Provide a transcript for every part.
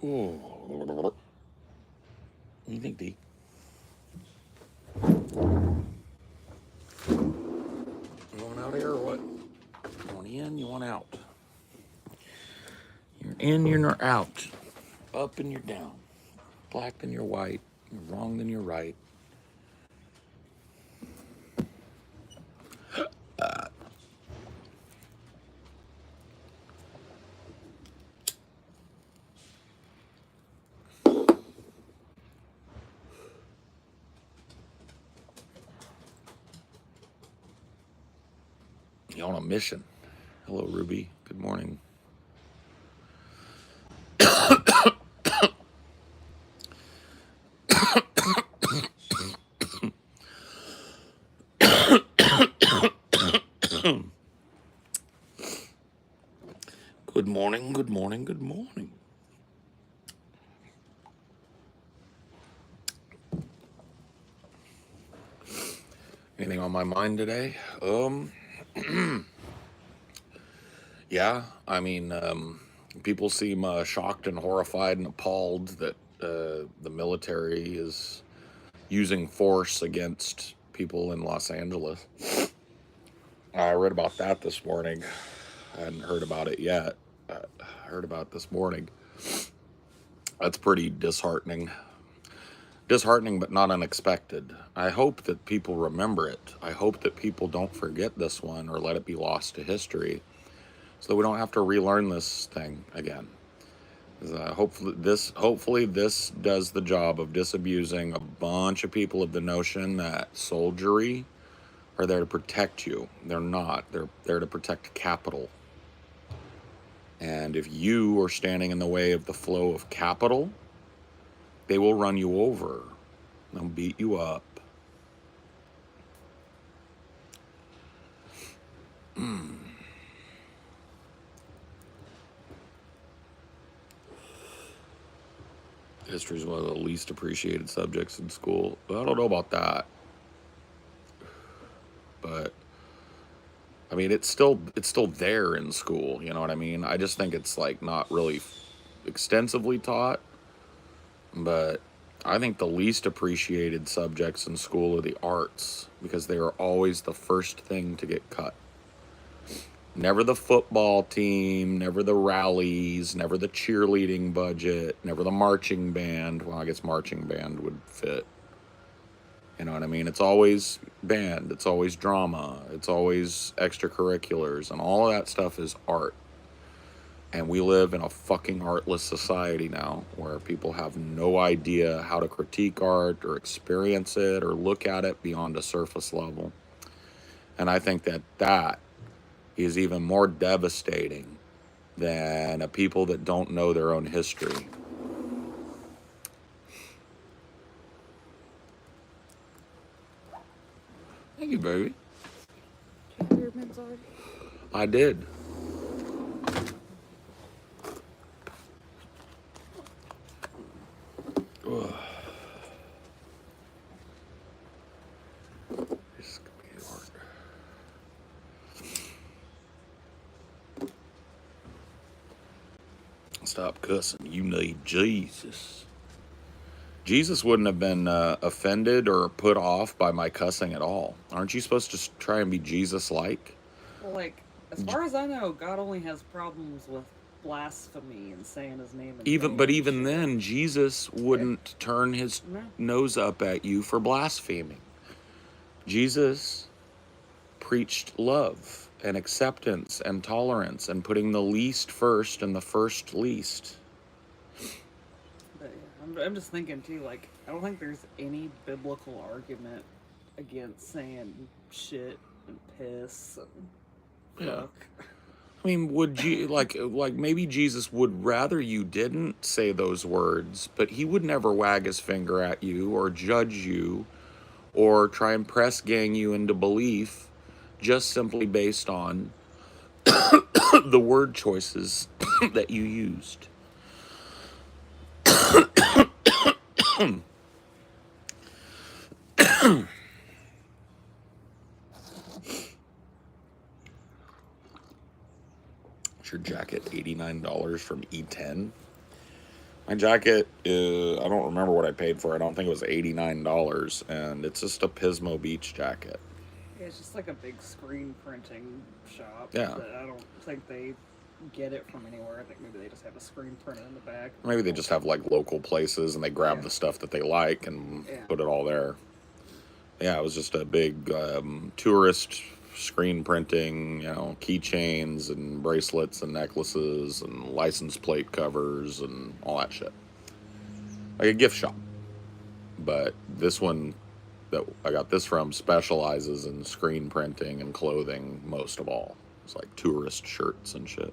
Oh, what do you think, D? You want out here or what? You want in, you want out? You're in, you're not out. Up and you're down. Black then you're white. You're wrong then you're right. You're on a mission. Hello, Ruby. Good morning. Good morning, good morning, good morning. Anything on my mind today? Yeah, I mean, people seem shocked and horrified and appalled that the military is using force against people in Los Angeles. I read about that this morning. I hadn't heard about it yet. I heard about it this morning. That's pretty disheartening. Disheartening, but not unexpected. I hope that people remember it. I hope that people don't forget this one or let it be lost to history, so that we don't have to relearn this thing again. Hopefully this does the job of disabusing a bunch of people of the notion that soldiery are there to protect you. They're not. They're there to protect capital. And if you are standing in the way of the flow of capital, they will run you over. They'll beat you up. History is one of the least appreciated subjects in school. I don't know about that. But I mean, it's still there in school, you know what I mean? I just think it's like not really extensively taught. But I think the least appreciated subjects in school are the arts, because they are always the first thing to get cut. Never the football team, never the rallies, never the cheerleading budget, never the marching band. Well, I guess marching band would fit. You know what I mean? It's always band, it's always drama, it's always extracurriculars, and all of that stuff is art. And we live in a fucking artless society now, where people have no idea how to critique art or experience it or look at it beyond a surface level. And I think that is even more devastating than a people that don't know their own history. Thank you, baby. Did you hear your already? I did. Ugh. This could be hard. Stop cussing. You need Jesus. Jesus wouldn't have been offended or put off by my cussing at all. Aren't you supposed to try and be Jesus-like? Well, like, as far as I know, God only has problems with blasphemy and saying his name in vain Even shit. then, Jesus wouldn't turn his nose up at you for blaspheming. Jesus preached love and acceptance and tolerance and putting the least first and the first least. But yeah, I'm just thinking too, like, I don't think there's any biblical argument against saying shit and piss and fuck. I mean, would you like maybe Jesus would rather you didn't say those words, but he would never wag his finger at you or judge you or try and press gang you into belief just simply based on the word choices that you used. Your jacket $89 from E10. My jacket is, I don't remember what I paid for it. I don't think it was $89, and it's just a Pismo Beach jacket. Yeah, it's just like a big screen printing shop Yeah. that I don't think they get it from anywhere. I think maybe they just have a screen printed in the back. Maybe they just have like local places and they grab Yeah. the stuff that they like and Yeah. put it all there. Yeah, it was just a big tourist screen printing, keychains and bracelets and necklaces and license plate covers and all that shit. Like a gift shop. But this one that I got this from specializes in screen printing and clothing most of all. It's like tourist shirts and shit.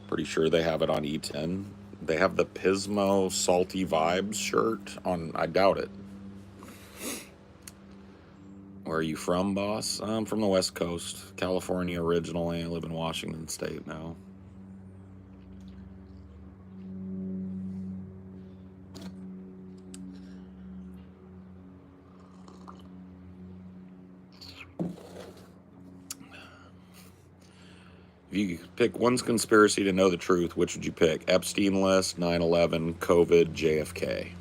Pretty sure they have it on E10. They have the Pismo Salty Vibes shirt on, I doubt it. Where are you from, boss? I'm from the West Coast, California originally. I live in Washington State now. If you could pick one's conspiracy to know the truth, which would you pick? Epstein list, 9/11, COVID, JFK.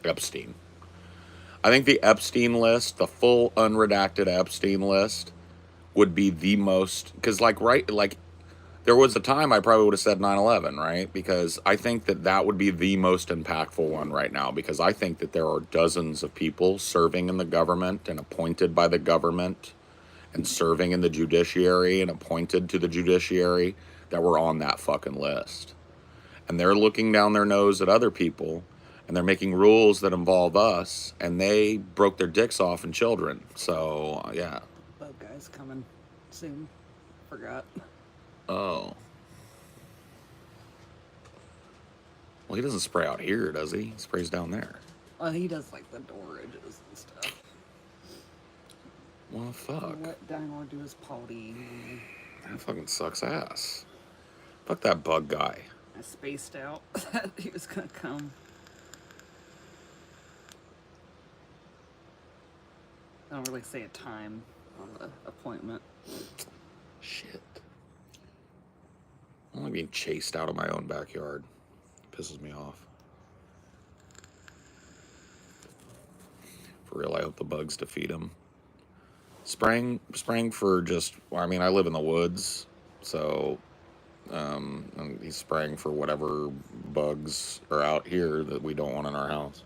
Epstein. I think the Epstein list, the full unredacted Epstein list, would be the most, because like there was a time I probably would have said 9/11, right? Because I think that that would be the most impactful one right now, because I think that there are dozens of people serving in the government and appointed by the government and serving in the judiciary and appointed to the judiciary that were on that fucking list. And they're looking down their nose at other people and they're making rules that involve us, and they broke their dicks off in children. So, yeah. Bug guy's coming soon. Forgot. Oh. Well, he doesn't spray out here, does he? He sprays down there. Well, he does like the door edges and stuff. Well, fuck. Let Dino do his potty. That fucking sucks ass. Fuck that bug guy. I spaced out that he was gonna come. I don't really say a time on the appointment. Shit. I'm only being chased out of my own backyard. Pisses me off. For real, I hope the bugs defeat him. Spraying for just, I mean, I live in the woods, so and he's spraying for whatever bugs are out here that we don't want in our house.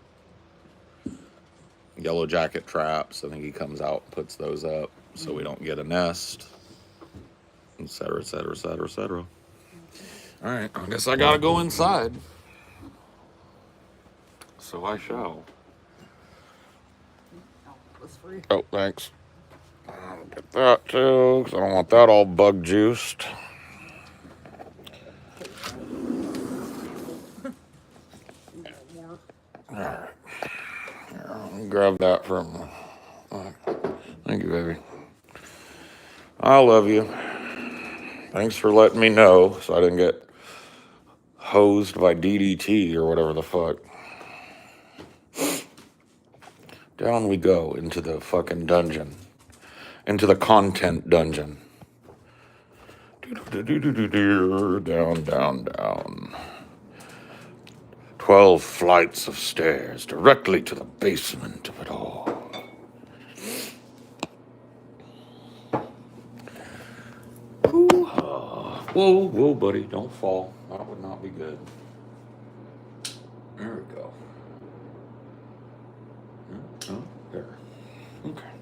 Yellow jacket traps, I think he comes out and puts those up so we don't get a nest, etc., etc., etc., etc. All right, I guess I gotta go inside. So I shall. Oh, thanks. I'll get that too, because I don't want that all bug juiced. Alright. Here, I'll grab that from. Thank you, baby. I love you. Thanks for letting me know so I didn't get hosed by DDT or whatever the fuck. Down we go into the fucking dungeon. Into the content dungeon. Down, down, down. 12 flights of stairs directly to the basement of it all. Whoa, whoa, buddy, don't fall. That would not be good. There we go. Oh, there. Okay.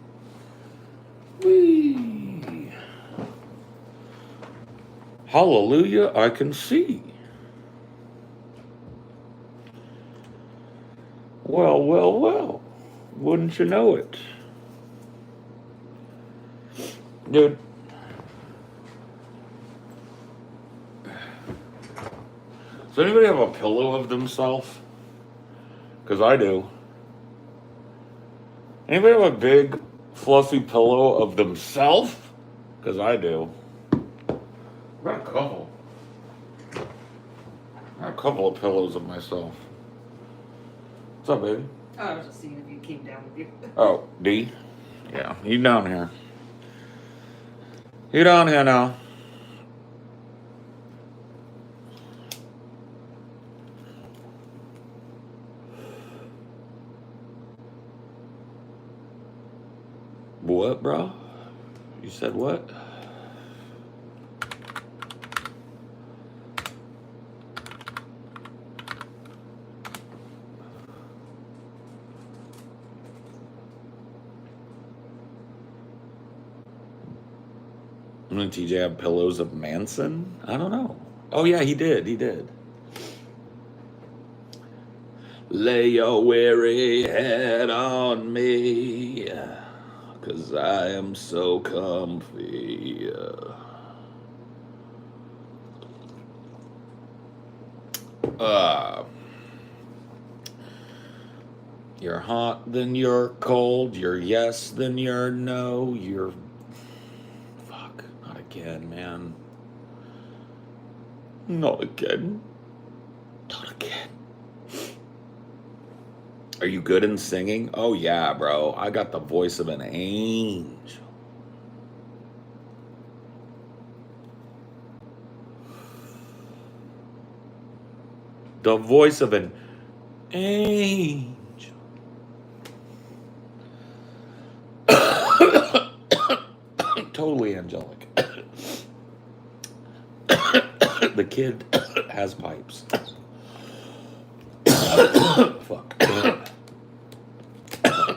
Whee! Hallelujah, I can see. Well, well, well. Wouldn't you know it? Dude. Does anybody have a pillow of themselves? Because I do. Anybody have a big, fluffy pillow of themselves? Because I do. I've got a couple. I got a couple of pillows of myself. What's up, baby? Oh, I was just seeing if you came down with you. Oh, D? Yeah, you down here. You down here now. What, bro? You said what? Did TJ have pillows of Manson? I don't know. Oh yeah, he did. He did. Lay your weary head on me, 'cause I am so comfy. Uh, you're hot, then you're cold. You're yes, then you're no. You're... Fuck. Not again, man. Not again. Not again. Are you good in singing? Oh yeah, bro. I got the voice of an angel. The voice of an angel. Totally angelic. The kid has pipes. Fuck.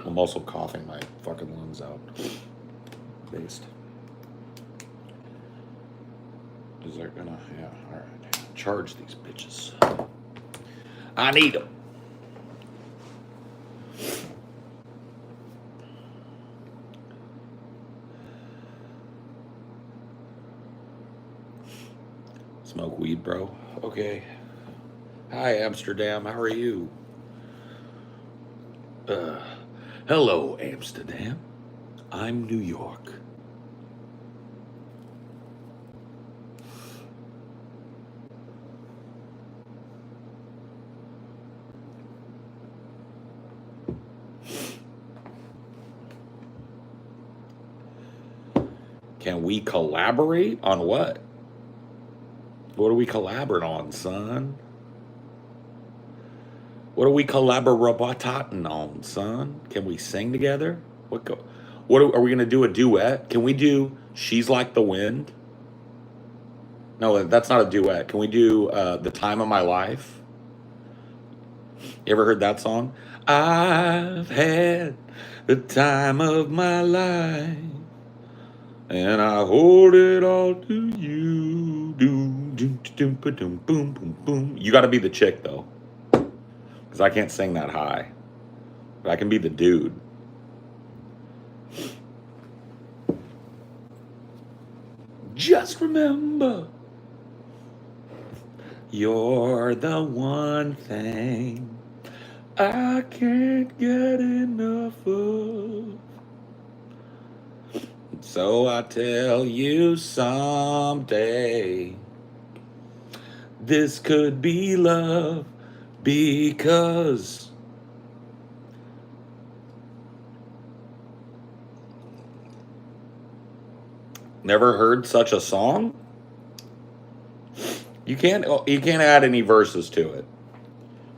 I'm also coughing my fucking lungs out. Based. Is that gonna... Yeah, alright. Charge these bitches. I need them. Smoke weed, bro. Okay. Hi, Amsterdam. How are you? Hello, Amsterdam. I'm New York. Can we collaborate on what? What are we collaborating on, son? What are we collaborating on, son? Can we sing together? What are we gonna do? A duet? Can we do "She's Like the Wind"? No, that's not a duet. Can we do "The Time of My Life"? You ever heard that song? I've had the time of my life, and I hold it all to you. Doom, doom, doom, boom, boom, boom, boom. You got to be the chick though, because I can't sing that high. But I can be the dude. Just remember, you're the one thing I can't get enough of. So I tell you someday, this could be love, because never heard such a song? You can't add any verses to it.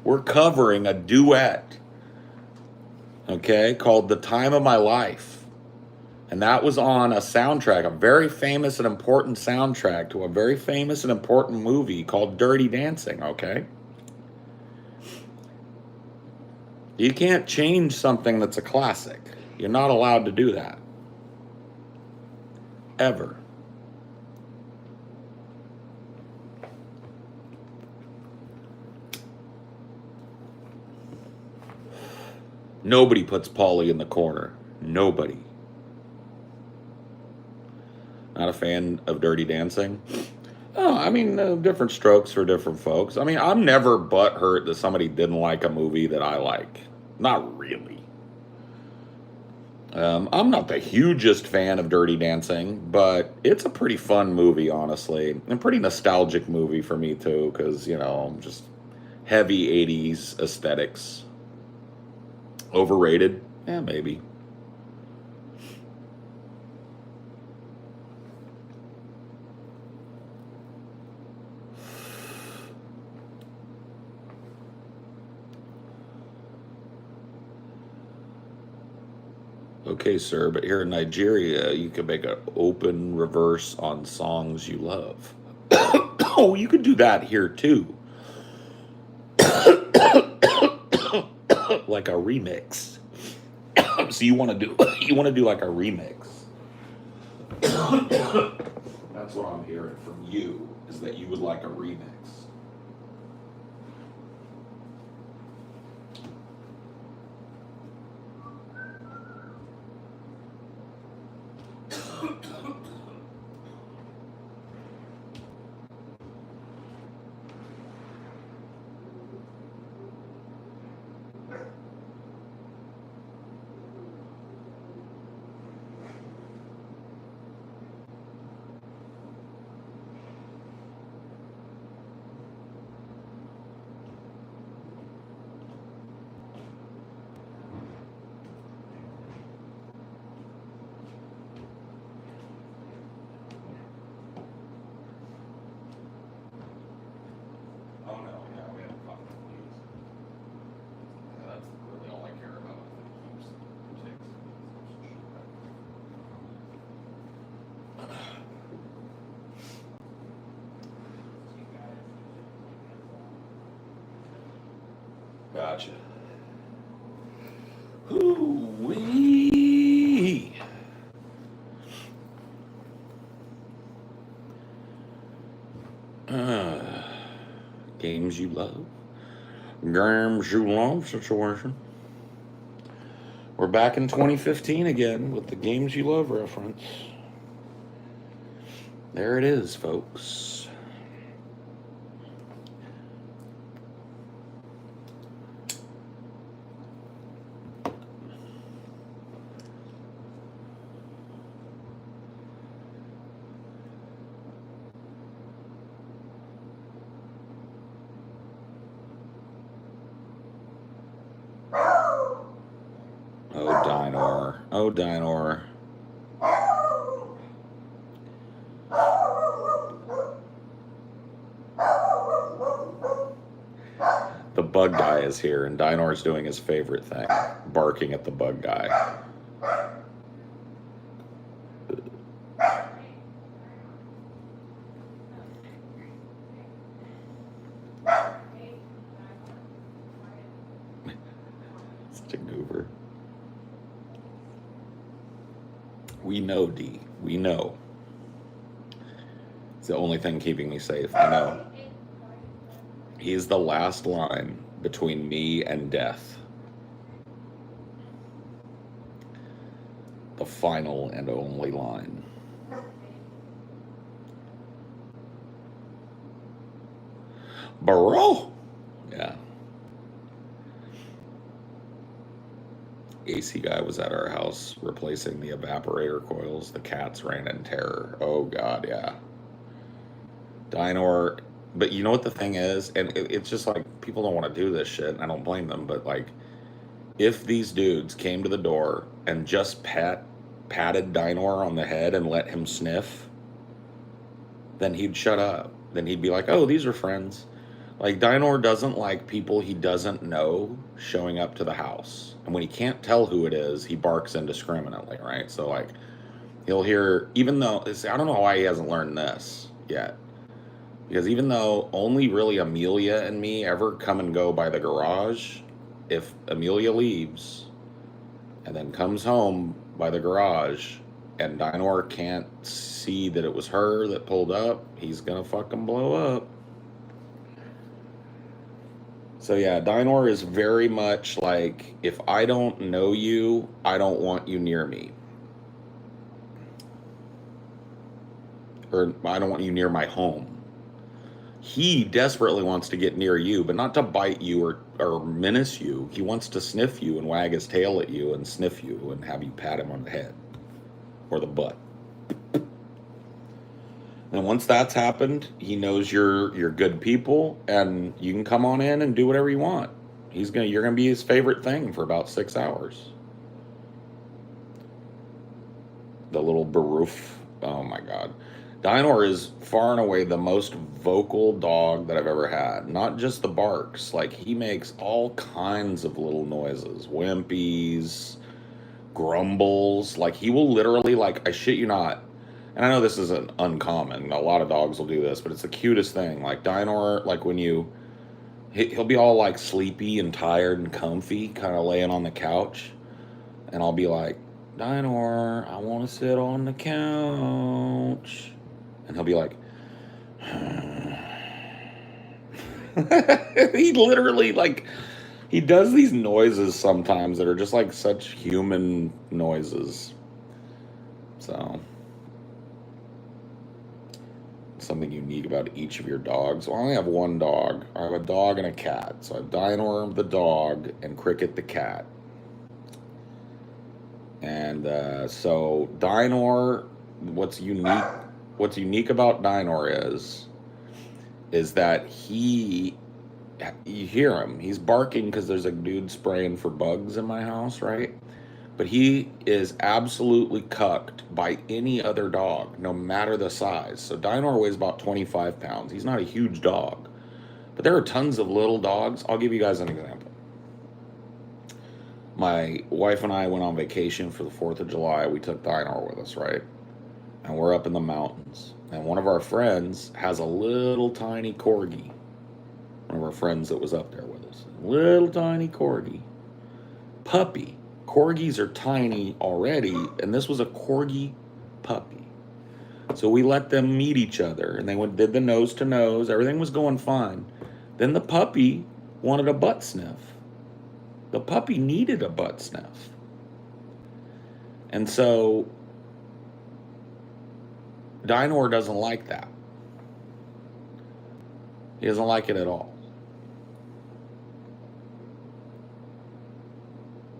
We're covering a duet, okay, called "The Time of My Life." And that was on a soundtrack, a very famous and important soundtrack to a very famous and important movie called Dirty Dancing, okay? You can't change something that's a classic. You're not allowed to do that. Ever. Nobody puts Pauly in the corner. Nobody. Not a fan of Dirty Dancing? Oh, I mean, different strokes for different folks. I mean, I'm never butthurt that somebody didn't like a movie that I like. Not really. I'm not the hugest fan of Dirty Dancing, but it's a pretty fun movie, honestly. And pretty nostalgic movie for me, too, because, you know, just heavy 80s aesthetics. Overrated? Yeah, maybe. Okay, sir, but here in Nigeria, you can make an open reverse on songs you love. Oh, you could do that here too. Like a remix. So you want to do like a remix. That's what I'm hearing from you, is that you would like a remix. Oh no, yeah, we have a couple of these. Yeah, that's really all I care about. Gotcha. Ooh-wee. Uh, games you love. Games you love situation. We're back in 2015 again with the games you love reference. There it is, folks. Oh, Dinor. Oh, Dinor. The bug guy is here, and Dinor's doing his favorite thing, barking at the bug guy. Such a goober. We know, D. We know. It's the only thing keeping me safe. I know. He's the last line between me and death. The final and only line. Bro! Yeah. AC guy was at our house replacing the evaporator coils. The cats ran in terror. Oh, God, yeah. Dinor. But you know what the thing is? And it's just like, people don't want to do this shit, and I don't blame them, but like, if these dudes came to the door and just patted Dinor on the head and let him sniff, then he'd shut up. Then he'd be like, oh, these are friends. Like, Dinor doesn't like people he doesn't know showing up to the house. And when he can't tell who it is, he barks indiscriminately, right? So, like, he'll hear, even though, I don't know why he hasn't learned this yet. Because even though only really Amelia and me ever come and go by the garage, if Amelia leaves and then comes home by the garage and Dinor can't see that it was her that pulled up, he's gonna fucking blow up. So yeah, Dinor is very much like, if I don't know you, I don't want you near me. Or I don't want you near my home. He desperately wants to get near you, but not to bite you or menace you. He wants to sniff you and wag his tail at you and sniff you and have you pat him on the head or the butt. And once that's happened, he knows you're good people and you can come on in and do whatever you want. You're gonna be his favorite thing for about 6 hours. The little baroof. Oh my God. Dinor is far and away the most vocal dog that I've ever had. Not just the barks. Like, he makes all kinds of little noises. Wimpies, grumbles. Like he will literally, like, I shit you not. And I know this isn't uncommon. A lot of dogs will do this, but it's the cutest thing. Like Dinor, like when he'll be all like sleepy and tired and comfy, kind of laying on the couch, and I'll be like, Dinor, I want to sit on the couch, and he'll be like, he literally like he does these noises sometimes that are just like such human noises. So something unique about each of your dogs. Well, I only have one dog. I have a dog and a cat. So I have Dinor the dog and Cricket the cat. And so Dinor, what's unique about Dinor is that you hear him. He's barking because there's a dude spraying for bugs in my house, right? But he is absolutely cucked by any other dog, no matter the size. So Dinor weighs about 25 pounds. He's not a huge dog. But there are tons of little dogs. I'll give you guys an example. My wife and I went on vacation for the 4th of July. We took Dinor with us, right? And we're up in the mountains. And one of our friends has a little tiny corgi. One of our friends that was up there with us. Little tiny corgi. Puppy. Corgis are tiny already, and this was a corgi puppy. So we let them meet each other, and they did the nose to nose. Everything was going fine. Then the puppy wanted a butt sniff. The puppy needed a butt sniff. And so Dinor doesn't like that. He doesn't like it at all.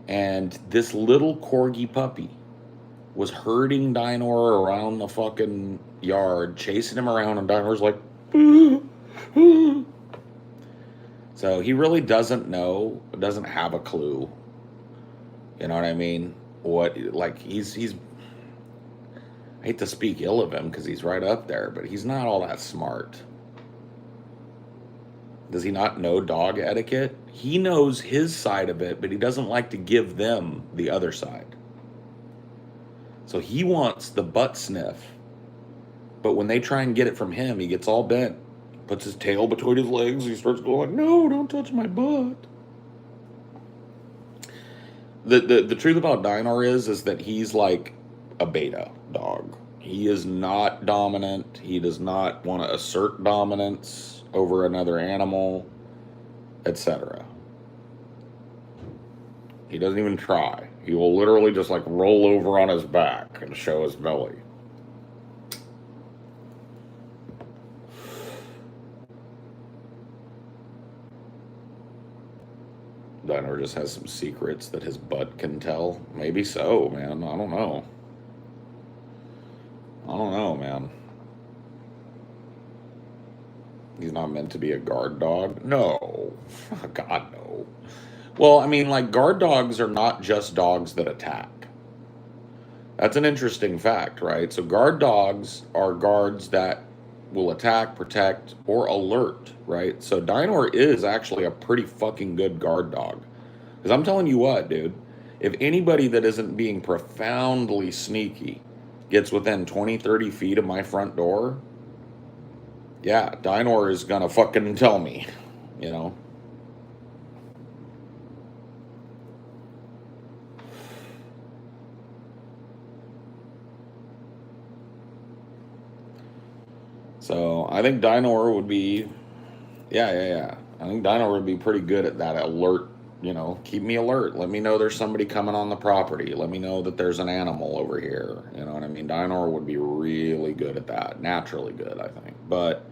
And this little corgi puppy was herding Dinor around the fucking yard, chasing him around, and Dinor's like, so he really doesn't have a clue. You know what I mean? He's I hate to speak ill of him because he's right up there, but he's not all that smart. Does he not know dog etiquette? He knows his side of it, but he doesn't like to give them the other side. So he wants the butt sniff, but when they try and get it from him, he gets all bent, puts his tail between his legs, he starts going, no, don't touch my butt. The truth about Dinor is that he's like a beta dog. He is not dominant. He does not want to assert dominance over another animal, etc. He doesn't even try. He will literally just like roll over on his back and show his belly. Dinor just has some secrets that his butt can tell. Maybe so, man. I don't know. Man. He's not meant to be a guard dog. No. God, no. Well, I mean, like, guard dogs are not just dogs that attack. That's an interesting fact, right? So guard dogs are guards that will attack, protect, or alert, right? So Dinor is actually a pretty fucking good guard dog. Because I'm telling you what, dude, if anybody that isn't being profoundly sneaky gets within 20, 30 feet of my front door, yeah, Dinor is gonna fucking tell me, you know? So I think Dinor would be, yeah. I think Dinor would be pretty good at that alert, keep me alert. Let me know there's somebody coming on the property. Let me know that there's an animal over here. You know what I mean? Dinor would be really good at that. Naturally good, I think. But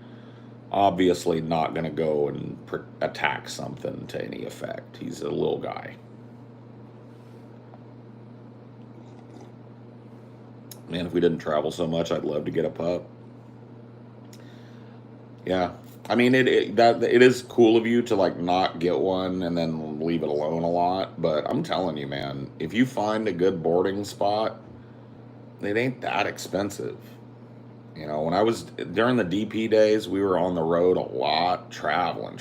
obviously not going to go and attack something to any effect. He's a little guy. Man, if we didn't travel so much, I'd love to get a pup. Yeah. I mean, it is cool of you to like not get one and then leave it alone a lot. But I'm telling you, man, if you find a good boarding spot, it ain't that expensive. When I was during the DP days, we were on the road a lot, traveling.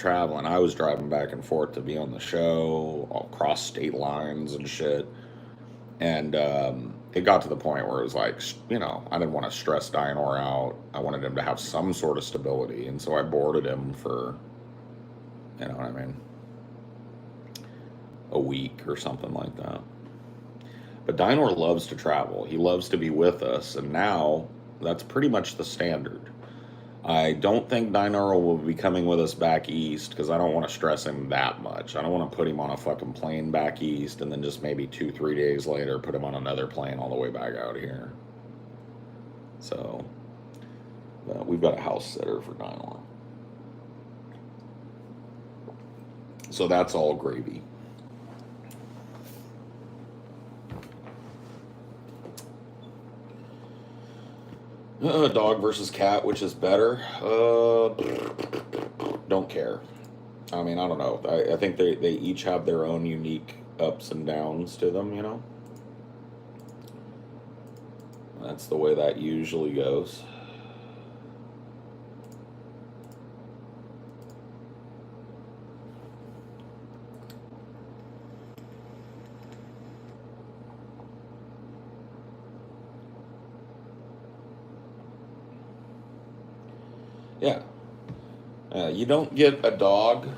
I was driving back and forth to be on the show, across state lines and shit. And it got to the point where it was like, I didn't want to stress Dynor out. I wanted him to have some sort of stability. And so I boarded him for, you know what I mean, a week or something like that. But Dynor loves to travel. He loves to be with us. And now that's pretty much the standard. I don't think Dynor will be coming with us back east because I don't want to stress him that much. I don't want to put him on a fucking plane back east and then just maybe 2-3 days later put him on another plane all the way back out here. So we've got a house sitter for Dynor. So that's all gravy. Dog versus cat, which is better? Don't care. I mean, I don't know. I think they each have their own unique ups and downs to them, you know? That's the way that usually goes. Yeah. You don't get a dog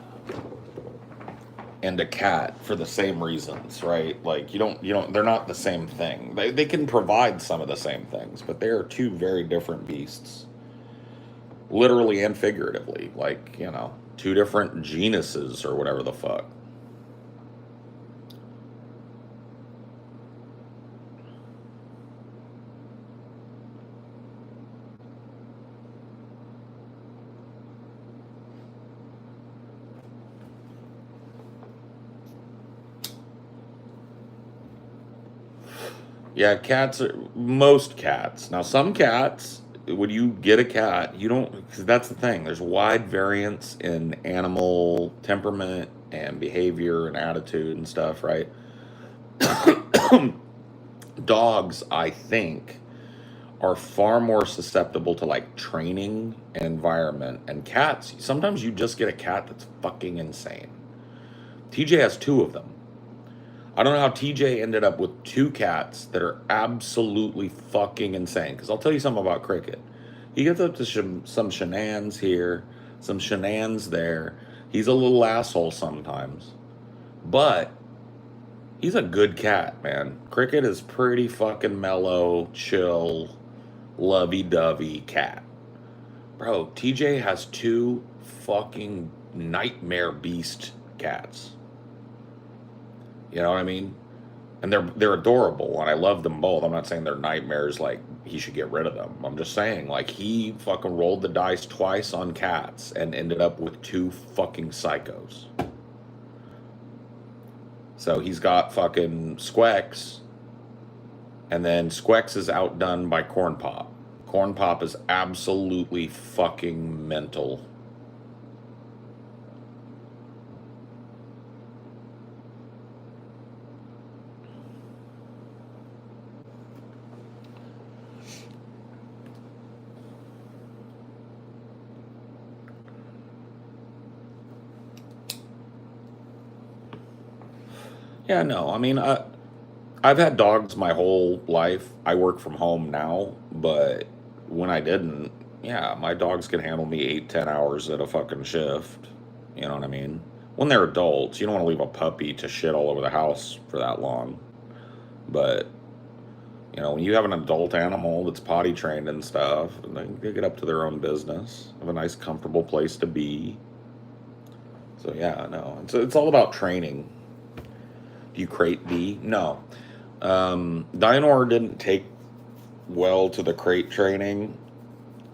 and a cat for the same reasons, right? Like they're not the same thing. They can provide some of the same things, but they are two very different beasts. Literally and figuratively. Like, two different genuses or whatever the fuck. Yeah, most cats. Now, some cats, when you get a cat, you don't, because that's the thing. There's wide variance in animal temperament and behavior and attitude and stuff, right? Dogs, I think, are far more susceptible to like training and environment. And cats, sometimes you just get a cat that's fucking insane. TJ has two of them. I don't know how TJ ended up with two cats that are absolutely fucking insane. Because I'll tell you something about Cricket. He gets up to some shenanigans here, some shenanigans there. He's a little asshole sometimes. But he's a good cat, man. Cricket is pretty fucking mellow, chill, lovey-dovey cat. Bro, TJ has two fucking nightmare beast cats. You know what I mean? And they're adorable, and I love them both. I'm not saying they're nightmares, like he should get rid of them. I'm just saying, like, he fucking rolled the dice twice on cats and ended up with two fucking psychos. So he's got fucking Squex, and then Squex is outdone by Corn Pop. Corn Pop is absolutely fucking mental. Yeah, no, I mean, I've had dogs my whole life. I work from home now, but when I didn't, yeah, my dogs can handle me 8-10 hours at a fucking shift. You know what I mean? When they're adults, you don't want to leave a puppy to shit all over the house for that long. But, when you have an adult animal that's potty trained and stuff, they get up to their own business, have a nice, comfortable place to be. So, yeah, no, it's all about training. Do you crate B? No. Dynor didn't take well to the crate training,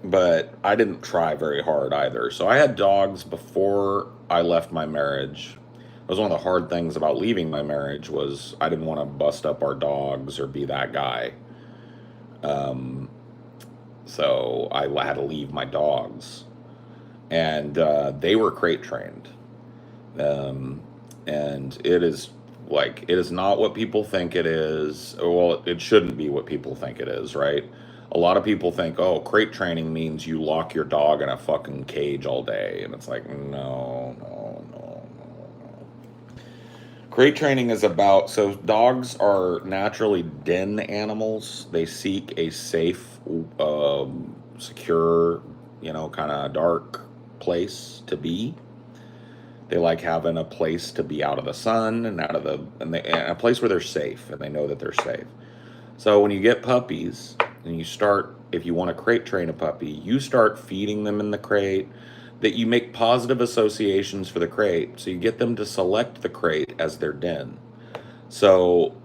but I didn't try very hard either. So I had dogs before I left my marriage. It was one of the hard things about leaving my marriage was I didn't want to bust up our dogs or be that guy. So I had to leave my dogs. And they were crate trained. And it is not what people think it is. Well, it shouldn't be what people think it is, right? A lot of people think, oh, crate training means you lock your dog in a fucking cage all day. And it's like, no. Crate training is about, so dogs are naturally den animals. They seek a safe, secure, kind of dark place to be. They like having a place to be out of the sun and out of and a place where they're safe and they know that they're safe. So when you get puppies and you start, if you want to crate train a puppy, you start feeding them in the crate, that you make positive associations for the crate. So you get them to select the crate as their den. So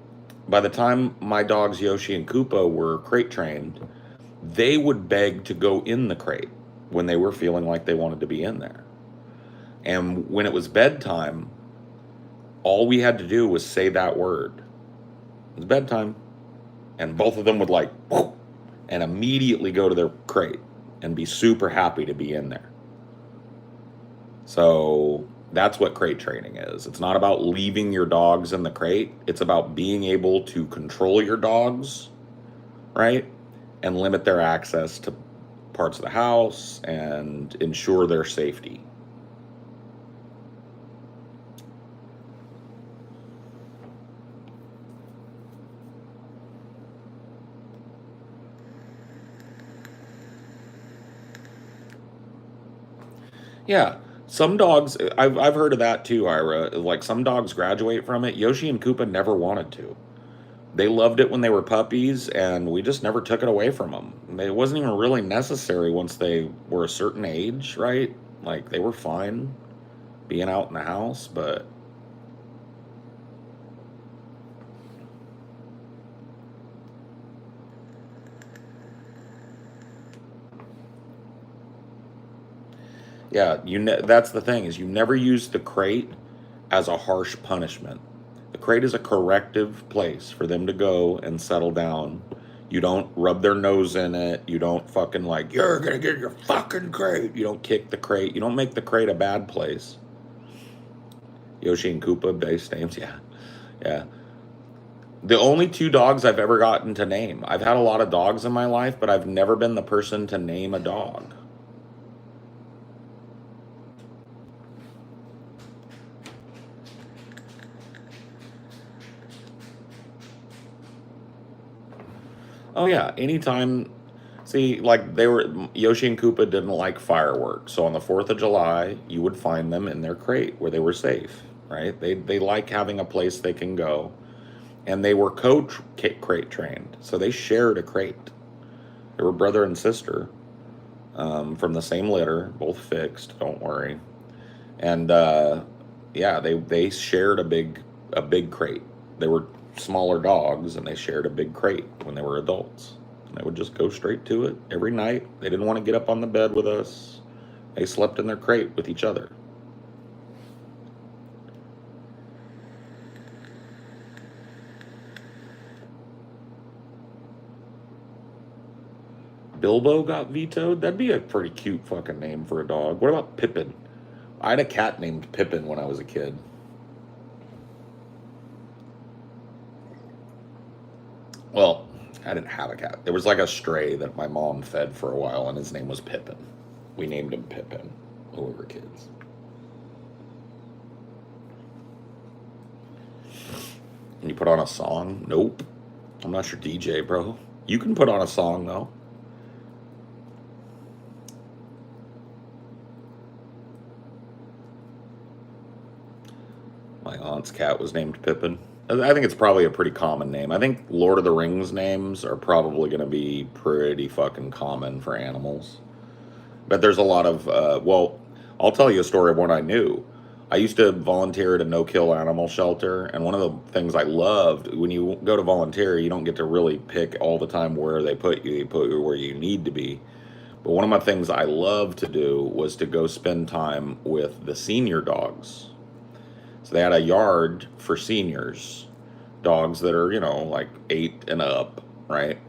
by the time my dogs Yoshi and Koopa were crate trained, they would beg to go in the crate when they were feeling like they wanted to be in there. And when it was bedtime, all we had to do was say that word. It was bedtime. And both of them would like, whoop, and immediately go to their crate and be super happy to be in there. So that's what crate training is. It's not about leaving your dogs in the crate. It's about being able to control your dogs, right? And limit their access to parts of the house and ensure their safety. Yeah, some dogs. I've heard of that too, Ira. Like some dogs graduate from it. Yoshi and Koopa never wanted to. They loved it when they were puppies, and we just never took it away from them. It wasn't even really necessary once they were a certain age, right? Like they were fine being out in the house, but yeah, that's the thing is you never use the crate as a harsh punishment. The crate is a corrective place for them to go and settle down. You don't rub their nose in it. You don't fucking like, you're gonna get your fucking crate. You don't kick the crate. You don't make the crate a bad place. Yoshi and Koopa, base names, yeah. Yeah. The only two dogs I've ever gotten to name. I've had a lot of dogs in my life, but I've never been the person to name a dog. Oh yeah, anytime. See, like they were Yoshi and Koopa didn't like fireworks, so on the 4th of July, you would find them in their crate where they were safe, right? They like having a place they can go, and they were crate trained, so they shared a crate. They were brother and sister, from the same litter, both fixed. Don't worry, and yeah, they shared a big crate. They were smaller dogs, and they shared a big crate when they were adults. And they would just go straight to it every night. They didn't want to get up on the bed with us. They slept in their crate with each other. Bilbo got vetoed? That'd be a pretty cute fucking name for a dog. What about Pippin? I had a cat named Pippin when I was a kid. Well, I didn't have a cat. There was like a stray that my mom fed for a while, and his name was Pippin. We named him Pippin when we were kids. And you put on a song? Nope. I'm not your DJ, bro. You can put on a song, though. My aunt's cat was named Pippin. I think it's probably a pretty common name. I think Lord of the Rings names are probably going to be pretty fucking common for animals. But there's a lot of, well, I'll tell you a story of one I knew. I used to volunteer at a no-kill animal shelter, and one of the things I loved, when you go to volunteer, you don't get to really pick all the time where they put you. They put you where you need to be. But one of my things I loved to do was to go spend time with the senior dogs. So they had a yard for seniors, dogs that are, like 8 and up, right?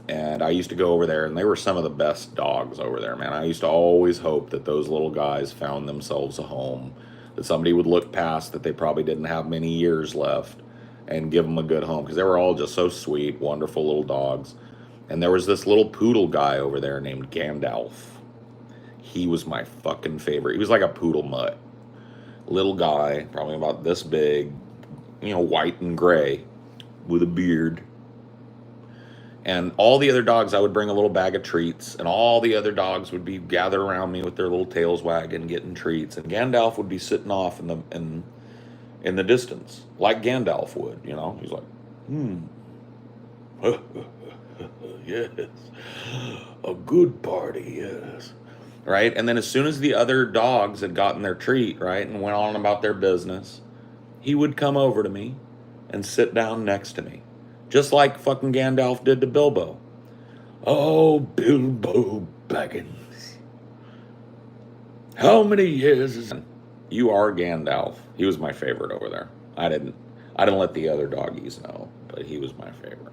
And I used to go over there, and they were some of the best dogs over there, man. I used to always hope that those little guys found themselves a home, that somebody would look past that they probably didn't have many years left and give them a good home, because they were all just so sweet, wonderful little dogs. And there was this little poodle guy over there named Gandalf. He was my fucking favorite. He was like a poodle mutt. Little guy, probably about this big, white and gray with a beard. And all the other dogs, I would bring a little bag of treats, and all the other dogs would be gathered around me with their little tails wagging, getting treats. And Gandalf would be sitting off in the distance, like Gandalf would. He's like, yes, a good party, yes. Right? And then as soon as the other dogs had gotten their treat, right, and went on about their business, he would come over to me and sit down next to me. Just like fucking Gandalf did to Bilbo. Oh, Bilbo Baggins. How many years is it? You are Gandalf. He was my favorite over there. I didn't let the other doggies know, but he was my favorite.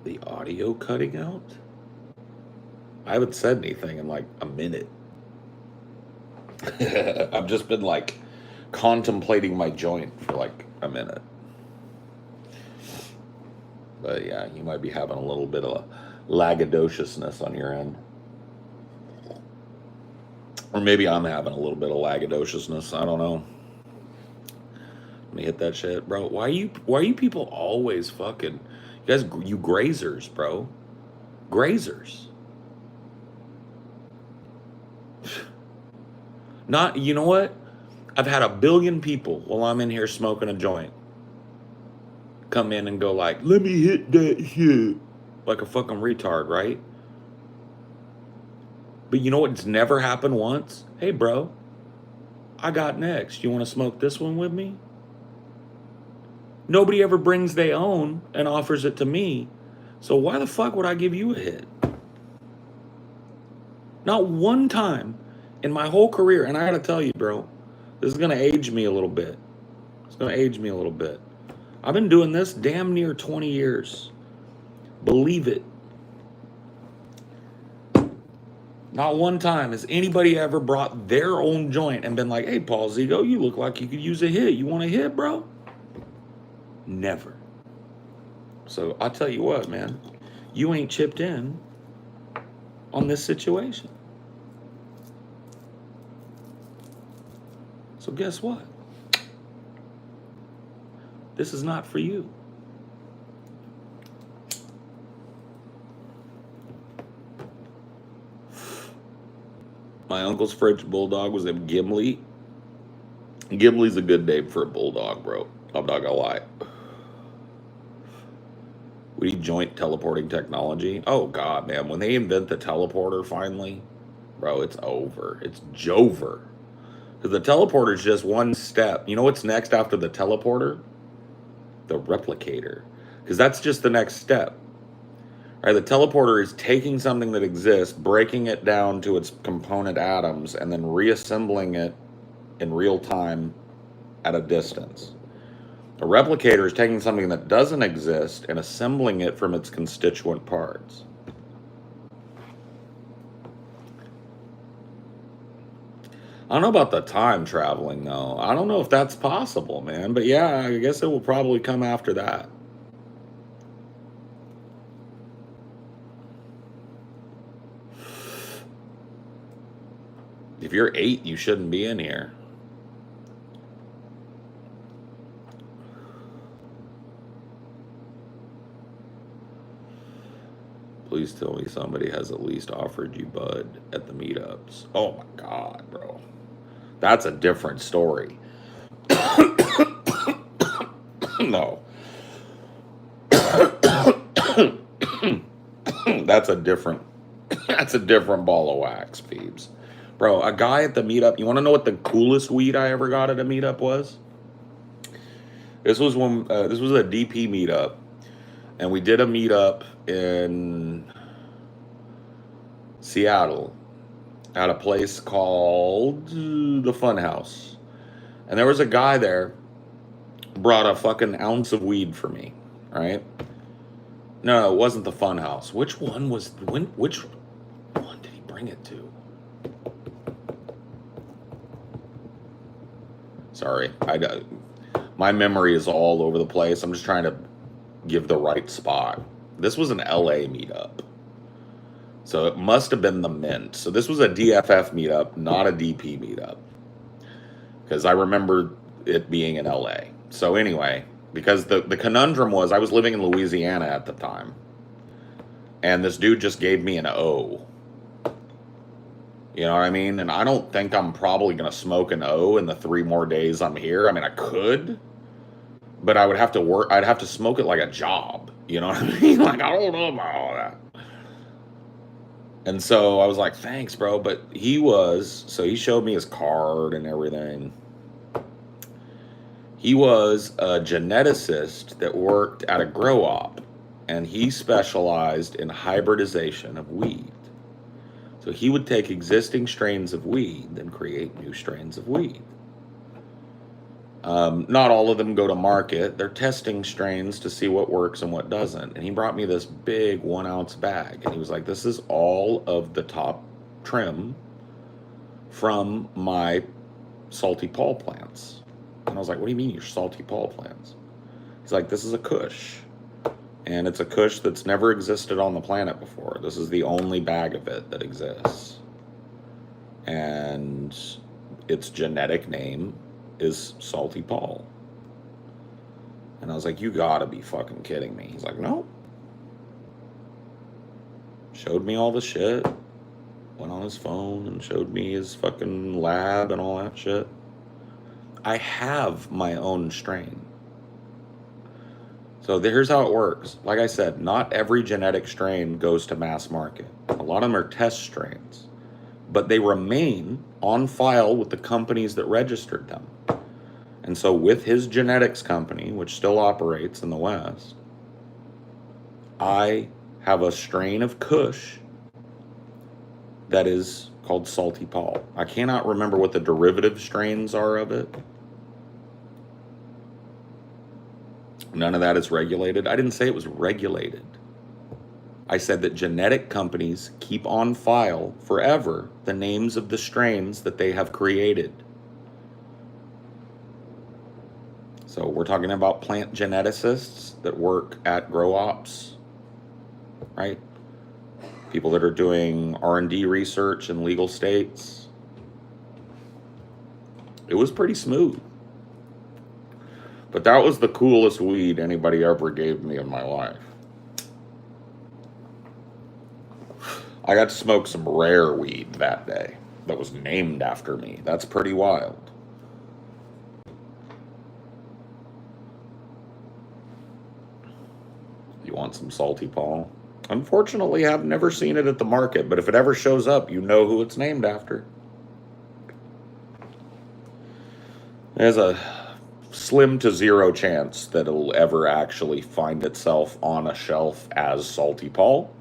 The audio cutting out? I haven't said anything in like a minute. I've just been like contemplating my joint for like a minute. But yeah, you might be having a little bit of lagadociousness on your end. Or maybe I'm having a little bit of lagadociousness. I don't know. Let me hit that shit, bro. Why are you people always fucking... You guys, you grazers, bro. Grazers. Not, you know what? I've had a billion people while I'm in here smoking a joint come in and go like, let me hit that shit. Like a fucking retard, right? But you know what? It's never happened once. Hey, bro, I got next. You want to smoke this one with me? Nobody ever brings their own and offers it to me. So why the fuck would I give you a hit? Not one time in my whole career. And I gotta tell you, bro, this is gonna age me a little bit. It's gonna age me a little bit. I've been doing this damn near 20 years. Believe it. Not one time has anybody ever brought their own joint and been like, hey, Paul Zigo, you look like you could use a hit. You want a hit, bro? Never. So I'll tell you what, man. You ain't chipped in on this situation. So guess what? This is not for you. My uncle's French bulldog was named Gimli. Gimli's a good name for a bulldog, bro. I'm not gonna lie. We need joint teleporting technology. Oh God, man. When they invent the teleporter finally, bro, it's over. It's Jover. Because the teleporter is just one step. You know what's next after the teleporter? The replicator. Because that's just the next step. Right, the teleporter is taking something that exists, breaking it down to its component atoms, and then reassembling it in real time at a distance. A replicator is taking something that doesn't exist and assembling it from its constituent parts. I don't know about the time traveling, though. I don't know if that's possible, man. But yeah, I guess it will probably come after that. If you're 8, you shouldn't be in here. Please tell me somebody has at least offered you bud at the meetups. Oh my God, bro. That's a different story. No. That's a different That's a different ball of wax, Phoebes. Bro, a guy at the meetup, you want to know what the coolest weed I ever got at a meetup was? This was a DP meetup, and we did a meetup in Seattle at a place called the Fun House. And there was a guy there, brought a fucking ounce of weed for me, right? No, it wasn't the Fun House. Which one did he bring it to? Sorry, my memory is all over the place. I'm just trying to give the right spot. This was an LA meetup. So it must have been the Mint. So this was a DFF meetup, not a DP meetup. Because I remember it being in LA. So anyway, because the conundrum was I was living in Louisiana at the time. And this dude just gave me an O. You know what I mean? And I don't think I'm probably going to smoke an O in the 3 more days I'm here. I mean, I could. But I would have to work. I'd have to smoke it like a job. You know what I mean? Like, I don't know about all that. And so I was like, thanks, bro. But he showed me his card and everything. He was a geneticist that worked at a grow op, and he specialized in hybridization of weed. So he would take existing strains of weed and create new strains of weed. Not all of them go to market. They're testing strains to see what works and what doesn't. And he brought me this big 1 ounce bag. And he was like, this is all of the top trim from my Salty Paul plants. And I was like, what do you mean your Salty Paul plants? He's like, this is a Kush. And it's a Kush that's never existed on the planet before. This is the only bag of it that exists. And its genetic name is Salty Paul. And I was like, you gotta be fucking kidding me. He's like, no. Showed me all the shit. Went on his phone and showed me his fucking lab and all that shit. I have my own strain. So here's how it works. Like I said, not every genetic strain goes to mass market. A lot of them are test strains. But they remain on file with the companies that registered them. And so with his genetics company, which still operates in the West, I have a strain of Kush that is called Salty Paul. I cannot remember what the derivative strains are of it. None of that is regulated. I didn't say it was regulated. I said that genetic companies keep on file forever the names of the strains that they have created. So we're talking about plant geneticists that work at grow ops, right? People that are doing R&D research in legal states. It was pretty smooth. But that was the coolest weed anybody ever gave me in my life. I got to smoke some rare weed that day that was named after me. That's pretty wild. You want some Salty Paul? Unfortunately, I've never seen it at the market, but if it ever shows up, you know who it's named after. There's a slim to zero chance that it'll ever actually find itself on a shelf as Salty Paul.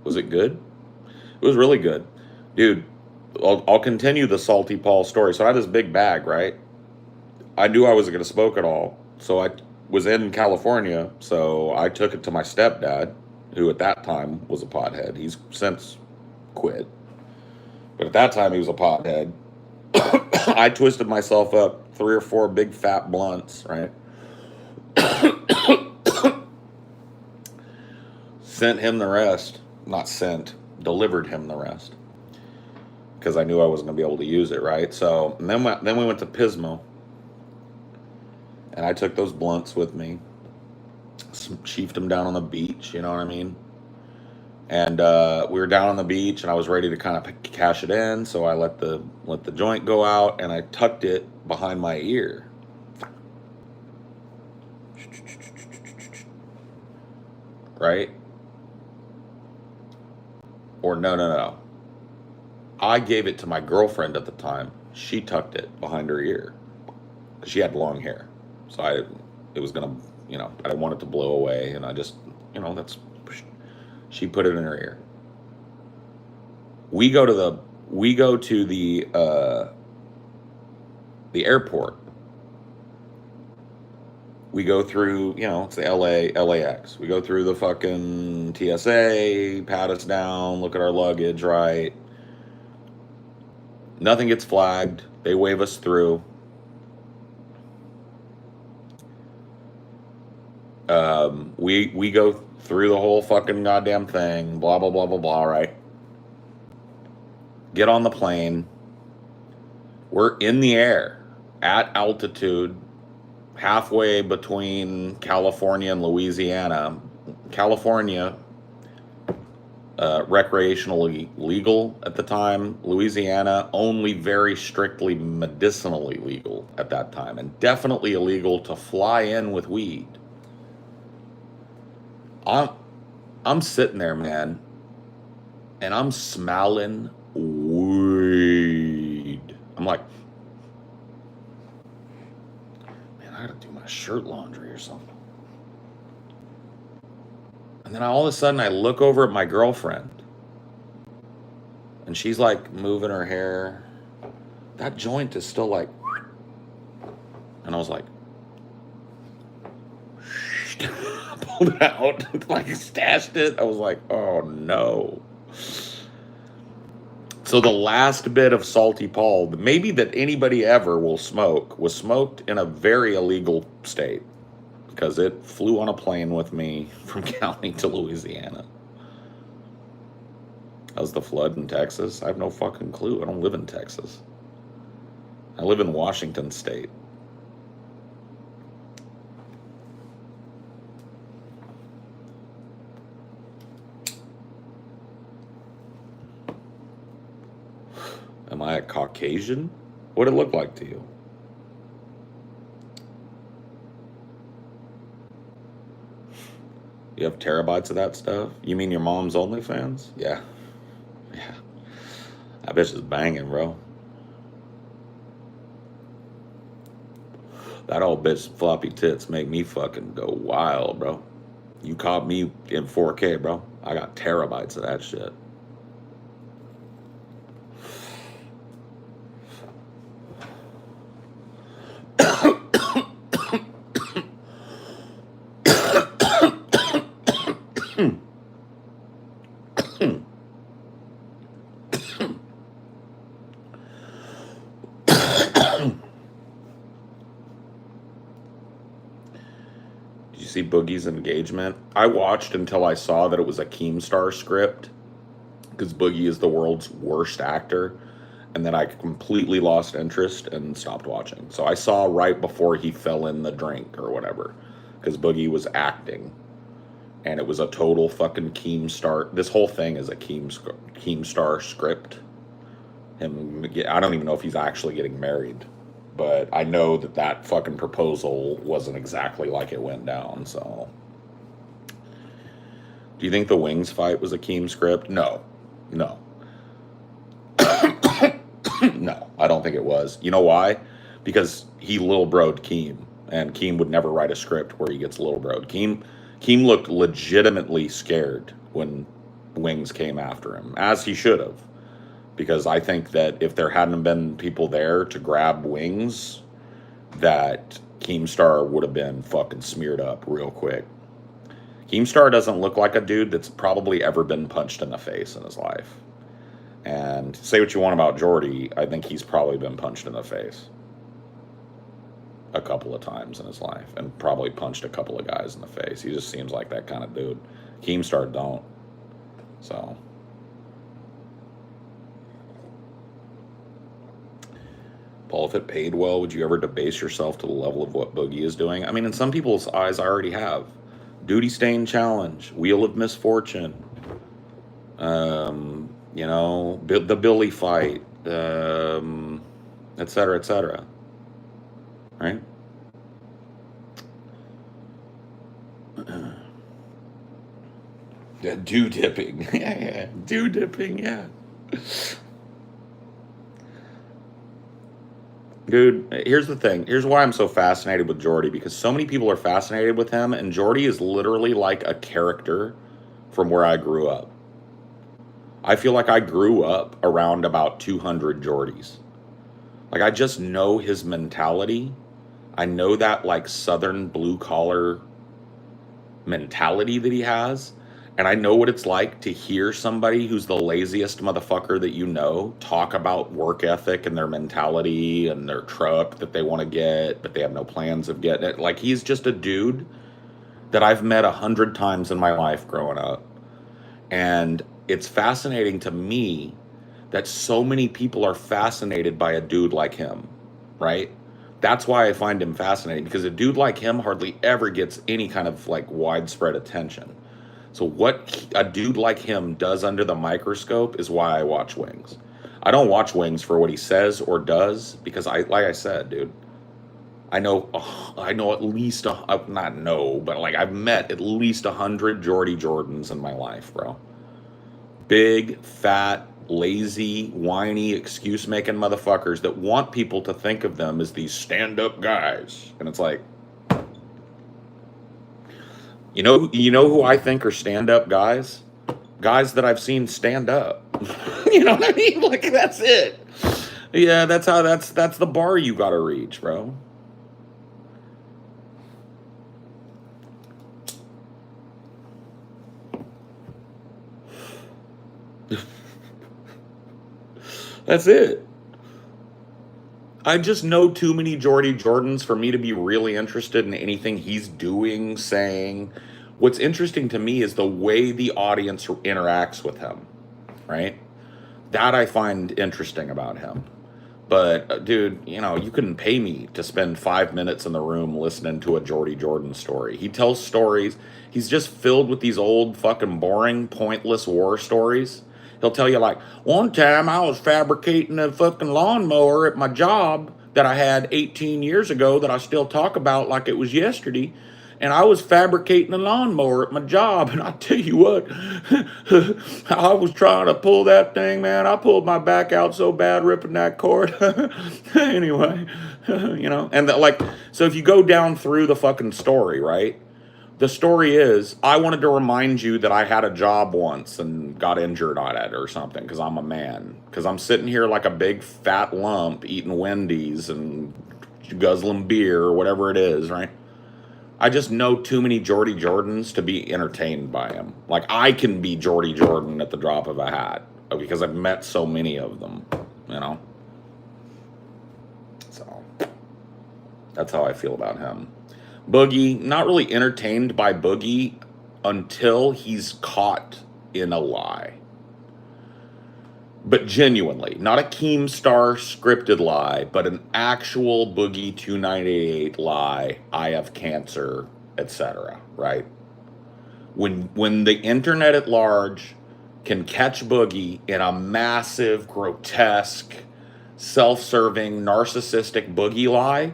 Was it good? It was really good. Dude, I'll continue the Salty Paul story. So I had this big bag, right? I knew I wasn't going to smoke it all. So I was in California. So I took it to my stepdad, who at that time was a pothead. He's since quit. But at that time, he was a pothead. I twisted myself up 3 or 4 big fat blunts, right? Sent him the rest. Not sent, delivered him the rest. Because I knew I wasn't going to be able to use it, right? So, and then we went to Pismo. And I took those blunts with me. Sheafed them down on the beach, you know what I mean? And we were down on the beach, and I was ready to kind of cash it in. So I let the joint go out, and I tucked it behind my ear. Right? Or no. I gave it to my girlfriend at the time. She tucked it behind her ear because she had long hair. So it was gonna, I didn't want it to blow away, and I just, that's. She put it in her ear. We go to the airport. We go through, it's the LAX. We go through the fucking TSA, pat us down, look at our luggage, right? Nothing gets flagged. They wave us through. We go through the whole fucking goddamn thing, blah, blah, blah, blah, blah, right? Get on the plane. We're in the air at altitude, halfway between California and Louisiana. California, recreationally legal at the time. Louisiana, only very strictly medicinally legal at that time, and definitely illegal to fly in with weed. I'm sitting there, man, and I'm smelling weed. I'm like, man, I gotta do my shirt laundry or something. And then all of a sudden I look over at my girlfriend, and she's like moving her hair. That joint is still like, and I was like, pulled it out, like stashed it. I was like, oh no. So the last bit of Salty Paul, maybe that anybody ever will smoke, was smoked in a very illegal state because it flew on a plane with me from Cali to Louisiana. How's the flood in Texas? I have no fucking clue. I don't live in Texas. I live in Washington State. Am I a Caucasian? What'd it look like to you? You have terabytes of that stuff? You mean your mom's OnlyFans? Yeah. Yeah. That bitch is banging, bro. That old bitch floppy tits make me fucking go wild, bro. You caught me in 4K, bro. I got terabytes of that shit. Did you see Boogie's engagement? I watched until I saw that it was a Keemstar script, because Boogie is the world's worst actor, and then I completely lost interest and stopped watching. So I saw right before he fell in the drink or whatever, because Boogie was acting, and it was a total fucking Keemstar. This whole thing is a Keemstar script. I don't even know if he's actually getting married, but I know that fucking proposal wasn't exactly like it went down. So, do you think the Wings fight was a Keem script? No. No, I don't think it was. You know why? Because he little broed Keem, and Keem would never write a script where he gets little broed. Keem looked legitimately scared when Wings came after him, as he should have. Because I think that if there hadn't been people there to grab Wings, that Keemstar would have been fucking smeared up real quick. Keemstar doesn't look like a dude that's probably ever been punched in the face in his life. And say what you want about Jordy, I think he's probably been punched in the face a couple of times in his life, and probably punched a couple of guys in the face. He just seems like that kind of dude. Keemstar don't. So, Paul, if it paid well, would you ever debase yourself to the level of what Boogie is doing? I mean, in some people's eyes, I already have. Duty Stain Challenge, Wheel of Misfortune, The Billy fight, et cetera, et cetera. Right? Yeah, dew dipping. Yeah, dew dipping, yeah. Dude, here's the thing. Here's why I'm so fascinated with Jordy, because so many people are fascinated with him, and Jordy is literally like a character from where I grew up. I feel like I grew up around about 200 Jordys. Like, I just know his mentality. I know that, like, Southern blue collar mentality that he has. And I know what it's like to hear somebody who's the laziest motherfucker that you know talk about work ethic and their mentality and their truck that they want to get, but they have no plans of getting it. Like, he's just a dude that I've met 100 times in my life growing up. And it's fascinating to me that so many people are fascinated by a dude like him, right? That's why I find him fascinating, because a dude like him hardly ever gets any kind of like widespread attention. So what a dude like him does under the microscope is why I watch Wings. I don't watch Wings for what he says or does, because like I said, dude, I know at least not know, but like I've met at least 100 Jordy Jordans in my life, bro. Big, fat, lazy, whiny, excuse making motherfuckers that want people to think of them as these stand up guys. And it's like, you know who I think are stand up guys? Guys that I've seen stand up. You know what I mean? Like, that's it. Yeah, that's the bar you gotta reach, bro. That's it. I just know too many Jordy Jordans for me to be really interested in anything he's doing, saying. What's interesting to me is the way the audience interacts with him, right? That I find interesting about him. But dude, you couldn't pay me to spend 5 minutes in the room listening to a Jordy Jordan story. He tells stories. He's just filled with these old fucking boring, pointless war stories. He'll tell you like, one time I was fabricating a fucking lawnmower at my job that I had 18 years ago that I still talk about like it was yesterday. And I was fabricating a lawnmower at my job, and I tell you what, I was trying to pull that thing, man. I pulled my back out so bad ripping that cord. Anyway, and like, so if you go down through the fucking story, right? The story is, I wanted to remind you that I had a job once and got injured on it or something because I'm a man. Because I'm sitting here like a big fat lump eating Wendy's and guzzling beer or whatever it is, right? I just know too many Jordy Jordans to be entertained by him. Like, I can be Jordy Jordan at the drop of a hat because I've met so many of them, you know? So, that's how I feel about him. Boogie, not really entertained by Boogie until he's caught in a lie. But genuinely, not a Keemstar scripted lie, but an actual Boogie 2988 lie. I have cancer, etc. Right? When the internet at large can catch Boogie in a massive, grotesque, self-serving, narcissistic Boogie lie,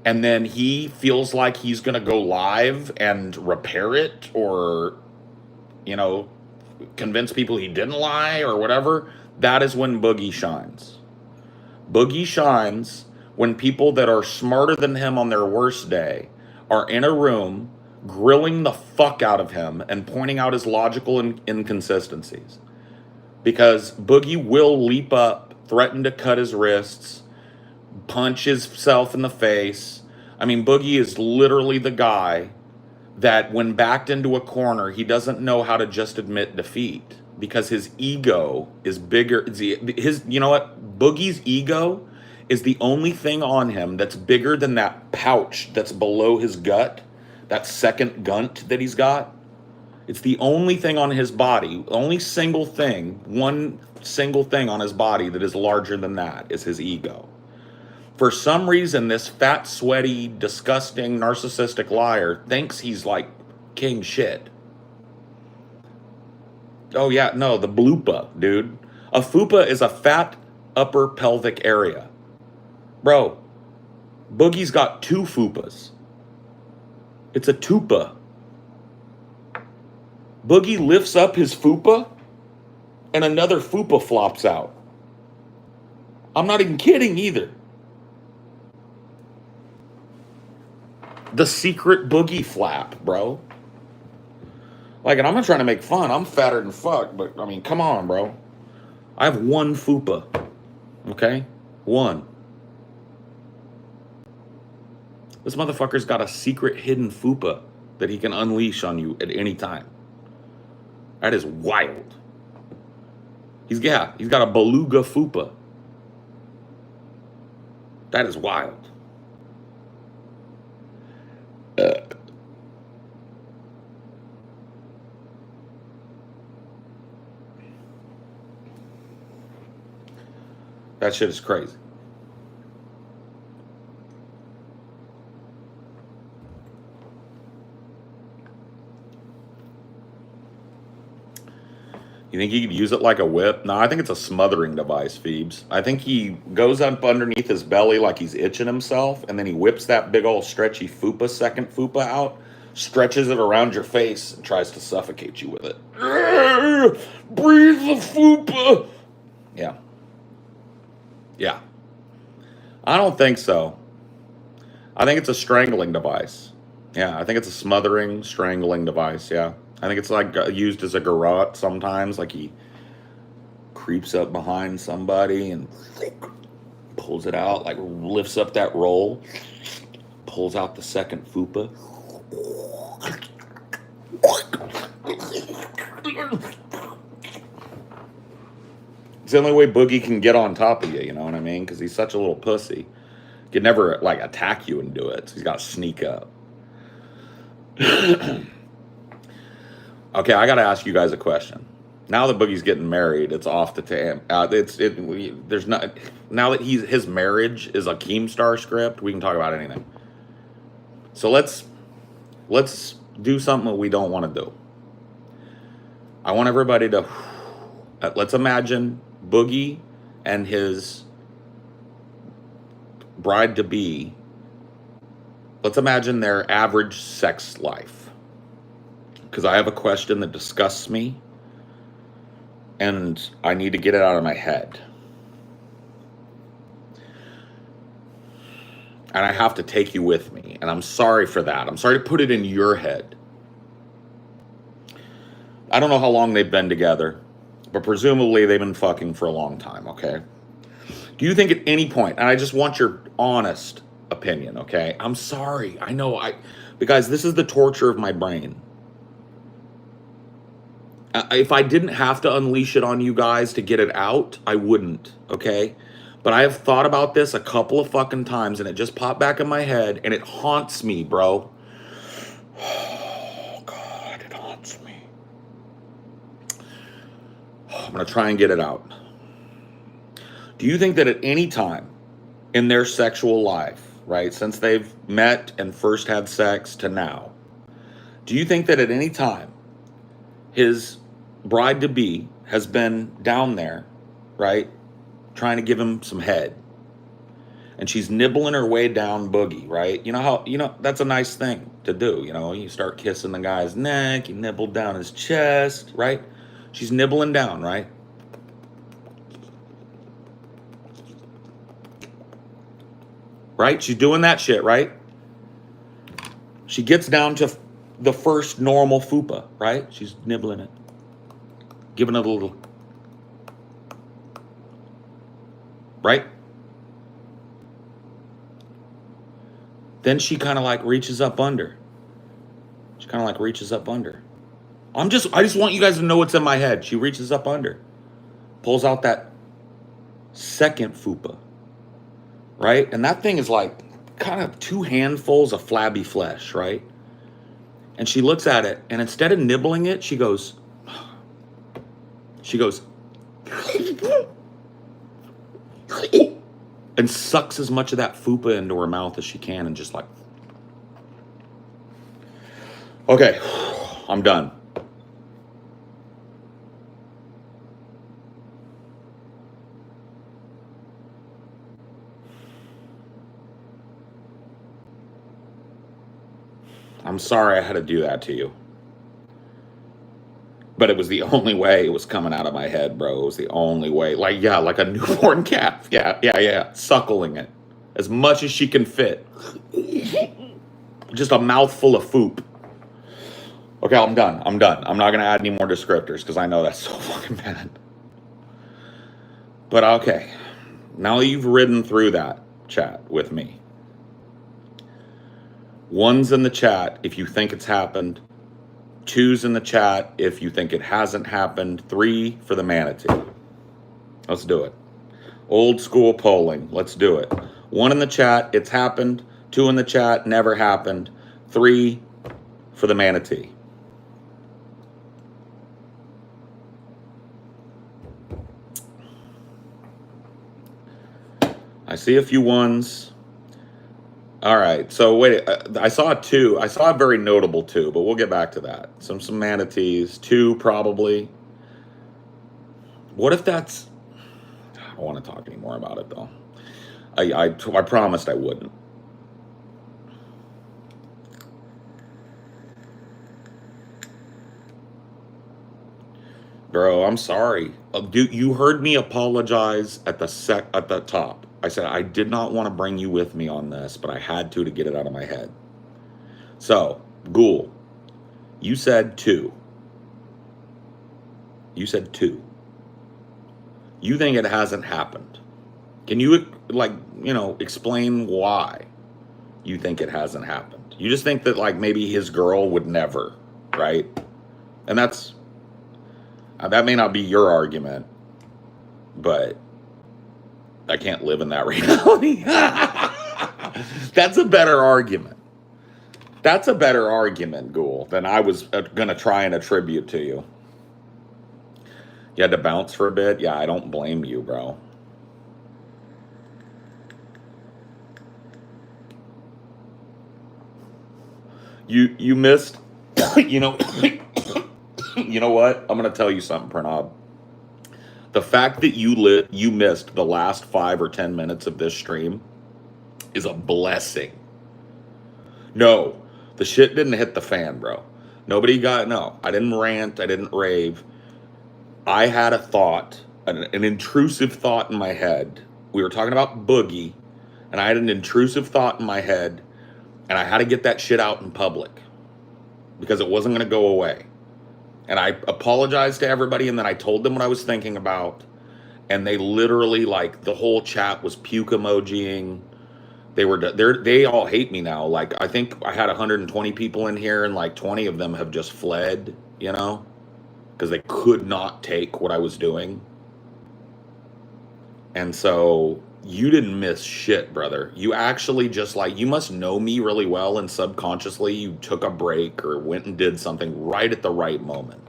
and then he feels like he's going to go live and repair it, or convince people he didn't lie or whatever, that is when Boogie shines. Boogie shines when people that are smarter than him on their worst day are in a room grilling the fuck out of him and pointing out his logical inconsistencies. Because Boogie will leap up, threaten to cut his wrists, punch himself in the face. I mean, Boogie is literally the guy that when backed into a corner, he doesn't know how to just admit defeat because his ego is bigger. You know what? Boogie's ego is the only thing on him that's bigger than that pouch that's below his gut, that second gunt that he's got. It's the only thing on his body, only single thing, one single thing on his body that is larger than that is his ego. For some reason, this fat, sweaty, disgusting, narcissistic liar thinks he's like king shit. Oh yeah, no, the bloopa, dude. A fupa is a fat upper pelvic area. Bro, Boogie's got two fupas. It's a tupa. Boogie lifts up his fupa and another fupa flops out. I'm not even kidding either. The secret Boogie flap, bro. Like, and I'm not trying to make fun. I'm fatter than fuck, but I mean, come on, bro. I have one fupa. Okay? One. This motherfucker's got a secret hidden fupa that he can unleash on you at any time. That is wild. He's got a beluga fupa. That is wild. That shit is crazy. You think he could use it like a whip? No, I think it's a smothering device, Phoebes. I think he goes up underneath his belly like he's itching himself, and then he whips that big old stretchy fupa, second fupa out, stretches it around your face, and tries to suffocate you with it. Breathe the fupa! Yeah. Yeah. I don't think so. I think it's a strangling device. Yeah, I think it's a smothering, strangling device, yeah. I think it's like used as a garrote sometimes, like he creeps up behind somebody and pulls it out, like lifts up that roll, pulls out the second fupa. It's the only way Boogie can get on top of you, you know what I mean? Because he's such a little pussy. He could never, like, attack you and do it, so he's got to sneak up. Okay, I got to ask you guys a question. Now that Boogie's getting married, it's off the table. There's not, now that his marriage is a Keemstar script, we can talk about anything. So let's do something that we don't want to do. I want everybody to, let's imagine Boogie and his bride-to-be. Let's imagine their average sex life. Because I have a question that disgusts me, and I need to get it out of my head. And I have to take you with me, and I'm sorry for that. I'm sorry to put it in your head. I don't know how long they've been together, but presumably they've been fucking for a long time, okay? Do you think at any point, and I just want your honest opinion, okay? I'm sorry. I know, because this is the torture of my brain. If I didn't have to unleash it on you guys to get it out, I wouldn't, okay? But I have thought about this a couple of fucking times, and it just popped back in my head, and it haunts me, bro. Oh, God, it haunts me. I'm going to try and get it out. Do you think that at any time in their sexual life, right, since they've met and first had sex to now, do you think that at any time his bride-to-be has been down there, right, trying to give him some head, and she's nibbling her way down Boogie, right? You know how, that's a nice thing to do, you start kissing the guy's neck, you nibble down his chest, right? She's nibbling down, right? Right? She's doing that shit, right? She gets down to the first normal fupa, right? She's nibbling it. Giving it a little. Right? Then she kind of like reaches up under. She kind of like reaches up under. I just want you guys to know what's in my head. She reaches up under. Pulls out that second fupa. Right? And that thing is like kind of 2 handfuls of flabby flesh, right? And she looks at it, and instead of nibbling it, she goes, and sucks as much of that fupa into her mouth as she can, and just like, okay, I'm done. I'm sorry I had to do that to you. But it was the only way it was coming out of my head, bro. It was the only way. Like, yeah, like a newborn calf. Yeah. Suckling it as much as she can fit. Just a mouthful of foop. Okay, I'm done. I'm not going to add any more descriptors because I know that's so fucking bad. But okay, now that you've ridden through that chat with me, one's in the chat if you think it's happened, two's in the chat if you think it hasn't happened, 3 for the manatee. Let's do it. Old school polling. Let's do it. 1 in the chat, it's happened. 2 in the chat, never happened. 3 for the manatee. I see a few ones. All right. So wait, I saw a 2. I saw a very notable 2, but we'll get back to that. Some manatees. 2 probably. What if that's... I don't want to talk anymore about it though. I promised I wouldn't. Bro, I'm sorry. Dude, you heard me apologize at the top. I said I did not want to bring you with me on this, but I had to get it out of my head. So, Ghoul, you said 2. You said 2. You think it hasn't happened. Can you, like, explain why you think it hasn't happened? You just think that, like, maybe his girl would never, right? And that may not be your argument, but I can't live in that reality. That's a better argument. That's a better argument, Ghoul, than I was going to try and attribute to you. You had to bounce for a bit? Yeah, I don't blame you, bro. You missed, you know what? I'm going to tell you something, Pranav. The fact that you missed the last 5 or 10 minutes of this stream is a blessing. No, the shit didn't hit the fan, bro. I didn't rant, I didn't rave. I had a thought, an intrusive thought in my head. We were talking about Boogie, and I had an intrusive thought in my head, and I had to get that shit out in public because it wasn't going to go away. And I apologized to everybody, and then I told them what I was thinking about, and they literally, like, the whole chat was puke emojiing. They all hate me now. Like, I think I had 120 people in here, and like 20 of them have just fled, because they could not take what I was doing. And so you didn't miss shit, brother. You actually just, like, you must know me really well, and subconsciously you took a break or went and did something right at the right moment,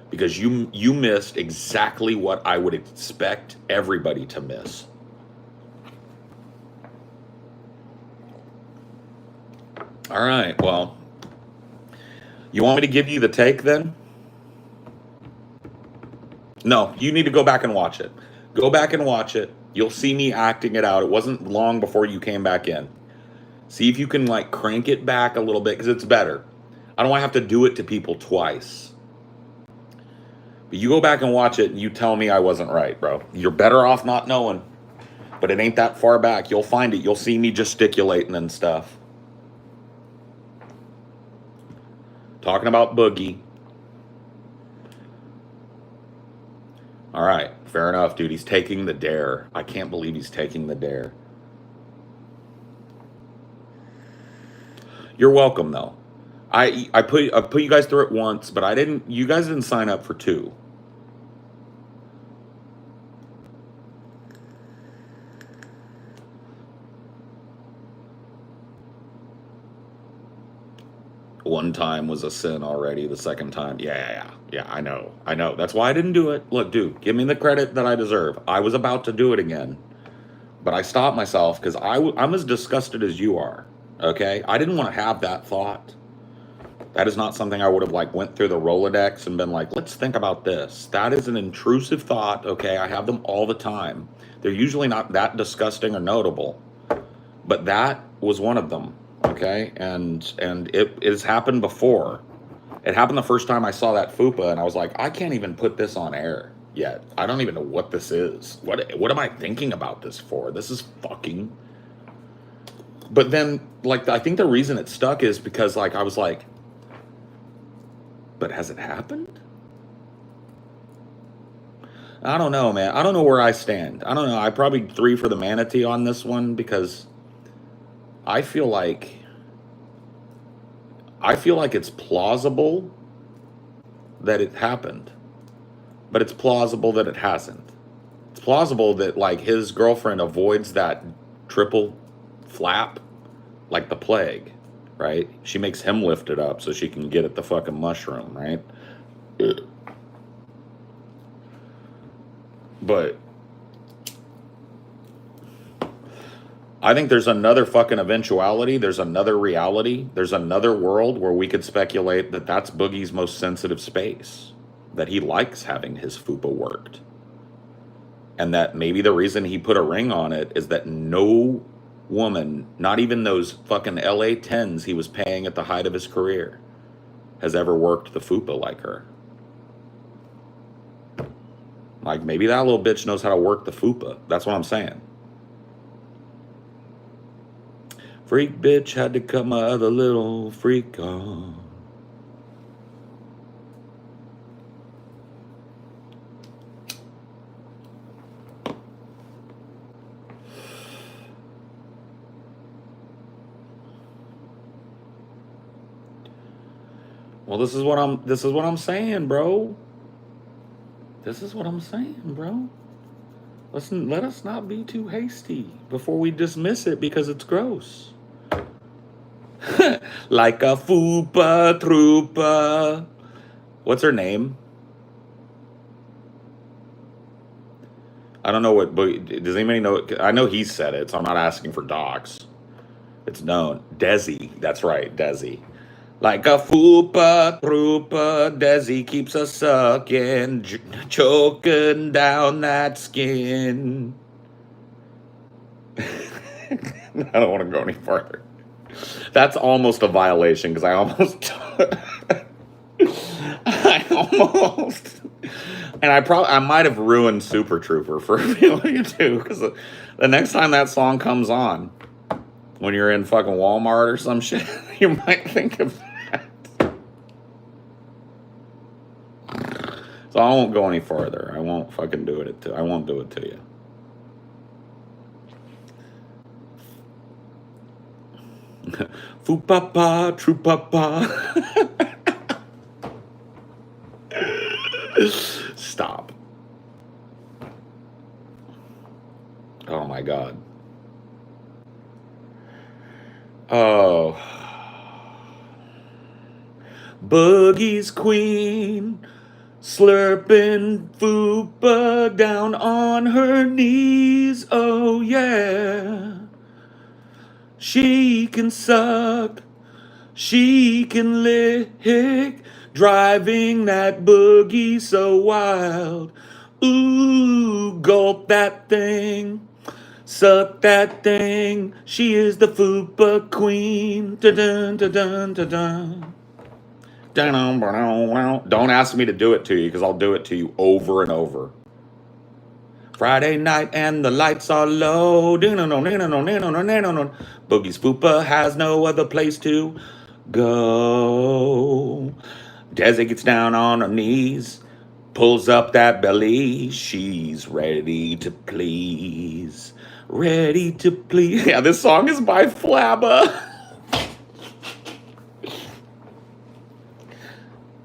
because you missed exactly what I would expect everybody to miss. All right, well, you want me to give you the take then? No, you need to go back and watch it. Go back and watch it. You'll see me acting it out. It wasn't long before you came back in. See if you can, like, crank it back a little bit, because it's better. I don't want to have to do it to people twice. But you go back and watch it, and you tell me I wasn't right, bro. You're better off not knowing. But it ain't that far back. You'll find it. You'll see me gesticulating and stuff. Talking about Boogie. All right, fair enough, dude. He's taking the dare. I can't believe he's taking the dare. You're welcome, though. I put you guys through it once, but you guys didn't sign up for 2. One time was a sin already. The second time, yeah, I know. That's why I didn't do it. Look, dude, give me the credit that I deserve. I was about to do it again, but I stopped myself because I'm as disgusted as you are, okay? I didn't want to have that thought. That is not something I would have, like, went through the Rolodex and been like, let's think about this. That is an intrusive thought, okay? I have them all the time. They're usually not that disgusting or notable, but that was one of them, okay? okay? And it has happened before. It happened the first time I saw that fupa, and I was like, I can't even put this on air yet. I don't even know what this is. What am I thinking about this for? This is fucking. But then, like, I think the reason it stuck is because, like, I was like, but has it happened? I don't know, man. I don't know where I stand. I don't know. I probably 3 for the manatee on this one because I feel like it's plausible that it happened, but it's plausible that it hasn't. It's plausible that like his girlfriend avoids that triple flap like the plague, right? She makes him lift it up so she can get at the fucking mushroom, right? But I think there's another fucking eventuality. There's another reality. There's another world where we could speculate that that's Boogie's most sensitive space, that he likes having his fupa worked. And that maybe the reason he put a ring on it is that no woman, not even those fucking LA 10s he was paying at the height of his career, has ever worked the fupa like her. Like maybe that little bitch knows how to work the fupa. That's what I'm saying. Freak bitch had to cut my other little freak off. Well, this is what I'm saying, bro. This is what I'm saying, bro. Let us not be too hasty before we dismiss it because it's gross. Like a fupa troopa. What's her name? I don't know what. Does anybody know? I know he said it, so I'm not asking for docs. It's known. Desi. That's right, Desi. Like a fupa troopa, Desi keeps us sucking, choking down that skin. I don't want to go any further. That's almost a violation because I almost, and I might have ruined Super Trooper for a feeling too because the next time that song comes on, when you're in fucking Walmart or some shit, you might think of that. So I won't go any further. I won't fucking do it. I won't do it to you. Foo papa, true papa. Stop. Oh my God. Oh. Boogie's queen, slurping fupa down on her knees. Oh yeah. She can suck, she can lick, driving that boogie so wild. Ooh, gulp that thing, suck that thing. She is the fupa queen. Dun dun dun dun dun. Don't ask me to do it to you because I'll do it to you over and over. Friday night and the lights are low. Boogie's fupa has no other place to go. Desi gets down on her knees, pulls up that belly. She's ready to please. Ready to please. Yeah, this song is by Flabba.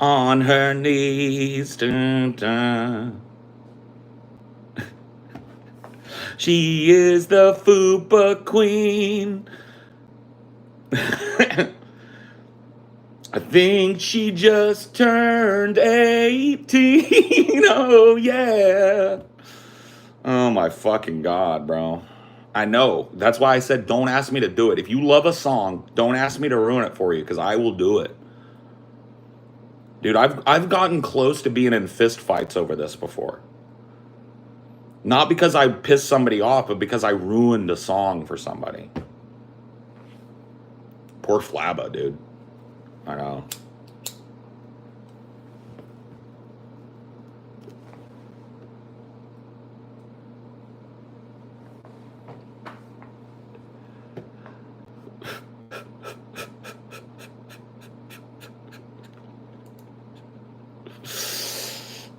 On her knees. Dun, dun. She is the fupa queen. I think she just turned 18. Oh, yeah. Oh, my fucking God, bro. I know. That's why I said don't ask me to do it. If you love a song, don't ask me to ruin it for you because I will do it. Dude, I've gotten close to being in fist fights over this before. Not because I pissed somebody off, but because I ruined a song for somebody. Poor Flabba, dude. I know.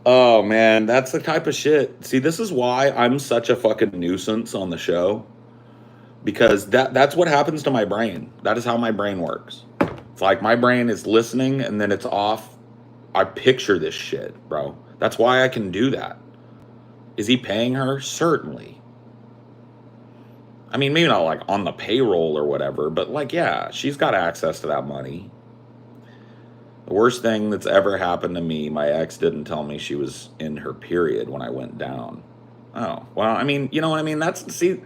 Oh man, that's the type of shit. See, this is why I'm such a fucking nuisance on the show, because that's what happens to my brain. That is how my brain works. It's like my brain is listening and then it's off. I picture this shit, bro. That's why I can do that. Is he paying her? Certainly. I mean, maybe not like on the payroll or whatever, but like, yeah, she's got access to that money. The worst thing that's ever happened to me, my ex didn't tell me she was in her period when I went down. Oh, well, I mean, you know what I mean? See,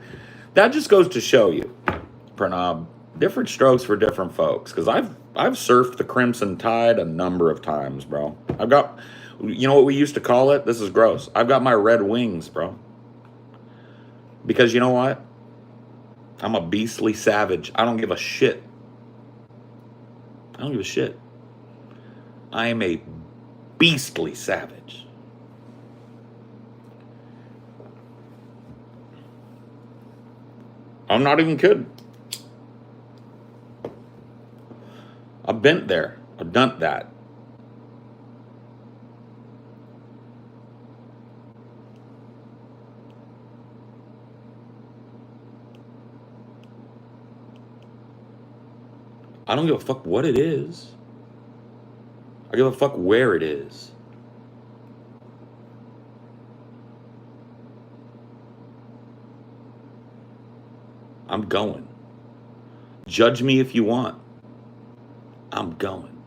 that just goes to show you, Pranav, different strokes for different folks. Because I've surfed the Crimson Tide a number of times, bro. I've got, you know what we used to call it? This is gross. I've got my red wings, bro. Because you know what? I'm a beastly savage. I don't give a shit. I don't give a shit. I am a beastly savage. I'm not even kidding. I've been there. I've done that. I don't give a fuck what it is. I give a fuck where it is. I'm going. Judge me if you want. I'm going.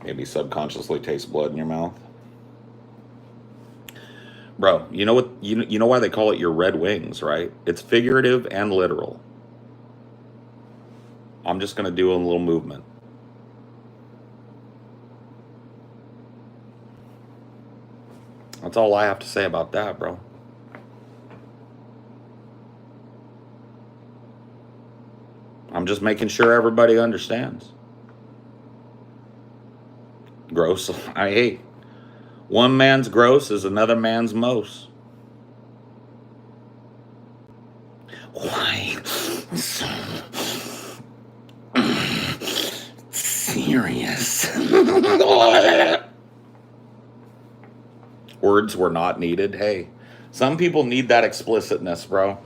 Maybe subconsciously taste blood in your mouth. Bro, you know what? You know why they call it your red wings, right? It's figurative and literal. I'm just gonna do a little movement. That's all I have to say about that, bro. I'm just making sure everybody understands. Gross. I hate. One man's gross is another man's most. Why so serious? Words were not needed. Hey, some people need that explicitness, bro.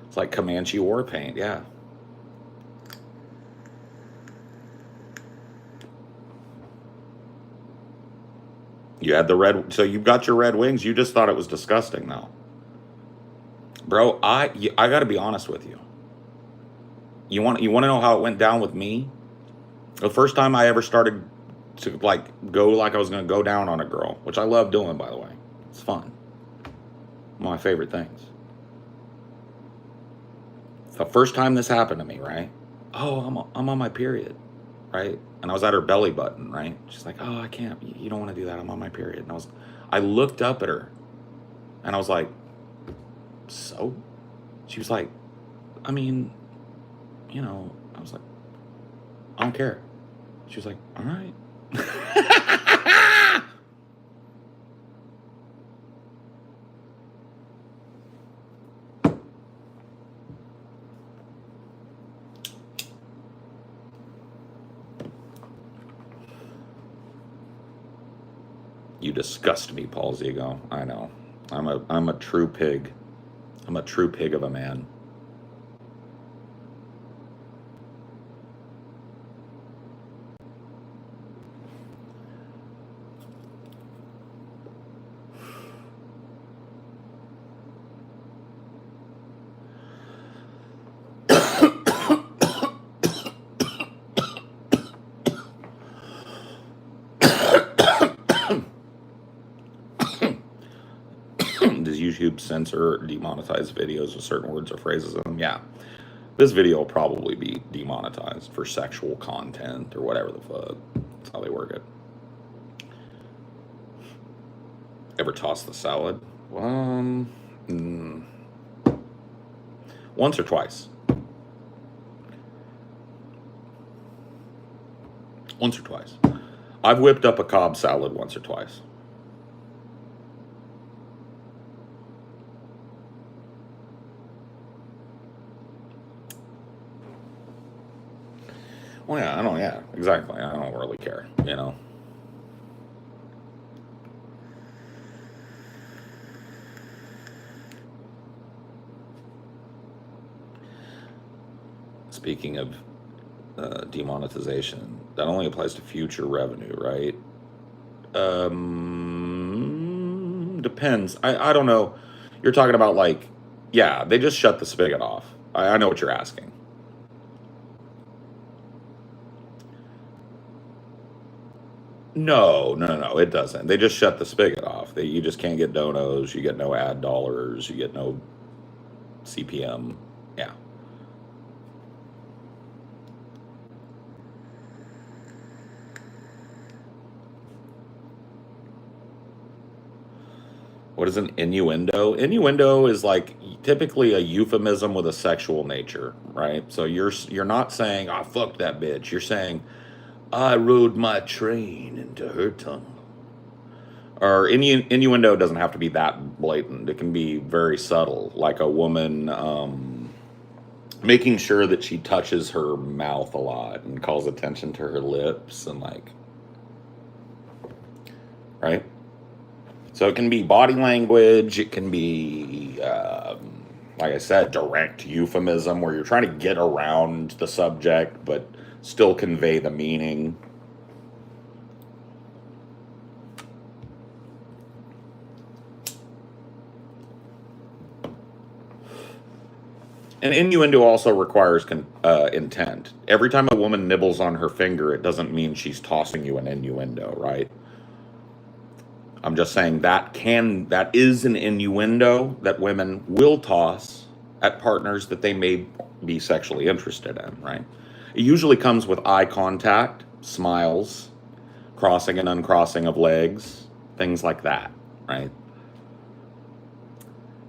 It's like Comanche war paint, yeah. You had the red, so you've got your red wings. You just thought it was disgusting, though, bro. I got to be honest with you. You want to know how it went down with me? The first time I ever started to like go like I was going to go down on a girl, which I love doing, by the way. It's fun. One of my favorite things. The first time this happened to me, right? Oh, I'm on my period, right? And I was at her belly button, right? She's like, oh, I can't. You don't want to do that. I'm on my period. And I looked up at her, and I was like, so? She was like, I mean, you know. I was like, I don't care. She was like, all right. You disgust me, Paul Zigo. I know. I'm a true pig. I'm a true pig of a man. Does YouTube censor or demonetize videos with certain words or phrases in them? Yeah. This video will probably be demonetized for sexual content or whatever the fuck. That's how they work it. Ever toss the salad? Mm, once or twice. Once or twice. I've whipped up a Cobb salad once or twice. Well, yeah, exactly. I don't really care, you know. Speaking of demonetization, that only applies to future revenue, right? Depends. I don't know. You're talking about like, yeah, they just shut the spigot off. I know what you're asking. No, it doesn't. They just shut the spigot off. You just can't get donos. You get no ad dollars. You get no CPM. Yeah. What is an innuendo? Innuendo is like typically a euphemism with a sexual nature, right? So you're not saying, "I fucked that bitch." You're saying, "I rode my train into her tunnel." Or innuendo doesn't have to be that blatant. It can be very subtle, like a woman making sure that she touches her mouth a lot and calls attention to her lips and like, right? So it can be body language. It can be, like I said, direct euphemism where you're trying to get around the subject but still convey the meaning. And innuendo also requires intent. Every time a woman nibbles on her finger, it doesn't mean she's tossing you an innuendo, right? I'm just saying that is an innuendo that women will toss at partners that they may be sexually interested in, right? It usually comes with eye contact, smiles, crossing and uncrossing of legs, things like that, right?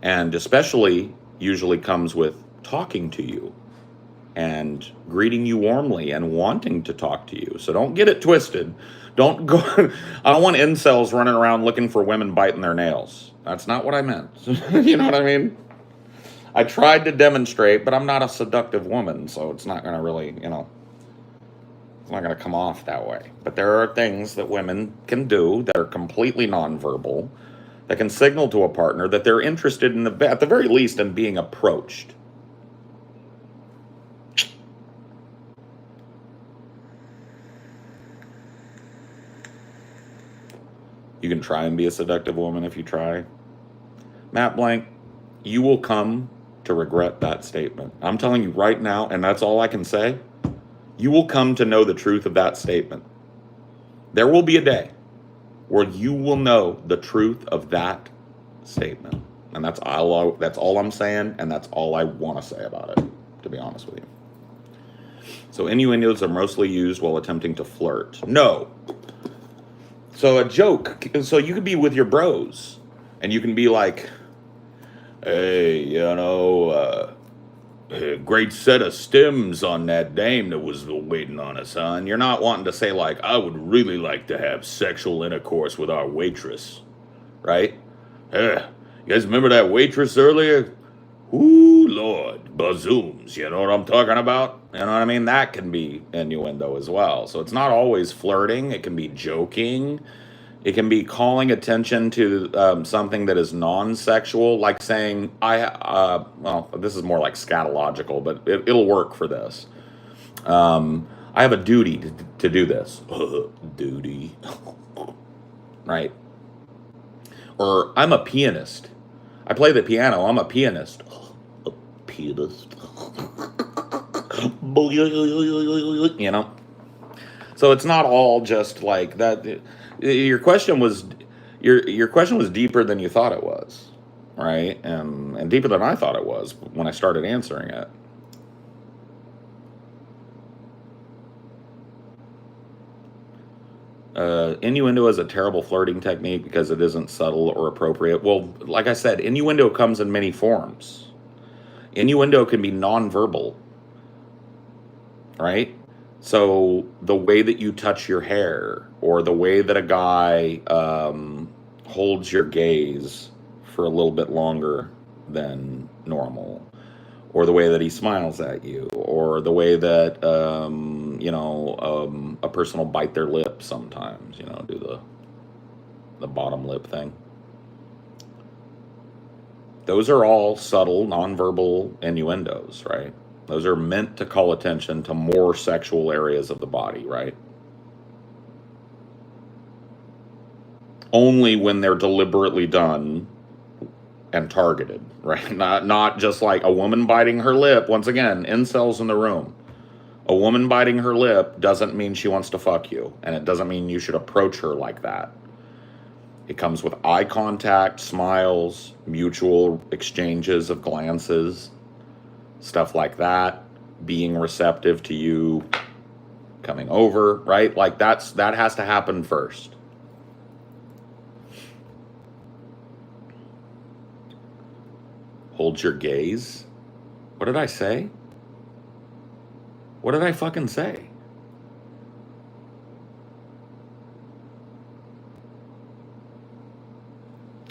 And especially usually comes with talking to you and greeting you warmly and wanting to talk to you. So don't get it twisted. Don't go. I don't want incels running around looking for women biting their nails. That's not what I meant. You know what I mean? I tried to demonstrate, but I'm not a seductive woman, so it's not going to really, it's not going to come off that way. But there are things that women can do that are completely nonverbal that can signal to a partner that they're interested in, at the very least, in being approached. You can try and be a seductive woman if you try. Matt Blank, you will come to regret that statement. I'm telling you right now, and that's all I can say. You will come to know the truth of that statement. There will be a day where you will know the truth of that statement. And that's all I'm saying, and that's all I want to say about it, to be honest with you. So innuendos are mostly used while attempting to flirt. No. So a joke, so you could be with your bros, and you can be like, "Hey, great set of stems on that dame that was waiting on us, huh?" And you're not wanting to say like, "I would really like to have sexual intercourse with our waitress," right? You guys remember that waitress earlier? Ooh, Lord, bazooms, you know what I'm talking about? You know what I mean? That can be innuendo as well. So it's not always flirting. It can be joking. It can be calling attention to something that is non-sexual, like saying, well, this is more like scatological, but it'll work for this. I have a duty to do this. Duty. Right? Or I'm a pianist. I play the piano. I'm a pianist. A pianist. You know? So it's not all just like that. Your question was deeper than you thought it was, right? And deeper than I thought it was when I started answering it. Innuendo is a terrible flirting technique because it isn't subtle or appropriate. Well, like I said, innuendo comes in many forms. Innuendo can be nonverbal, right? So the way that you touch your hair, or the way that a guy holds your gaze for a little bit longer than normal, or the way that he smiles at you, or the way that a person will bite their lip sometimes, do the bottom lip thing. Those are all subtle, nonverbal innuendos, right? Those are meant to call attention to more sexual areas of the body, right? Only when they're deliberately done and targeted, right? Not just like a woman biting her lip. Once again, incels in the room. A woman biting her lip doesn't mean she wants to fuck you, and it doesn't mean you should approach her like that. It comes with eye contact, smiles, mutual exchanges of glances, stuff like that, being receptive to you coming over, right? Like that has to happen first. Hold your gaze. What did I say? What did I fucking say?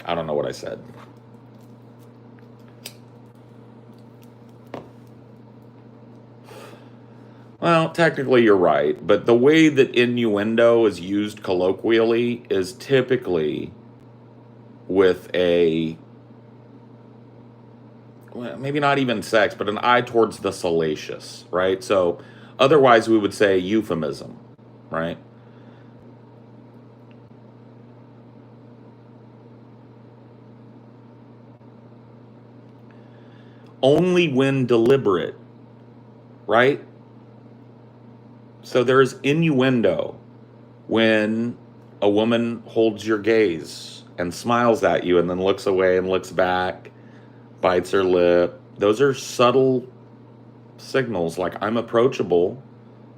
I don't know what I said. Well, technically you're right, but the way that innuendo is used colloquially is typically with a, well, maybe not even sex, but an eye towards the salacious, right? So otherwise we would say euphemism, right? Only when deliberate, right? So there's innuendo when a woman holds your gaze and smiles at you and then looks away and looks back, bites her lip. Those are subtle signals, like I'm approachable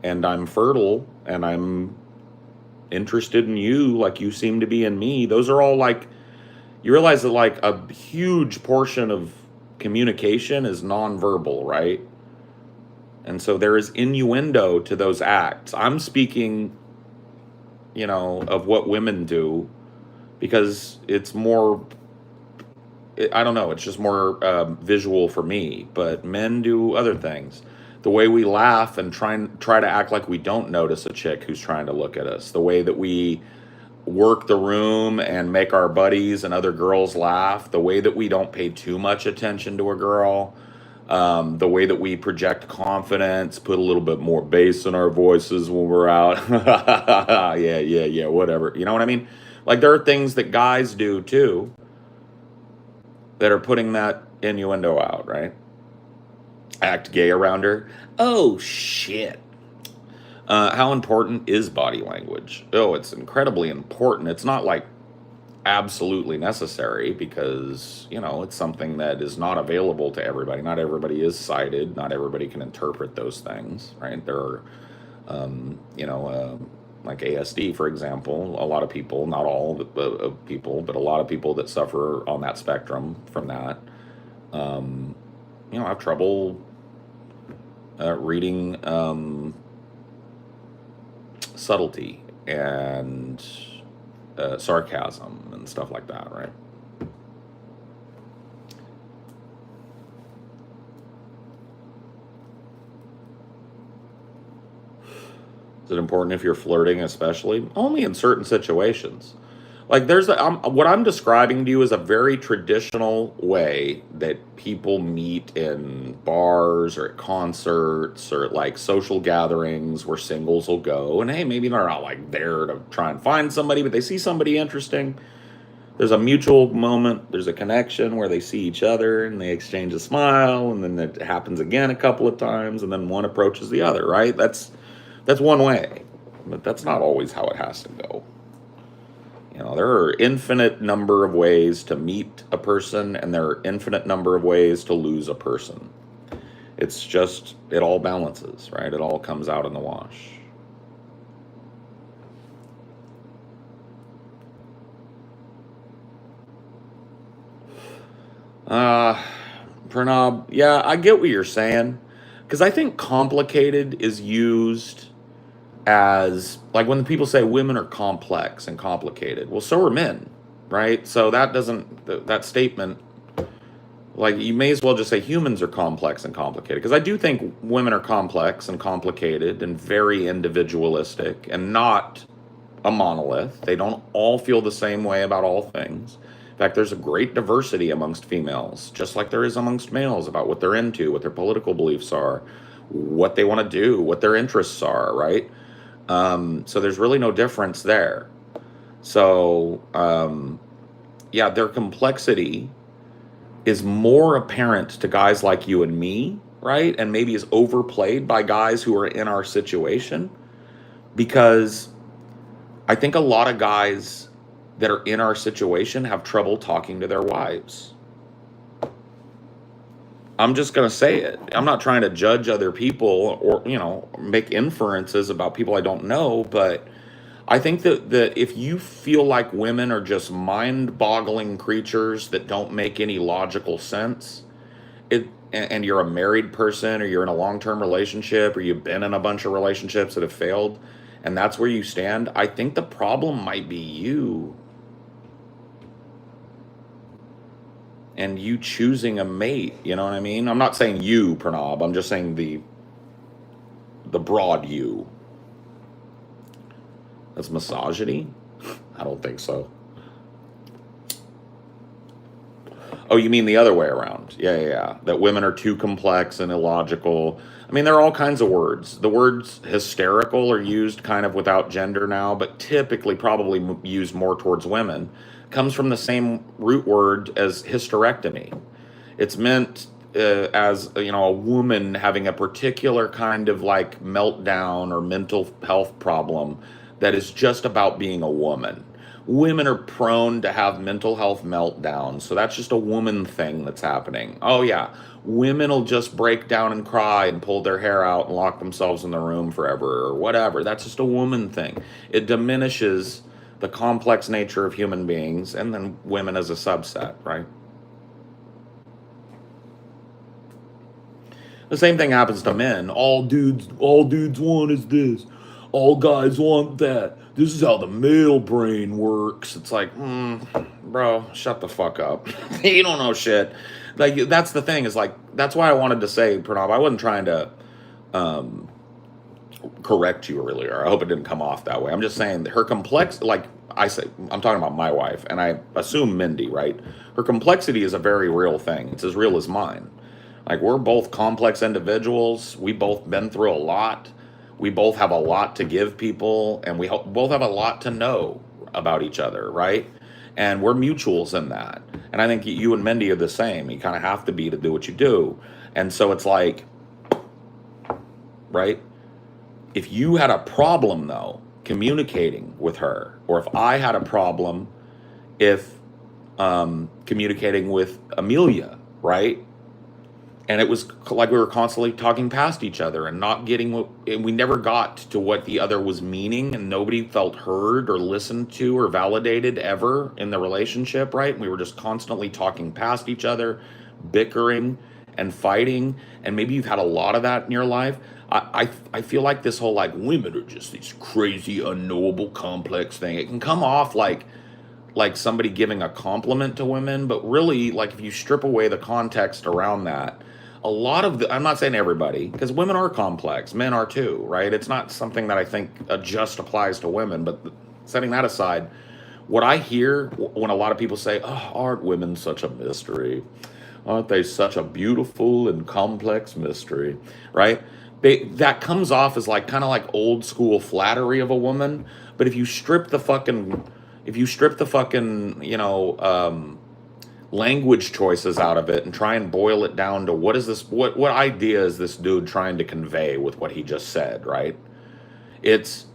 and I'm fertile and I'm interested in you like you seem to be in me. Those are all like, you realize that like a huge portion of communication is nonverbal, right? And so there is innuendo to those acts. I'm speaking, of what women do because it's more, I don't know, it's just more visual for me. But men do other things. The way we laugh and try to act like we don't notice a chick who's trying to look at us. The way that we work the room and make our buddies and other girls laugh. The way that we don't pay too much attention to a girl. The way that we project confidence, put a little bit more bass in our voices when we're out. Yeah, whatever. You know what I mean? Like there are things that guys do too that are putting that innuendo out, right? Act gay around her. Oh, shit. How important is body language? Oh, it's incredibly important. It's not like absolutely necessary because, it's something that is not available to everybody. Not everybody is sighted. Not everybody can interpret those things, right? There are, like ASD, for example, a lot of people, not all people, but a lot of people that suffer on that spectrum from that, have trouble reading subtlety and sarcasm and stuff like that, right? Is it important if you're flirting, especially? Only in certain situations. Like what I'm describing to you is a very traditional way that people meet in bars or at concerts or at like social gatherings where singles will go. And hey, maybe they're not like there to try and find somebody, but they see somebody interesting. There's a mutual moment, there's a connection where they see each other and they exchange a smile, and then it happens again a couple of times, and then one approaches the other, right? That's one way, but that's not always how it has to go. There are infinite number of ways to meet a person, and there are infinite number of ways to lose a person. It's just, it all balances, right? It all comes out in the wash. Uh, Pranav, yeah, I get what you're saying. Because I think complicated is used as, like, when people say women are complex and complicated. Well, so are men, right? So that doesn't, that statement, like, you may as well just say humans are complex and complicated. Because I do think women are complex and complicated and very individualistic and not a monolith. They don't all feel the same way about all things. In fact, there's a great diversity amongst females, just like there is amongst males about what they're into, what their political beliefs are, what they want to do, what their interests are, right? So there's really no difference there. So, yeah, their complexity is more apparent to guys like you and me, right? And maybe is overplayed by guys who are in our situation because I think a lot of guys that are in our situation have trouble talking to their wives. I'm just going to say it. I'm not trying to judge other people or, make inferences about people I don't know, but I think that if you feel like women are just mind-boggling creatures that don't make any logical sense, and you're a married person or you're in a long-term relationship or you've been in a bunch of relationships that have failed and that's where you stand, I think the problem might be you and you choosing a mate. You know what I mean? I'm not saying you, Pranav. I'm just saying the broad you. That's misogyny? I don't think so. Oh, you mean the other way around? Yeah, yeah, yeah. That women are too complex and illogical. I mean, there are all kinds of words. The words hysterical are used kind of without gender now, but typically probably used more towards women. Comes from the same root word as hysterectomy. It's meant as a woman having a particular kind of like meltdown or mental health problem that is just about being a woman. Women are prone to have mental health meltdowns, so that's just a woman thing that's happening. Oh yeah, women will just break down and cry and pull their hair out and lock themselves in the room forever or whatever. That's just a woman thing. It diminishes the complex nature of human beings and then women as a subset, right? The same thing happens to men. All dudes want is this. All guys want that. This is how the male brain works. It's like, bro, shut the fuck up. You don't know shit. Like that's the thing is like that's why I wanted to say, Pranav, I wasn't trying to correct you earlier. I hope it didn't come off that way. I'm just saying that her complex, like I say, I'm talking about my wife, and I assume Mindy, right? Her complexity is a very real thing. It's as real as mine. Like we're both complex individuals. We both been through a lot. We both have a lot to give people, and we both have a lot to know about each other, right? And we're mutuals in that. And I think you and Mindy are the same. You kind of have to be to do what you do. And so it's like, right? If you had a problem, though, communicating with her, or if I had a problem, if communicating with Amelia, right? And it was like we were constantly talking past each other and not getting what, and we never got to what the other was meaning, and nobody felt heard or listened to or validated ever in the relationship, right? We were just constantly talking past each other, bickering and fighting, and maybe you've had a lot of that in your life. I feel like this whole like women are just these crazy, unknowable, complex thing. It can come off like somebody giving a compliment to women, but really, like if you strip away the context around that, a lot of I'm not saying everybody, because women are complex, men are too, right? It's not something that I think just applies to women, but setting that aside, what I hear when a lot of people say, oh, aren't women such a mystery? Aren't they such a beautiful and complex mystery, right? That comes off as like kind of like old school flattery of a woman, but if you strip the fucking language choices out of it and try and boil it down to what idea is this dude trying to convey with what he just said, right? It's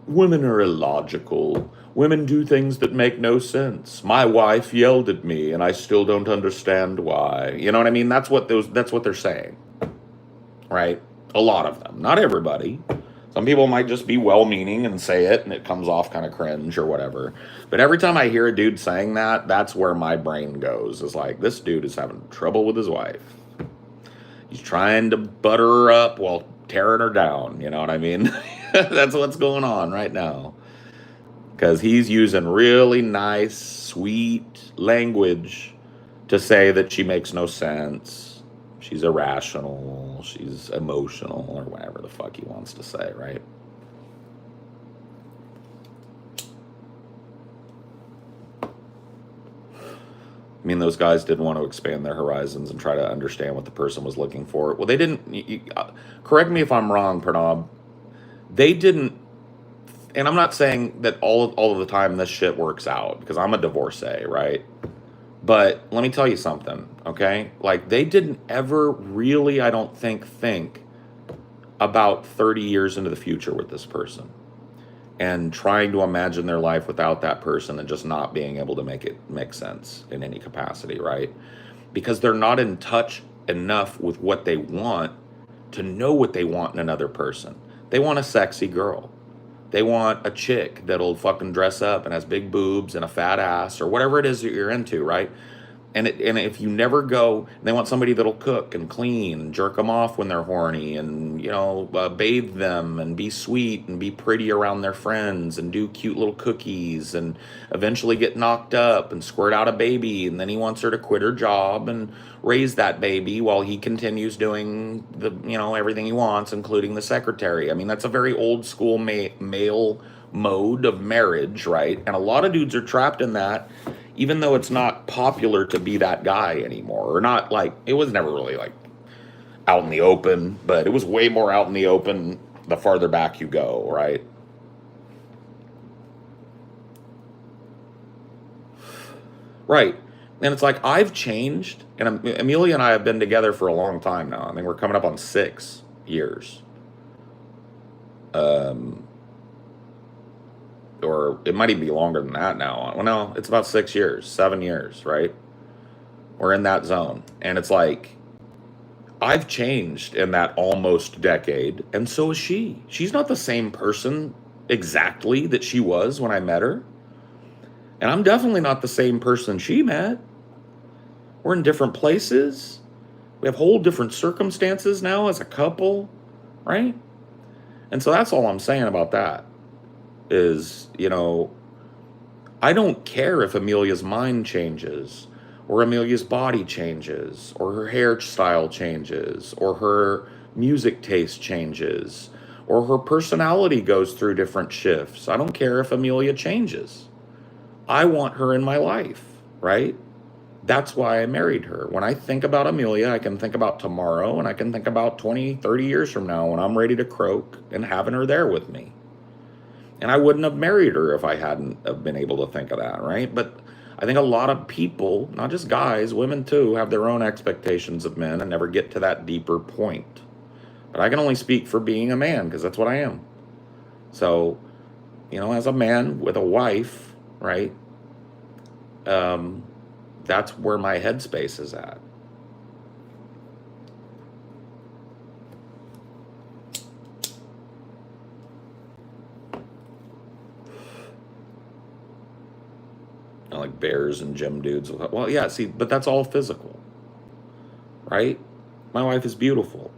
women are illogical. Women do things that make no sense. My wife yelled at me and I still don't understand why. You know what I mean? That's what they're saying. Right? A lot of them. Not everybody. Some people might just be well-meaning and say it, and it comes off kind of cringe or whatever. But every time I hear a dude saying that, that's where my brain goes. Is like, this dude is having trouble with his wife. He's trying to butter her up while tearing her down. You know what I mean? That's what's going on right now. Because he's using really nice, sweet language to say that she makes no sense. She's irrational. She's emotional, or whatever the fuck he wants to say, right? I mean, those guys didn't want to expand their horizons and try to understand what the person was looking for. Well, they didn't. Correct me if I'm wrong, Pranav. They didn't, and I'm not saying that all of the time this shit works out because I'm a divorcee, right? But let me tell you something, okay? Like, they didn't ever really, I don't think about 30 years into the future with this person and trying to imagine their life without that person and just not being able to make it make sense in any capacity, right? Because they're not in touch enough with what they want to know what they want in another person. They want a sexy girl. They want a chick that'll fucking dress up and has big boobs and a fat ass or whatever it is that you're into, right? And if you never go, they want somebody that'll cook and clean, and jerk them off when they're horny, and bathe them and be sweet and be pretty around their friends and do cute little cookies and eventually get knocked up and squirt out a baby, and then he wants her to quit her job and raise that baby while he continues doing the everything he wants, including the secretary. I mean, that's a very old school male mode of marriage, right? And a lot of dudes are trapped in that, even though it's not popular to be that guy anymore, or not, like, it was never really like out in the open, but it was way more out in the open the farther back you go, right? Right. And it's like, I've changed, and Amelia and I have been together for a long time now. I mean, we're coming up on 6 years. Or it might even be longer than that now. Well, no, it's about 6 years, 7 years, right? We're in that zone. And it's like, I've changed in that almost decade, and so is she. She's not the same person exactly that she was when I met her. And I'm definitely not the same person she met. We're in different places. We have whole different circumstances now as a couple, right? And so that's all I'm saying about that is, I don't care if Amelia's mind changes, or Amelia's body changes, or her hairstyle changes, or her music taste changes, or her personality goes through different shifts. I don't care if Amelia changes. I want her in my life, right? That's why I married her. When I think about Amelia, I can think about tomorrow, and I can think about 20, 30 years from now when I'm ready to croak and having her there with me. And I wouldn't have married her if I hadn't have been able to think of that, right? But I think a lot of people, not just guys, women too, have their own expectations of men and never get to that deeper point. But I can only speak for being a man, because that's what I am. So, as a man with a wife, right, that's where my headspace is at. Like bears and gym dudes. Well, yeah, see, but that's all physical, right? My wife is beautiful.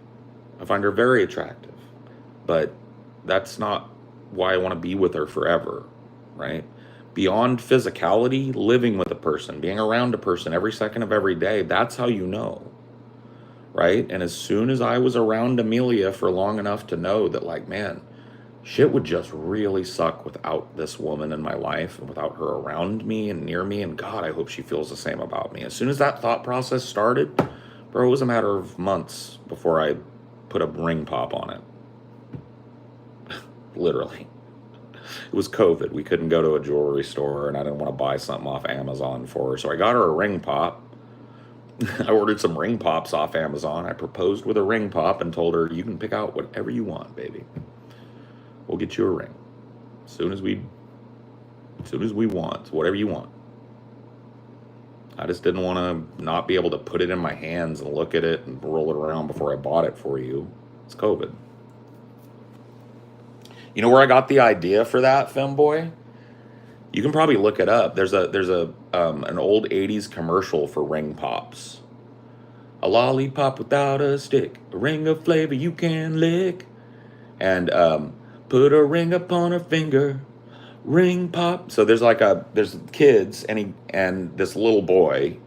I find her very attractive. But that's not why I want to be with her forever, right? Beyond physicality, living with a person, being around a person every second of every day, that's how you know, right? And as soon as I was around Amelia for long enough to know that, like, man, shit would just really suck without this woman in my life and without her around me and near me. And God, I hope she feels the same about me. As soon as that thought process started, bro, it was a matter of months before I put a ring pop on it. Literally. It was COVID. We couldn't go to a jewelry store, and I didn't want to buy something off Amazon for her. So I got her a ring pop. I ordered some ring pops off Amazon. I proposed with a ring pop and told her, you can pick out whatever you want, baby. We'll get you a ring. As soon as we want, whatever you want. I just didn't want to not be able to put it in my hands and look at it and roll it around before I bought it for you. It's COVID. You know where I got the idea for that, femboy? You can probably look it up. There's a an old '80s commercial for ring pops. A lollipop without a stick, a ring of flavor you can lick, and put a ring upon her finger, ring pop. So there's kids and this little boy,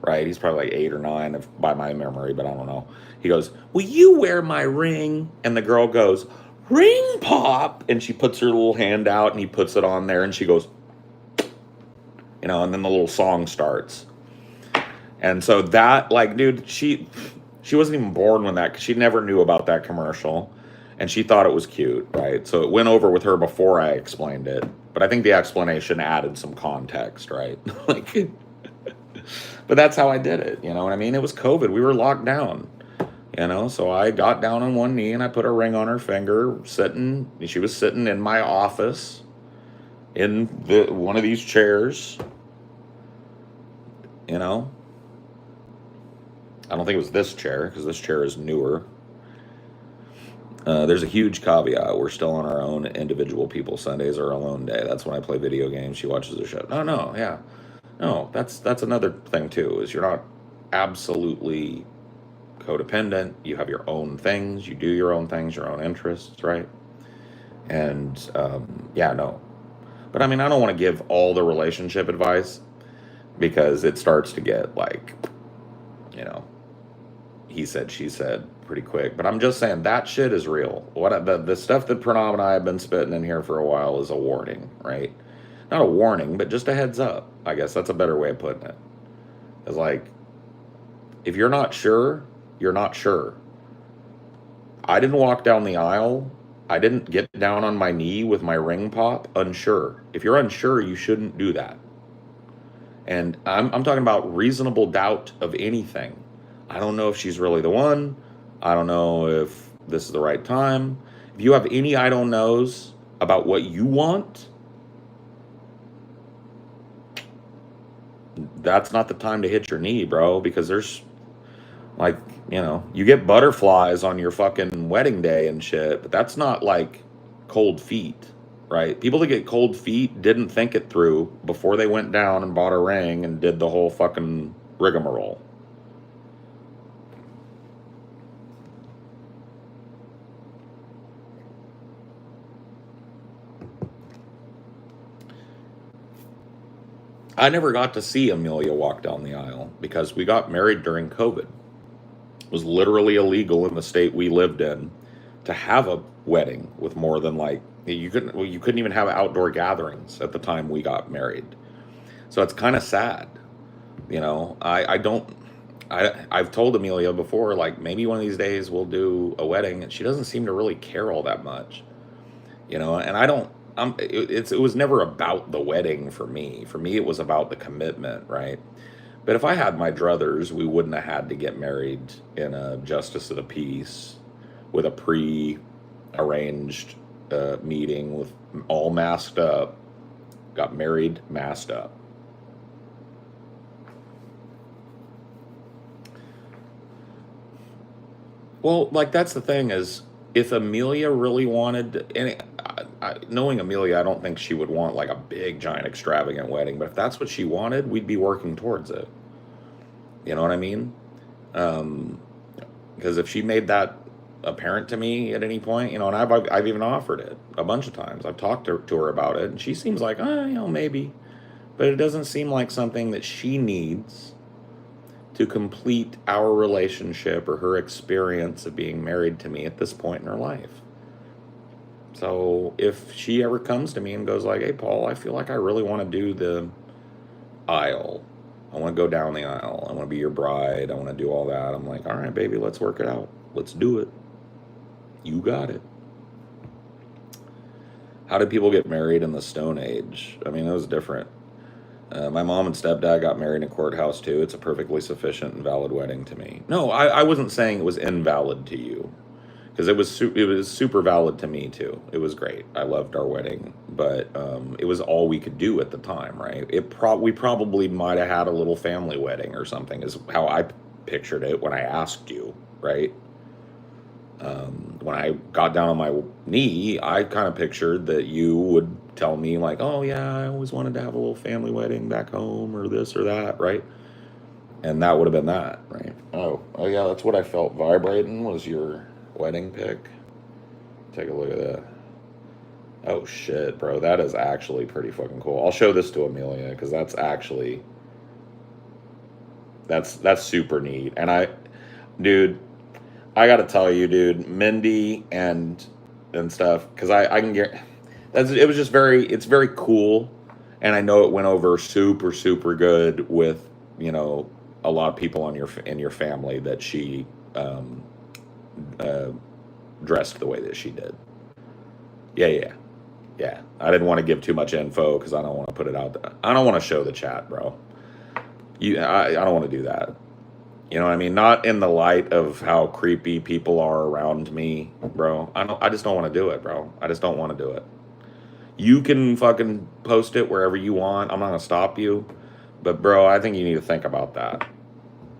right? He's probably like 8 or 9 by my memory, but I don't know. He goes, "Will you wear my ring?" And the girl goes, "Ring pop," and she puts her little hand out and he puts it on there and she goes, and then the little song starts. And so that, like, dude, she wasn't even born when that, because she never knew about that commercial, and she thought it was cute, right? So it went over with her before I explained it, but I think the explanation added some context, right? Like, but that's how I did it. You know what I mean? It was COVID. We were locked down. So I got down on one knee and I put a ring on her finger. She was sitting in my office in one of these chairs. I don't think it was this chair, because this chair is newer. There's a huge caveat. We're still on our own individual people. Sundays are alone day. That's when I play video games. She watches the show. No, yeah. No, that's another thing too, is you're not absolutely codependent. You have your own things. You do your own things, your own interests, right? And yeah, no. But I mean, I don't want to give all the relationship advice, because it starts to get like, he said, she said pretty quick. But I'm just saying that shit is real. The stuff that Pranav and I have been spitting in here for a while is a warning, right? Not a warning, but just a heads up. I guess that's a better way of putting it. It's like, if you're not sure, you're not sure. I didn't walk down the aisle. I didn't get down on my knee with my ring pop unsure. If you're unsure, you shouldn't do that. And I'm talking about reasonable doubt of anything. I don't know if she's really the one. I don't know if this is the right time. If you have any I don't knows about what you want, that's not the time to hit your knee, bro, because there's, like, you get butterflies on your fucking wedding day and shit, but that's not like cold feet, right? People that get cold feet didn't think it through before they went down and bought a ring and did the whole fucking rigmarole. I never got to see Amelia walk down the aisle because we got married during COVID. It was literally illegal in the state we lived in to have a wedding with more than, like, you couldn't even have outdoor gatherings at the time we got married. So it's kind of sad. I've told Amelia before, like, maybe one of these days we'll do a wedding, and she doesn't seem to really care all that much. And I don't. It was never about the wedding for me. For me, it was about the commitment, right? But if I had my druthers, we wouldn't have had to get married in a justice of the peace with a pre-arranged meeting with all masked up. Got married masked up. Well, like, that's the thing is, if Amelia really wanted, and knowing Amelia, I don't think she would want like a big, giant, extravagant wedding. But if that's what she wanted, we'd be working towards it. You know what I mean? Because if she made that apparent to me at any point, and I've even offered it a bunch of times. I've talked to her about it, and she seems like, maybe. But it doesn't seem like something that she needs to complete our relationship or her experience of being married to me at this point in her life. So if she ever comes to me and goes like, "Hey, Paul, I feel like I really want to do the aisle. I want to go down the aisle. I want to be your bride. I want to do all that." I'm like, "All right, baby, let's work it out. Let's do it. You got it." How did people get married in the Stone Age? I mean, it was different. My mom and stepdad got married in a courthouse too. It's a perfectly sufficient and valid wedding to me. No, I wasn't saying it was invalid to you, because it was super valid to me too. It was great. I loved our wedding, but it was all we could do at the time, right? We probably might have had a little family wedding or something, is how I pictured it when I asked you, right? when I got down on my knee, I kind of pictured that you would tell me like, "Oh yeah, I always wanted to have a little family wedding back home, or this or that," right? And that would have been that, right? Oh yeah, that's what I felt vibrating was your wedding pic. Take a look at that. Oh shit, bro, that is actually pretty fucking cool. I'll show this to Amelia because that's actually that's super neat. And dude, I gotta tell you, dude, Mindy and stuff, because I can get it was just it's very cool, and I know it went over super super good with a lot of people in your family that she um, uh, dressed the way that she did. Yeah, yeah, yeah. I didn't want to give too much info because I don't want to put it out there. I don't want to show the chat, bro. I don't want to do that. You know what I mean? Not in the light of how creepy people are around me, bro. I just don't want to do it, bro. I just don't want to do it. You can fucking post it wherever you want. I'm not gonna stop you. But bro, I think you need to think about that.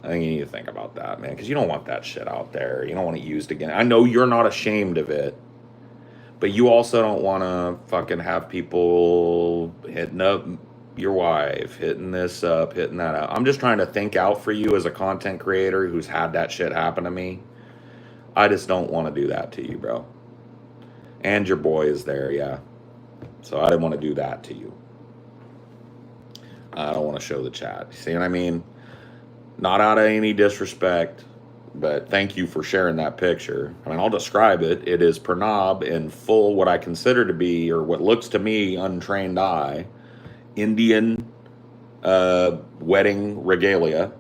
I think you need to think about that, man, because you don't want that shit out there. You don't want it used again. I know you're not ashamed of it, but you also don't want to fucking have people hitting up your wife, hitting this up, hitting that up. I'm just trying to think out for you as a content creator who's had that shit happen to me. I just don't want to do that to you, bro. And your boy is there, yeah. So I didn't want to do that to you. I don't want to show the chat. See what I mean? Not out of any disrespect, but thank you for sharing that picture. I mean, I'll describe it. It is Pranab in full, what I consider to be, or what looks to me, untrained eye, Indian wedding regalia.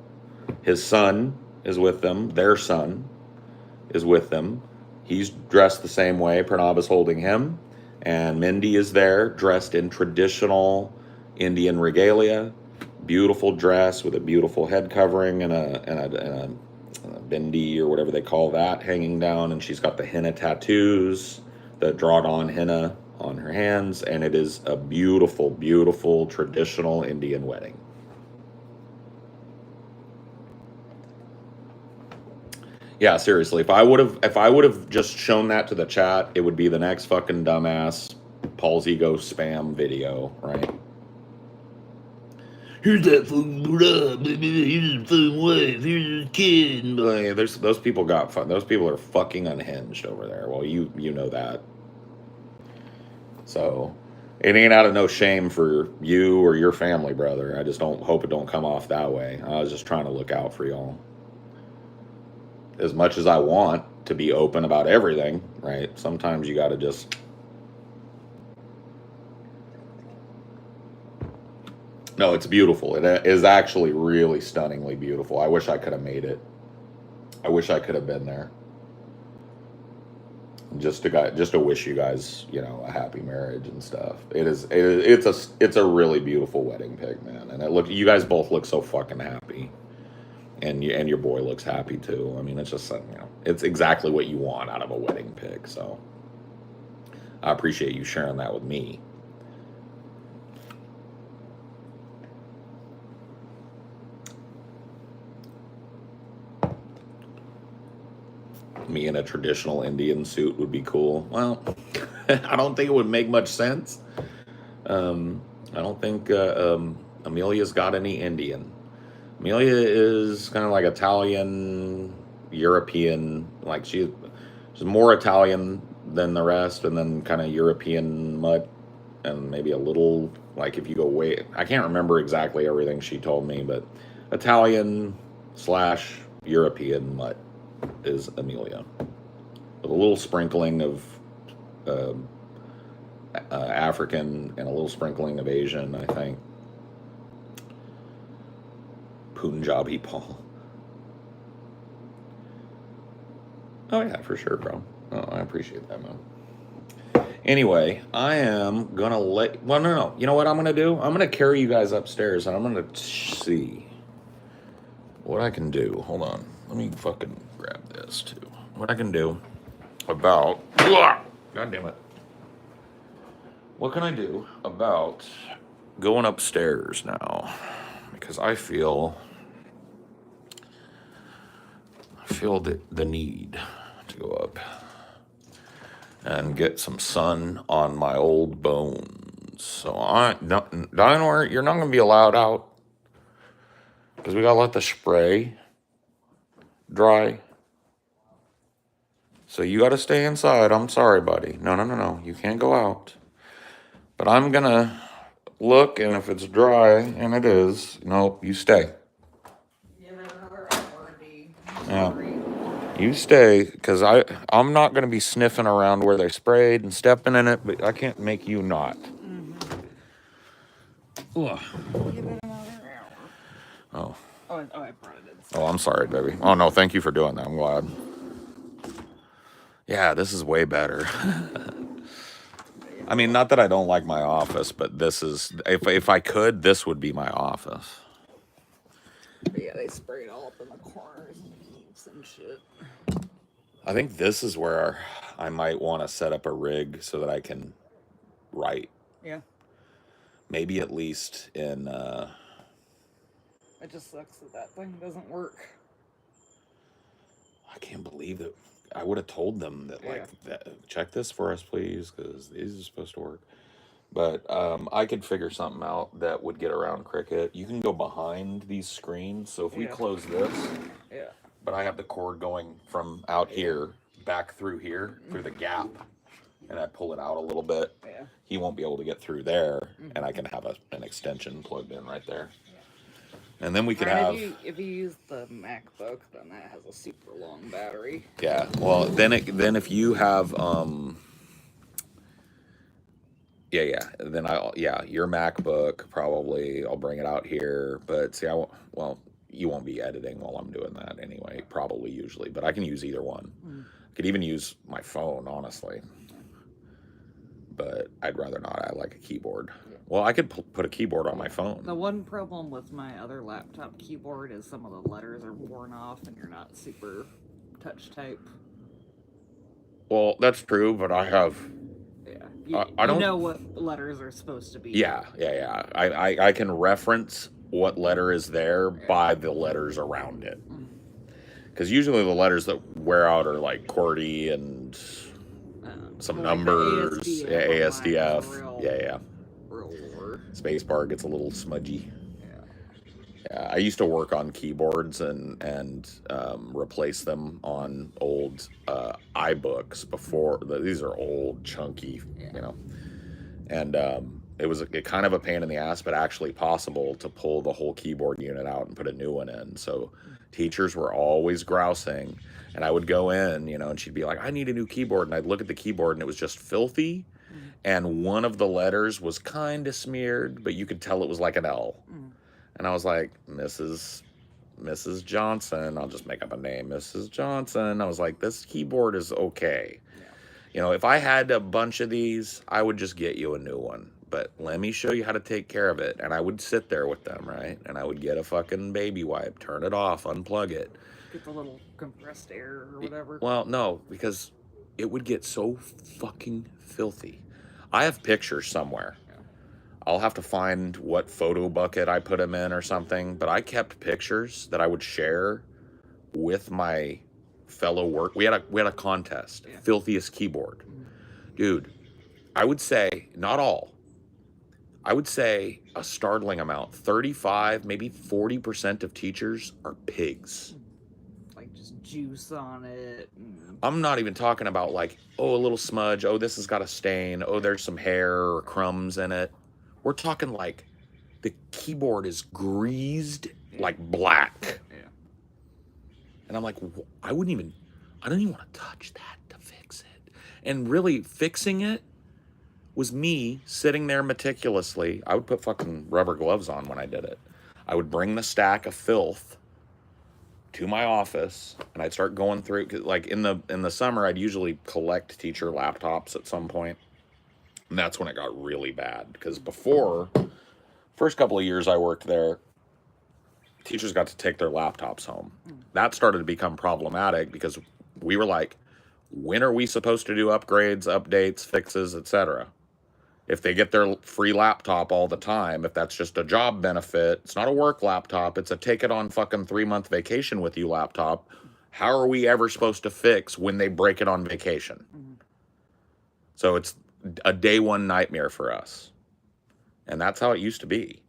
His son is with them. Their son is with them. He's dressed the same way. Pranab is holding him. And Mindy is there, dressed in traditional Indian regalia. Beautiful dress with a beautiful head covering and a bindi or whatever they call that hanging down. And she's got the henna tattoos, the drawn on henna on her hands. And it is a beautiful, beautiful traditional Indian wedding. Yeah, seriously. If I would have just shown that to the chat, it would be the next fucking dumbass Paul's ego spam video, right? Here's that fucking blood, here's the fucking wife, here's his kid. Those people got fun. Those people are fucking unhinged over there. Well, you know that. So it ain't out of no shame for you or your family, brother. I just don't hope it don't come off that way. I was just trying to look out for y'all. As much as I want to be open about everything, right? Sometimes you got to just. No, it's beautiful. It is actually really stunningly beautiful. I wish I could have made it. I wish I could have been there. Just to wish you guys, a happy marriage and stuff. It's a really beautiful wedding pic, man. And you guys both look so fucking happy. And your boy looks happy too. I mean, it's just it's exactly what you want out of a wedding pic. So I appreciate you sharing that with me. Me in a traditional Indian suit would be cool. Well, I don't think it would make much sense. I don't think Amelia's got any Indian. Amelia is kind of like Italian, European, like she's more Italian than the rest, and then kind of European mutt, and maybe a little, like if you go way, I can't remember exactly everything she told me, but Italian / European mutt is Amelia. With a little sprinkling of African and a little sprinkling of Asian, I think. Punjabi Paul. Oh yeah, for sure, bro. Oh, I appreciate that, man. Anyway, I am gonna no. You know what I'm gonna do? I'm gonna carry you guys upstairs and I'm gonna see what I can do. Hold on. Let me fucking grab this too. What I can do about God damn it. What can I do about going upstairs now? Because I feel the need to go up. and get some sun on my old bones. So Dino, you're not gonna be allowed out because we gotta let the spray dry. So you gotta stay inside. I'm sorry, buddy. No. You can't go out. But I'm gonna look, and if it's dry, and it is, nope, you stay. You know, another hour would be Yeah. great. You stay, because I'm not going to be sniffing around where they sprayed and stepping in it, but I can't make you not. Ugh. Give it another hour. Oh. I brought it in. Oh, I'm sorry, baby. Oh, no, thank you for doing that. I'm glad. Yeah, this is way better. I mean, not that I don't like my office, but this is, if I could, this would be my office. But yeah, they sprayed all up in the corners and eaves and shit. I think this is where I might want to set up a rig so that I can write. Yeah. Maybe at least in, It just sucks that thing doesn't work. I can't believe that. I would have told them that, check this for us, please, because these are supposed to work. But I could figure something out that would get around Cricket. You can go behind these screens. So if we close this, but I have the cord going from out here back through here, through the gap, and I pull it out a little bit, he won't be able to get through there, and I can have an extension plugged in right there. And then we could have. If you use the MacBook, then that has a super long battery. Yeah. Well, then if you have Then your MacBook probably I'll bring it out here, but see you won't be editing while I'm doing that anyway, probably usually, but I can use either one. I could even use my phone, honestly. But I'd rather not. I like a keyboard. Well, I could put a keyboard on my phone. The one problem with my other laptop keyboard is some of the letters are worn off and you're not super touch type. Well, that's true, but I have. Yeah, I don't know what letters are supposed to be. Yeah. I can reference what letter is there by the letters around it. Because usually the letters that wear out are like QWERTY and some numbers, ASDF. Yeah. Spacebar gets a little smudgy. Yeah, I used to work on keyboards and replace them on old iBooks before. These are old, chunky, and it was kind of a pain in the ass, but actually possible to pull the whole keyboard unit out and put a new one in. So teachers were always grousing, and I would go in, and she'd be like, "I need a new keyboard," and I'd look at the keyboard, and it was just filthy. And one of the letters was kind of smeared, but you could tell it was like an L. And I was like, Mrs. Johnson, I'll just make up a name, Mrs. Johnson. I was like, this keyboard is okay. If I had a bunch of these, I would just get you a new one. But let me show you how to take care of it. And I would sit there with them, right? And I would get a fucking baby wipe, turn it off, unplug it. Get the little compressed air or whatever. Well, no, because it would get so fucking filthy. I have pictures somewhere. I'll have to find what photo bucket I put them in or something, but I kept pictures that I would share with my fellow work. We had a contest, filthiest keyboard. Dude, I would say, not all, I would say a startling amount, 35, maybe 40% of teachers are pigs. Like just juice on it. I'm not even talking about like, oh, a little smudge. Oh, this has got a stain. Oh, there's some hair or crumbs in it. We're talking like the keyboard is greased like black. Yeah. And I'm like, I don't even want to touch that to fix it. And really fixing it was me sitting there meticulously. I would put fucking rubber gloves on when I did it. I would bring the stack of filth to my office, and I'd start going through. Like in the summer, I'd usually collect teacher laptops at some point, and that's when it got really bad. Because before, first couple of years I worked there, teachers got to take their laptops home. That started to become problematic because we were like, when are we supposed to do upgrades, updates, fixes, etc.? If they get their free laptop all the time, if that's just a job benefit, it's not a work laptop, it's a take it on fucking 3-month vacation with you laptop, how are we ever supposed to fix when they break it on vacation? So it's a day one nightmare for us. And that's how it used to be.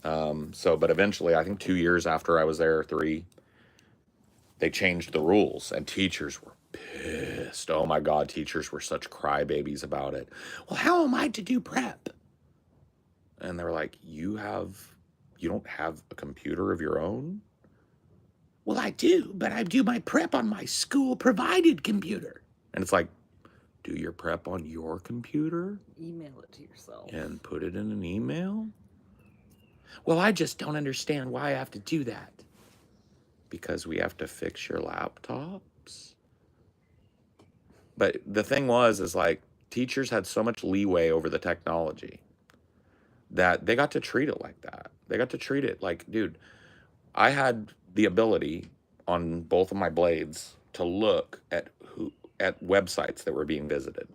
But eventually, I think 2 years after I was there, 3, they changed the rules, and teachers were pissed. Oh my God, teachers were such crybabies about it. Well, how am I to do prep? And they were like, you don't have a computer of your own? Well, I do, but I do my prep on my school provided computer. And it's like, do your prep on your computer Email it to yourself. and put it in an email? Well, I just don't understand why I have to do that. Because we have to fix your laptops. But the thing is like, teachers had so much leeway over the technology that they got to treat it like that. They got to treat it like, dude, I had the ability on both of my blades to look at websites that were being visited.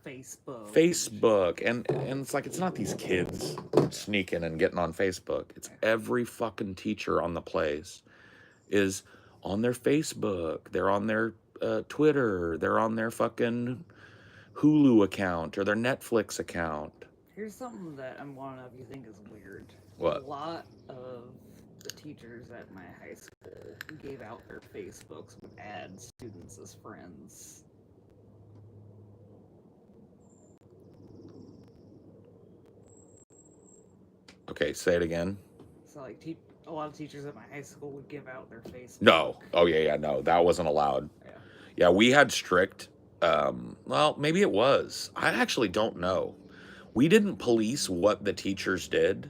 Facebook, and it's like, it's not these kids sneaking and getting on Facebook. It's every fucking teacher on the place is on their Facebook. They're on their Twitter. They're on their fucking Hulu account or their Netflix account. Here's something that I'm one of you think is weird. What? A lot of the teachers at my high school gave out their Facebooks would add students as friends. Okay, say it again. So, like, a lot of teachers at my high school would give out their Facebook. No. Oh, yeah, no. That wasn't allowed. Yeah, we had strict, well, maybe it was. I actually don't know. We didn't police what the teachers did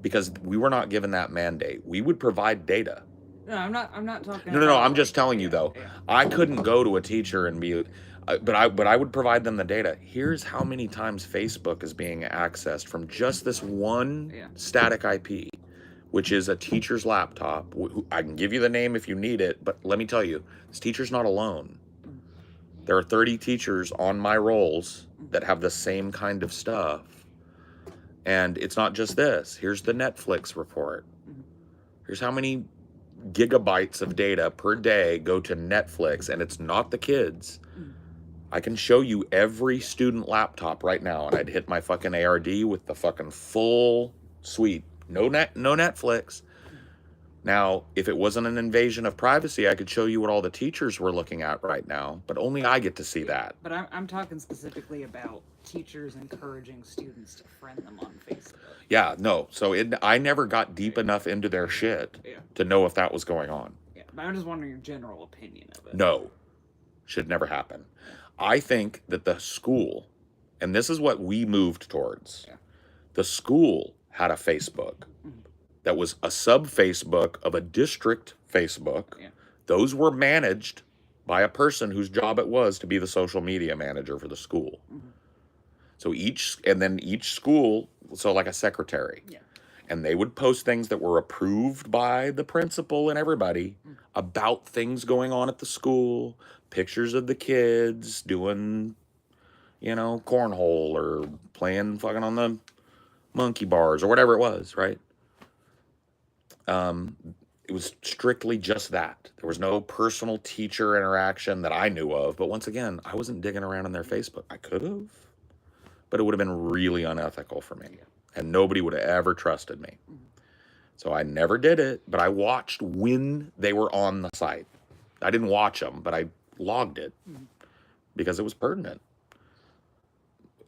because we were not given that mandate. We would provide data. No, I'm not talking. No. I'm just telling you though. Yeah. I couldn't go to a teacher and be, but I would provide them the data. Here's how many times Facebook is being accessed from just this one static IP, which is a teacher's laptop. I can give you the name if you need it, but let me tell you, this teacher's not alone. There are 30 teachers on my rolls that have the same kind of stuff. And it's not just this. Here's the Netflix report. Here's how many gigabytes of data per day go to Netflix, and it's not the kids. I can show you every student laptop right now, and I'd hit my fucking ARD with the fucking full suite. No Netflix. Now, if it wasn't an invasion of privacy, I could show you what all the teachers were looking at right now, but only I get to see that. But I'm talking specifically about teachers encouraging students to friend them on Facebook. Yeah, no. So I never got deep enough into their shit to know if that was going on. Yeah, but I'm just wondering your general opinion of it. No. Should never happen. I think that the school, and this is what we moved towards, the school had a Facebook. That was a sub-Facebook of a district Facebook. Yeah. Those were managed by a person whose job it was to be the social media manager for the school. So each school, so like a secretary. Yeah. And they would post things that were approved by the principal and everybody about things going on at the school, pictures of the kids doing, cornhole or playing fucking on the monkey bars or whatever it was, right? It was strictly just that. There was no personal teacher interaction that I knew of. But once again, I wasn't digging around in their Facebook. I could have, but it would have been really unethical for me. And nobody would have ever trusted me. So I never did it, but I watched when they were on the site. I didn't watch them, but I logged it because it was pertinent.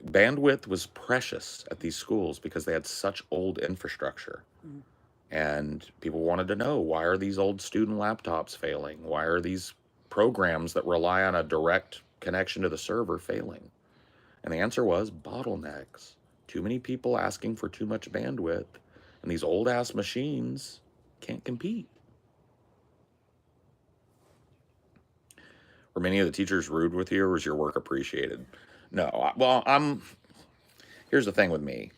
Bandwidth was precious at these schools because they had such old infrastructure. And people wanted to know, why are these old student laptops failing? Why are these programs that rely on a direct connection to the server failing? And the answer was bottlenecks. Too many people asking for too much bandwidth, and these old-ass machines can't compete. Were many of the teachers rude with you, or was your work appreciated? No. Here's the thing with me.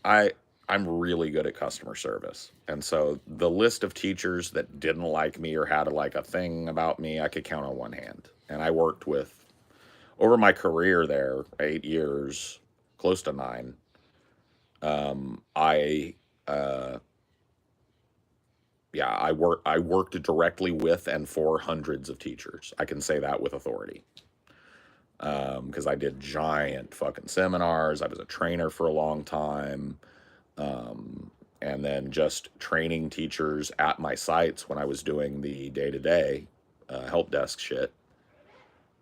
I'm really good at customer service. And so the list of teachers that didn't like me or had a thing about me, I could count on one hand. And I worked with, over my career there, 8 years, close to 9, I worked directly with and for hundreds of teachers. I can say that with authority. because I did giant fucking seminars. I was a trainer for a long time. And then just training teachers at my sites when I was doing the day-to-day help desk shit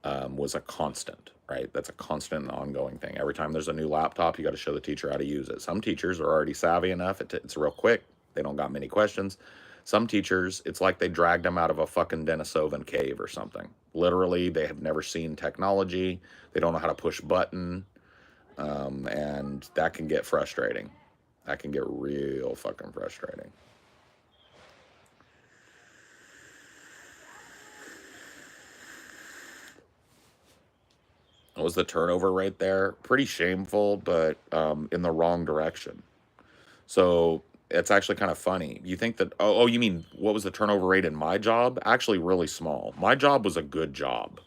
was a constant, right? That's a constant and ongoing thing. Every time there's a new laptop, you got to show the teacher how to use it. Some teachers are already savvy enough. It's real quick. They don't got many questions. Some teachers, it's like they dragged them out of a fucking Denisovan cave or something. Literally, they have never seen technology. They don't know how to push button. And that can get frustrating. That can get real fucking frustrating. What was the turnover rate there? Pretty shameful, but in the wrong direction. So it's actually kind of funny. You think that, oh, you mean what was the turnover rate in my job? Actually, really small. My job was a good job.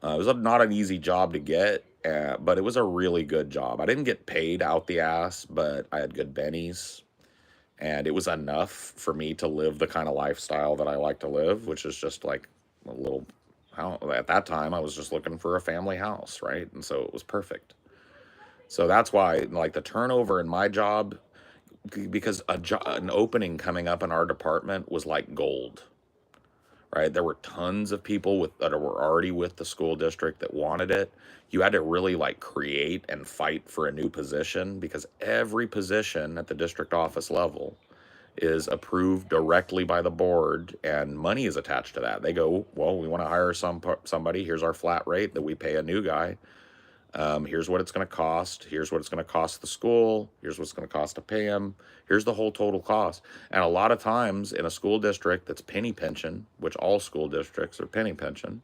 It was not an easy job to get, but it was a really good job. I didn't get paid out the ass, but I had good bennies. And it was enough for me to live the kind of lifestyle that I like to live, which is just like a little house. At that time, I was just looking for a family house, right? And so it was perfect. So that's why, like, the turnover in my job, because an opening coming up in our department was like gold, right? There were tons of people that were already with the school district that wanted it. You had to really like create and fight for a new position because every position at the district office level is approved directly by the board and money is attached to that. They go, well, we want to hire somebody. Here's our flat rate that we pay a new guy. Here's what it's going to cost. Here's what it's going to cost the school. Here's what it's going to cost to pay him. Here's the whole total cost. And a lot of times in a school district that's penny pension, which all school districts are penny pension,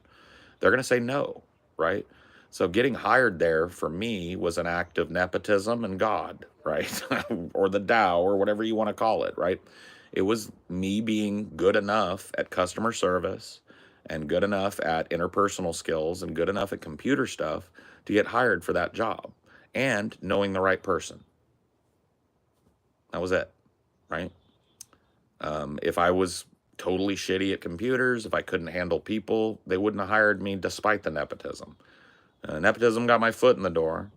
they're going to say no, right? So getting hired there for me was an act of nepotism and God, right? Or the Tao or whatever you want to call it, right? It was me being good enough at customer service and good enough at interpersonal skills and good enough at computer stuff to get hired for that job and knowing the right person. That was it, right? If I was totally shitty at computers, if I couldn't handle people, they wouldn't have hired me despite the nepotism. Nepotism got my foot in the door,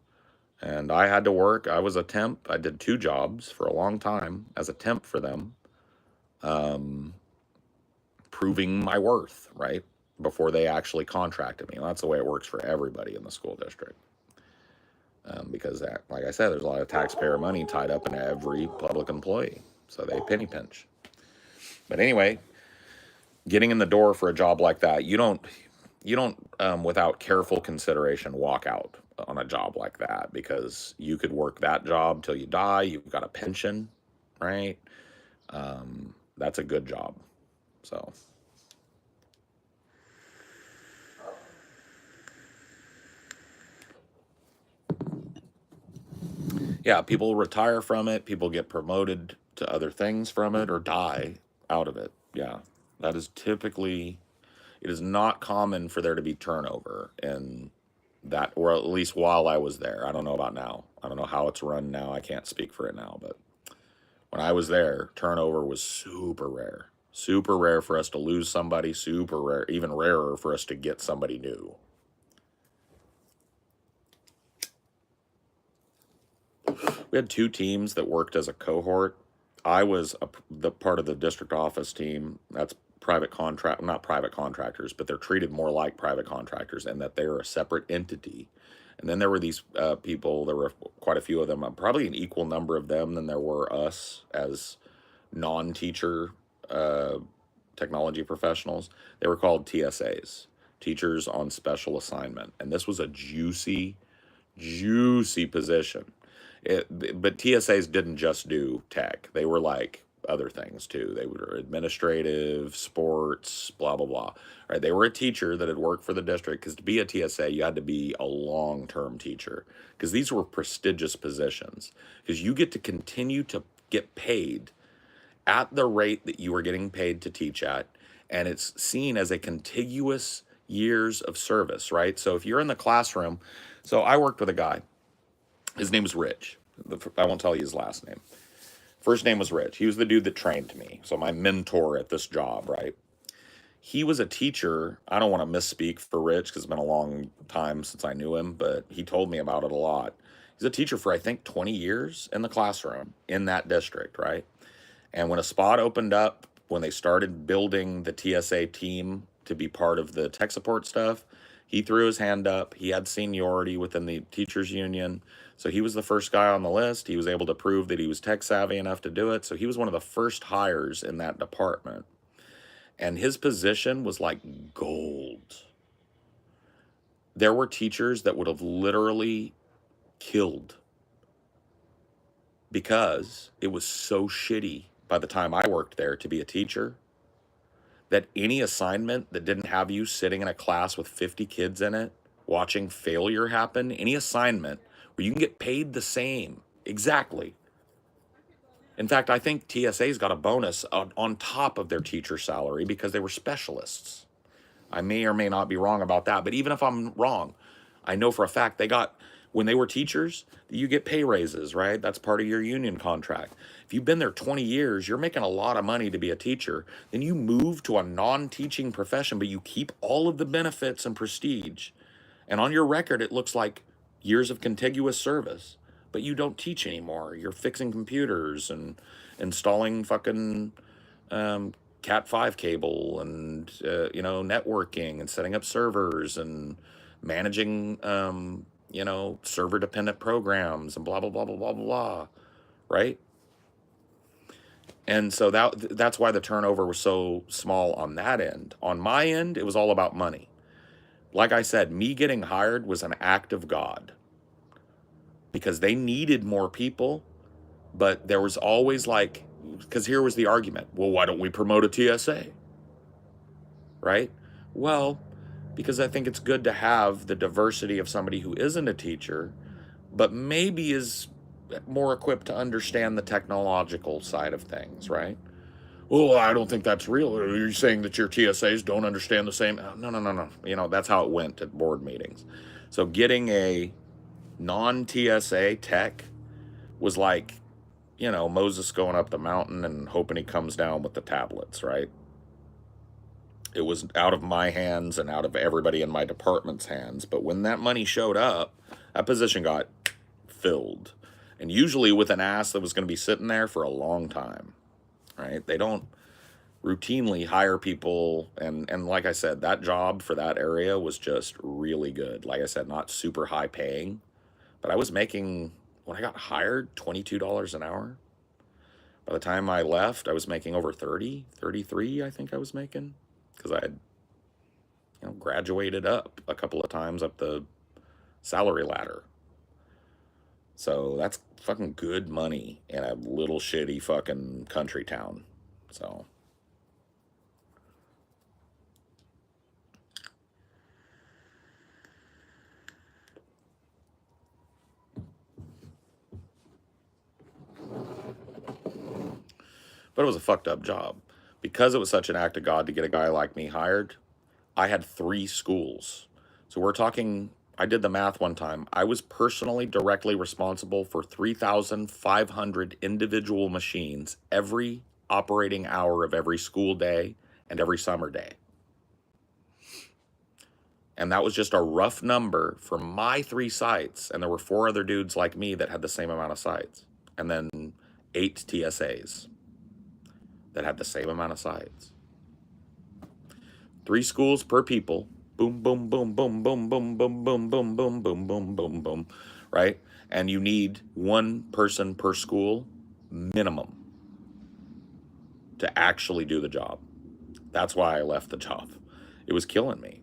and I had to work. I was a temp. I did 2 jobs for a long time as a temp for them, proving my worth, right? Before they actually contracted me. Well, that's the way it works for everybody in the school district. Because, like I said, there's a lot of taxpayer money tied up in every public employee. So they penny pinch. But anyway, getting in the door for a job like that, you don't without careful consideration walk out on a job like that because you could work that job till you die. You've got a pension, right? That's a good job. So yeah, people retire from it, people get promoted to other things from it or die out of it. Yeah. That is typically, it is not common for there to be turnover in that, or at least while I was there. I don't know about now. I don't know how it's run now. I can't speak for it now, but when I was there, turnover was super rare. Super rare for us to lose somebody, super rare, even rarer for us to get somebody new. We had 2 teams that worked as a cohort. I was the part of the district office team. That's not private contractors, but they're treated more like private contractors and that they're a separate entity. And then there were these people, there were quite a few of them, probably an equal number of them than there were us as non-teacher technology professionals. They were called TSAs, Teachers on Special Assignment. And this was a juicy position. But TSAs didn't just do tech. They were like other things too. They were administrative, sports, blah, blah, blah. Right? They were a teacher that had worked for the district because to be a TSA, you had to be a long-term teacher because these were prestigious positions because you get to continue to get paid at the rate that you were getting paid to teach at, and it's seen as a contiguous years of service, right? So if you're in the classroom, so I worked with a guy. His name was Rich. I won't tell you his last name. First name was Rich. He was the dude that trained me. So my mentor at this job, right? he was a teacher. I don't want to misspeak for Rich because it's been a long time since I knew him, but he told me about it a lot. He's a teacher for, I think, 20 years in the classroom in that district, right? And when a spot opened up, when they started building the TSA team to be part of the tech support stuff, he threw his hand up. He had seniority within the teachers union. So he was the first guy on the list. He was able to prove that he was tech savvy enough to do it. So he was one of the first hires in that department. And his position was like gold. There were teachers that would have literally killed because it was so shitty by the time I worked there to be a teacher that any assignment that didn't have you sitting in a class with 50 kids in it watching failure happen, any assignment where you can get paid the same exactly. In fact, I think TSA's got a bonus on top of their teacher salary because they were specialists. I may or may not be wrong about that, but even if I'm wrong, I know for a fact they got, when they were teachers, you get pay raises, right? That's part of your union contract. If you've been there 20 years, you're making a lot of money to be a teacher. Then you move to a non-teaching profession, but you keep all of the benefits and prestige. And on your record, it looks like years of contiguous service, but you don't teach anymore. You're fixing computers and installing fucking Cat 5 cable and, networking and setting up servers and managing, server dependent programs and blah, blah, blah, blah, blah, blah, right? And so that's why the turnover was so small on that end. On my end, it was all about money. Like I said, me getting hired was an act of God because they needed more people, but there was always like, because here was the argument. Well, why don't we promote a TSA? Right? Well, because I think it's good to have the diversity of somebody who isn't a teacher, but maybe is more equipped to understand the technological side of things, right? Well, I don't think that's real. Are you saying that your TSAs don't understand the same? No, no, no, no. That's how it went at board meetings. So getting a non-TSA tech was like, Moses going up the mountain and hoping he comes down with the tablets, right? It was out of my hands and out of everybody in my department's hands. But when that money showed up, that position got filled. And usually with an ass that was going to be sitting there for a long time, right? They don't routinely hire people. And like I said, that job for that area was just really good. Like I said, not super high paying, but I was making, when I got hired, $22 an hour. By the time I left, I was making over 30, 33, I think I was making, because I had, graduated up a couple of times up the salary ladder. So that's fucking good money in a little shitty fucking country town. So. But it was a fucked up job. Because it was such an act of God to get a guy like me hired, I had 3 schools. So we're talking, I did the math one time. I was personally directly responsible for 3,500 individual machines every operating hour of every school day and every summer day. And that was just a rough number for my 3 sites. And there were 4 other dudes like me that had the same amount of sites. And then 8 TSAs that had the same amount of sites. 3 schools per people. Boom, boom, boom, boom, boom, boom, boom, boom, boom, boom, boom, boom, boom, boom, right? And you need 1 person per school minimum to actually do the job. That's why I left the job. It was killing me.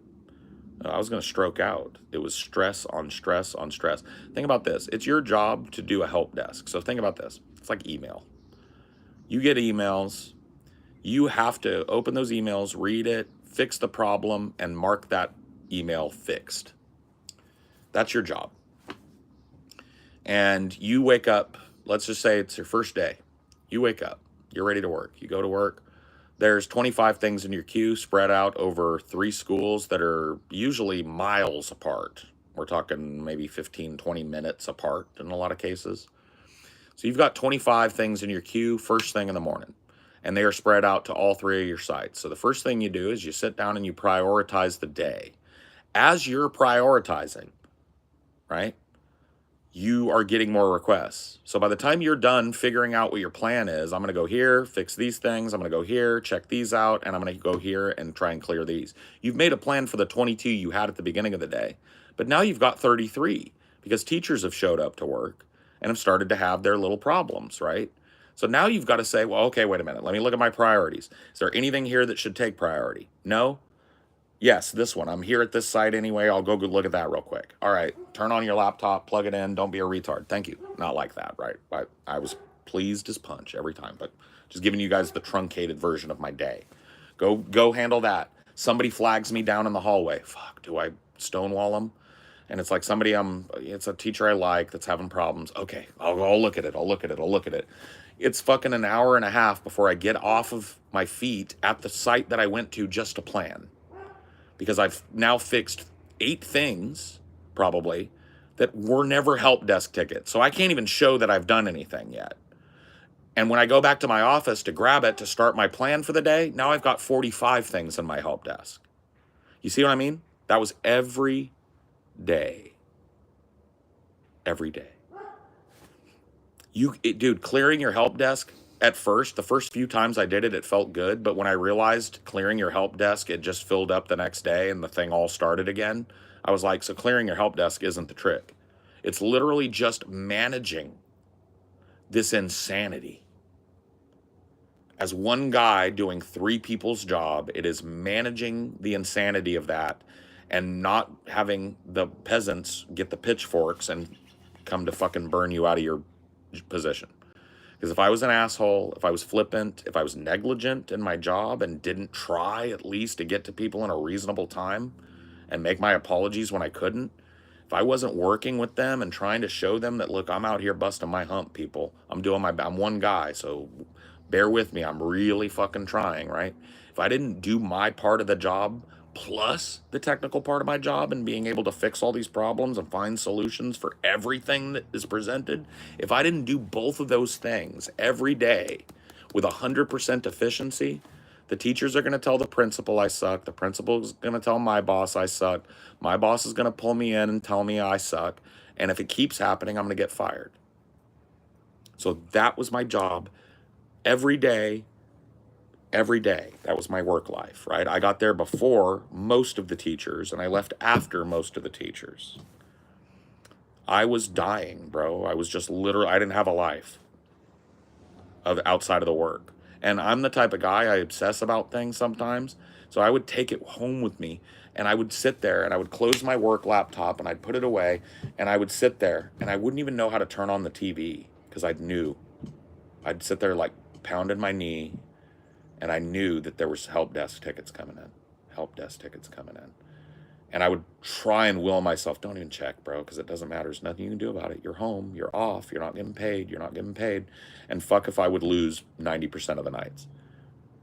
I was going to stroke out. It was stress on stress on stress. Think about this. It's your job to do a help desk. So think about this. It's like email. You get emails. You have to open those emails, read it, fix the problem, and mark that email fixed. That's your job. And you wake up, let's just say it's your first day. You wake up, you're ready to work. You go to work. There's 25 things in your queue spread out over 3 schools that are usually miles apart. We're talking maybe 15, 20 minutes apart in a lot of cases. So you've got 25 things in your queue first thing in the morning. and they are spread out to all 3 of your sites. So the first thing you do is you sit down and you prioritize the day. As you're prioritizing, right, you are getting more requests. So by the time you're done figuring out what your plan is, I'm going to go here, fix these things, I'm going to go here, check these out, and I'm going to go here and try and clear these. You've made a plan for the 22 you had at the beginning of the day, but now you've got 33 because teachers have showed up to work and have started to have their little problems, right? So now you've got to say, well, okay, wait a minute. Let me look at my priorities. Is there anything here that should take priority? No? Yes, this one. I'm here at this site anyway. I'll go look at that real quick. All right, turn on your laptop, plug it in. Don't be a retard. Thank you. Not like that, right? I was pleased as punch every time, but just giving you guys the truncated version of my day. Go handle that. Somebody flags me down in the hallway. Fuck, do I stonewall them? And it's like somebody it's a teacher I like that's having problems. Okay, I'll look at it. I'll look at it. I'll look at it. It's fucking an hour and a half before I get off of my feet at the site that I went to just to plan, because I've now fixed 8 things, probably, that were never help desk tickets. So I can't even show that I've done anything yet. And when I go back to my office to grab it to start my plan for the day, now I've got 45 things in my help desk. You see what I mean? That was every day. Every day. Dude, clearing your help desk at first, the first few times I did it, it felt good. But when I realized clearing your help desk, it just filled up the next day and the thing all started again. I was like, so clearing your help desk isn't the trick. It's literally just managing this insanity. As one guy doing 3 people's job, it is managing the insanity of that and not having the peasants get the pitchforks and come to fucking burn you out of your position. Because if I was an asshole, if I was flippant, if I was negligent in my job and didn't try at least to get to people in a reasonable time and make my apologies when I couldn't, if I wasn't working with them and trying to show them that, look, I'm out here busting my hump, people. I'm one guy, so bear with me. I'm really fucking trying, right? If I didn't do my part of the job plus the technical part of my job and being able to fix all these problems and find solutions for everything that is presented, if I didn't do both of those things every day with 100% efficiency, the teachers are going to tell the principal I suck. The principal is going to tell my boss I suck. My boss is going to pull me in and tell me I suck. And if it keeps happening, I'm going to get fired. So that was my job every day. Every day. That was my work life, right? I got there before most of the teachers and I left after most of the teachers. I was dying, bro. I was just literally, I didn't have a life outside of the work. And I'm the type of guy, I obsess about things sometimes. So I would take it home with me and I would sit there and I would close my work laptop and I'd put it away and I would sit there and I wouldn't even know how to turn on the TV because I knew. I'd sit there like pounding my knee and I knew that there was help desk tickets coming in. Help desk tickets coming in. And I would try and will myself, don't even check, bro, because it doesn't matter. There's nothing you can do about it. You're home. You're off. You're not getting paid. You're not getting paid. And fuck if I would lose 90% of the nights.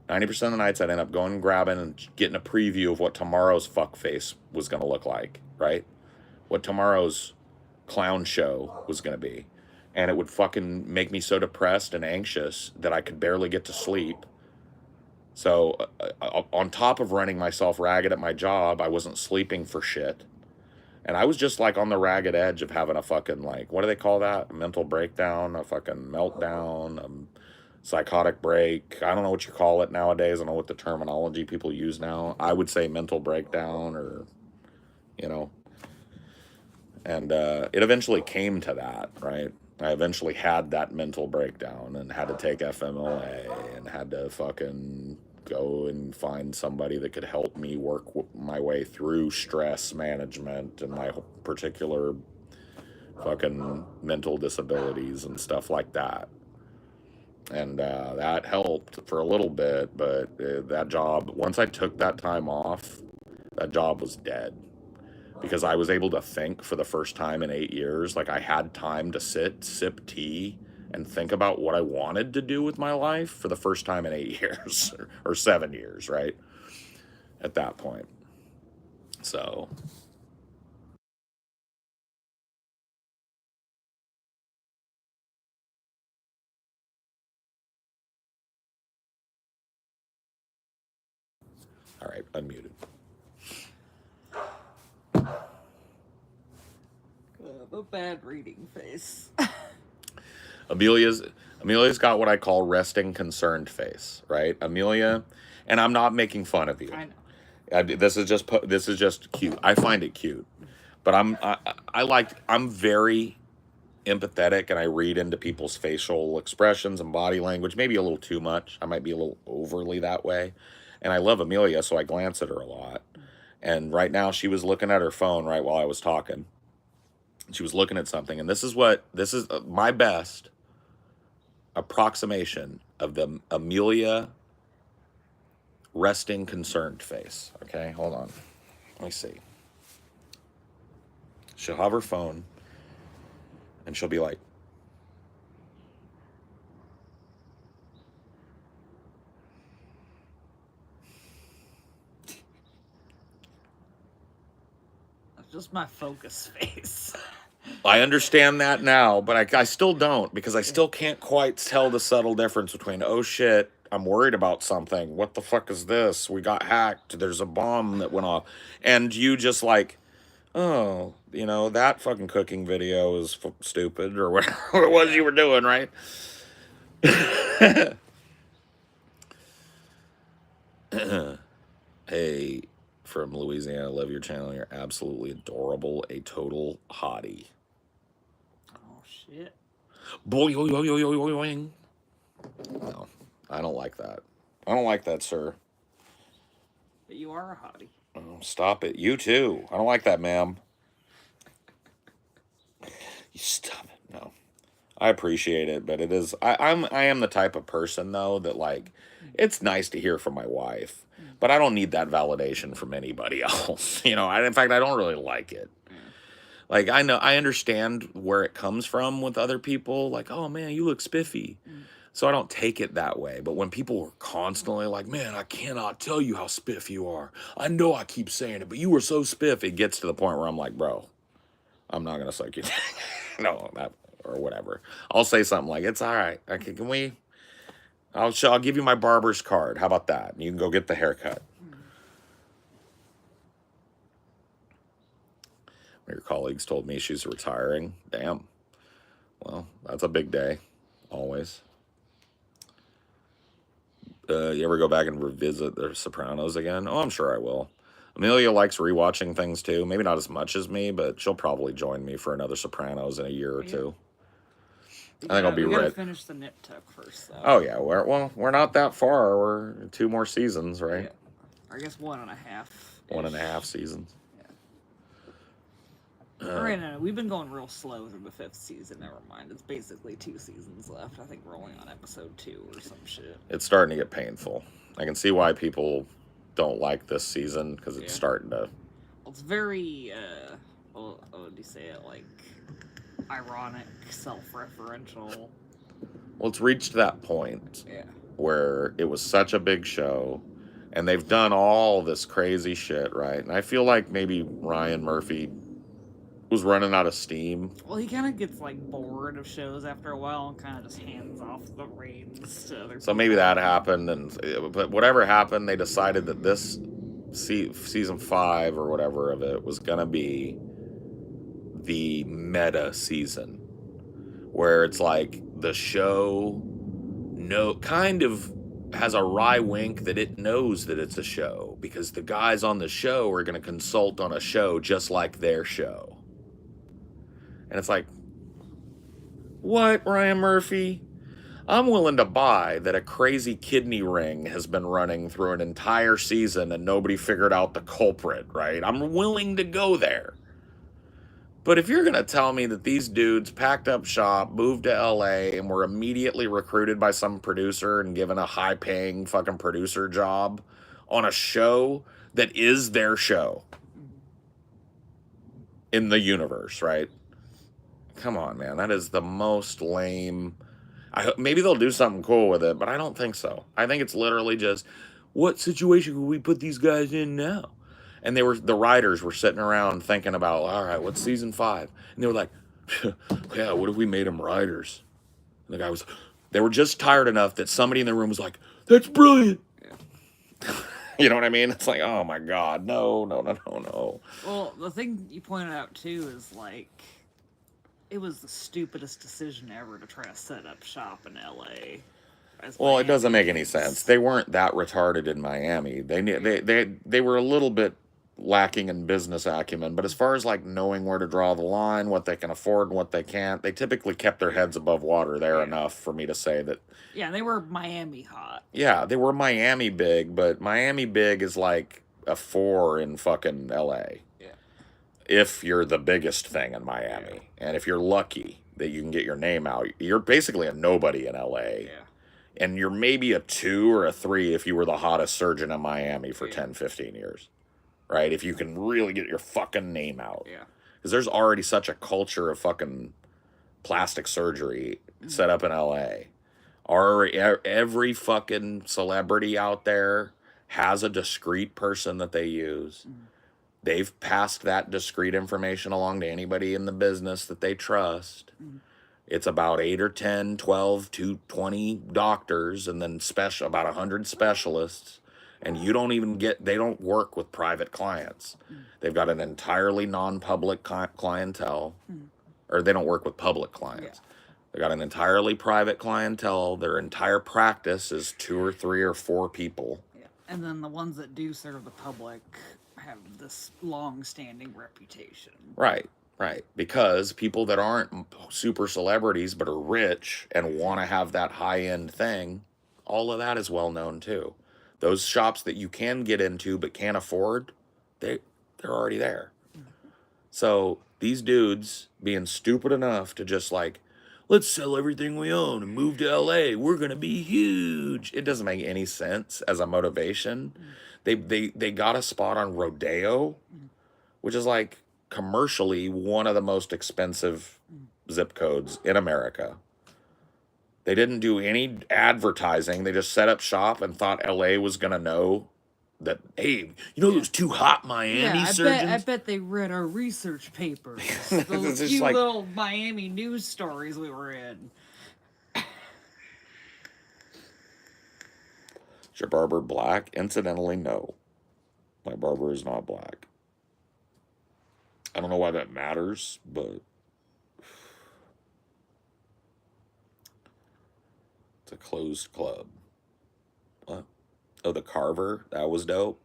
90% of the nights I'd end up going and grabbing and getting a preview of what tomorrow's fuck face was going to look like, right? What tomorrow's clown show was going to be. And it would fucking make me so depressed and anxious that I could barely get to sleep. So on top of running myself ragged at my job, I wasn't sleeping for shit. And I was just like on the ragged edge of having a fucking, like, what do they call that? A mental breakdown, a fucking meltdown, a psychotic break. I don't know what you call it nowadays. I don't know what the terminology people use now. I would say mental breakdown or, you know. And it eventually came to that, right? I eventually had that mental breakdown and had to take FMLA and had to fucking go and find somebody that could help me work my way through stress management and my particular fucking mental disabilities and stuff like that. And that helped for a little bit, but that job, once I took that time off, that job was dead. Because I was able to think for the first time in 8 years. Like I had time to sit, sip tea, and think about what I wanted to do with my life for the first time in 8 years or 7 years, right? At that point. So All right, unmuted. A bad reading face. Amelia's got what I call resting concerned face, right? Amelia, and I'm not making fun of you. I know. This is just cute. I find it cute, but I'm very empathetic, and I read into people's facial expressions and body language. Maybe a little too much. I might be a little overly that way, and I love Amelia, so I glance at her a lot. And right now, she was looking at her phone right while I was talking. She was looking at something, and this is my best approximation of the Amelia resting concerned face. Okay, hold on. Let me see. She'll have her phone and she'll be like, That's just my focus face. I understand that now, but I still don't, because I still can't quite tell the subtle difference between, oh shit, I'm worried about something. What the fuck is this? We got hacked. There's a bomb that went off. And you just like, oh, that fucking cooking video is stupid, or whatever it was you were doing, right? Hey, from Louisiana, I love your channel. You're absolutely adorable. A total hottie. Oh shit. Boing, boing, boing, boing, boing, boing. No, I don't like that. I don't like that, sir. But you are a hottie. Oh, stop it. You too. I don't like that, ma'am. You stop it. No. I appreciate it, but it is I am the type of person though that, like, it's nice to hear from my wife, but I don't need that validation from anybody else. In fact, I don't really like it. Like, I understand where it comes from with other people, like, oh man, you look spiffy. So I don't take it that way. But when people are constantly like, man, I cannot tell you how spiff you are. I know I keep saying it, but you were so spiff, it gets to the point where I'm like, bro, I'm not gonna suck you. No, that or whatever. I'll say something like, it's all right. Can we? I'll give you my barber's card. How about that? You can go get the haircut. Your colleagues told me she's retiring. Damn. Well, that's a big day. Always. You ever go back and revisit The Sopranos again? Oh, I'm sure I will. Amelia likes rewatching things too. Maybe not as much as me, but she'll probably join me for another Sopranos in a year or two. I think I'll be ready. We ready. gotta finish the Nip Tuck first, though. Oh yeah, we're not that far. We're 2 more seasons, right? Yeah. I guess 1.5. 1.5 seasons. Right now, we've been going real slow through the 5th season. Never mind. It's basically 2 seasons left. I think we're only on episode 2 or some shit. It's starting to get painful. I can see why people don't like this season, because it's starting to. Well, it's very, how would you say it? Like, ironic, self-referential. Well, it's reached that point where it was such a big show, and they've done all this crazy shit, right? And I feel like maybe Ryan Murphy was running out of steam. Well, he kind of gets like bored of shows after a while and kind of just hands off the reins to other people. So maybe that happened, but whatever happened, they decided that this season 5 or whatever of it was gonna be the meta season, where it's like the show kind of has a wry wink that it knows that it's a show, because the guys on the show are going to consult on a show just like their show. And it's like, what, Ryan Murphy? I'm willing to buy that a crazy kidney ring has been running through an entire season and nobody figured out the culprit, right? I'm willing to go there. But if you're going to tell me that these dudes packed up shop, moved to LA, and were immediately recruited by some producer and given a high-paying fucking producer job on a show that is their show in the universe, right? Come on, man. That is the most lame. Maybe they'll do something cool with it, but I don't think so. I think it's literally just, what situation could we put these guys in now? And the writers were sitting around thinking about, all right, what's season 5? And they were like, yeah, what if we made them writers? And they were just tired enough that somebody in the room was like, that's brilliant. You know what I mean? It's like, oh my God, no, no, no, no, no. Well, the thing you pointed out too is like it was the stupidest decision ever to try to set up shop in LA as Well, it doesn't Miami make any sense. is. They weren't that retarded in Miami. Yeah. They were a little bit lacking in business acumen, but as far as like knowing where to draw the line, what they can afford and what they can't, they typically kept their heads above water there Yeah. enough for me to say that. Yeah, they were Miami hot. Yeah, they were Miami big, but Miami big is like a 4 in fucking LA. Yeah. If you're the biggest thing in Miami, and if you're lucky that you can get your name out, you're basically a nobody in LA. Yeah. And you're maybe a 2 or a 3 if you were the hottest surgeon in Miami for 10, 15 years, right? If you can really get your fucking name out. Yeah. Because there's already such a culture of fucking plastic surgery set up in LA. Every fucking celebrity out there has a discreet person that they use. They've passed that discreet information along to anybody in the business that they trust. It's about 8 or 10, 12 to 20 doctors, and then about 100 specialists. And you don't even they don't work with private clients. They've got an entirely non-public clientele, or they don't work with public clients. Yeah. They got an entirely private clientele. Their entire practice is 2 or 3 or 4 people. Yeah. And then the ones that do serve the public have this long-standing reputation. Right. Right, because people that aren't super celebrities but are rich and want to have that high-end thing, all of that is well known too. Those shops that you can get into but can't afford, they're already there. So these dudes being stupid enough to just like, let's sell everything we own and move to LA. We're gonna be huge. It doesn't make any sense as a motivation. They got a spot on Rodeo, which is like commercially one of the most expensive zip codes in America. They didn't do any advertising. They just set up shop and thought LA was going to know that, hey, you know those 2 hot Miami surgeons? I bet they read our research papers. It's Those just few like- little Miami news stories we were in. Is your barber black? Incidentally, no. My barber is not black. I don't know why that matters, but it's a closed club. What? Oh, the Carver? That was dope.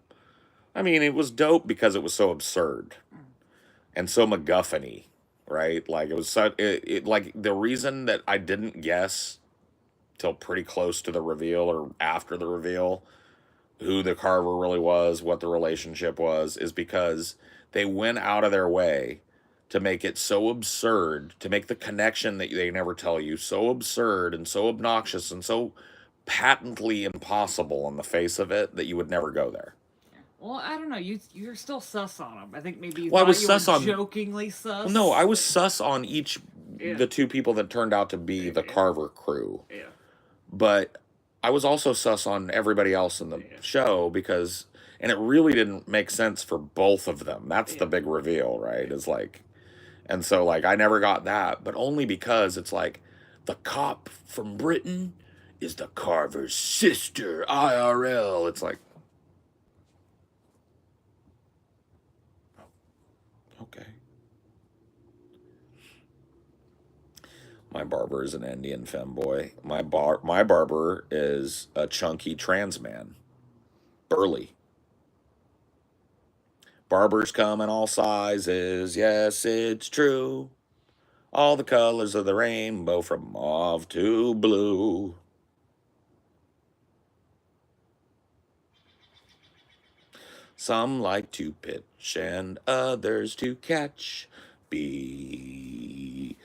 I mean, it was dope because it was so absurd and so MacGuffin-y, right? Like it was such like the reason that I didn't guess till pretty close to the reveal or after the reveal who the Carver really was, what the relationship was, is because they went out of their way to make it so absurd, to make the connection that they never tell you so absurd and so obnoxious and so patently impossible on the face of it that you would never go there. Well, I don't know. You're still sus on them. I think maybe you Well, I thought was you sus were on- jokingly sus. Well, no, I was sus on each, Yeah. the 2 people that turned out to be the Yeah. Carver crew. Yeah. But I was also sus on everybody else in the show because, and it really didn't make sense for both of them. That's the big reveal, right? Is like, and so like I never got that, but only because it's like the cop from Britain is the Carver's sister, IRL. It's like, okay. My barber is an Indian femboy. My barber is a chunky trans man. Burly. Barbers come in all sizes. Yes, it's true. All the colors of the rainbow from mauve to blue. Some like to pitch and others to catch. Because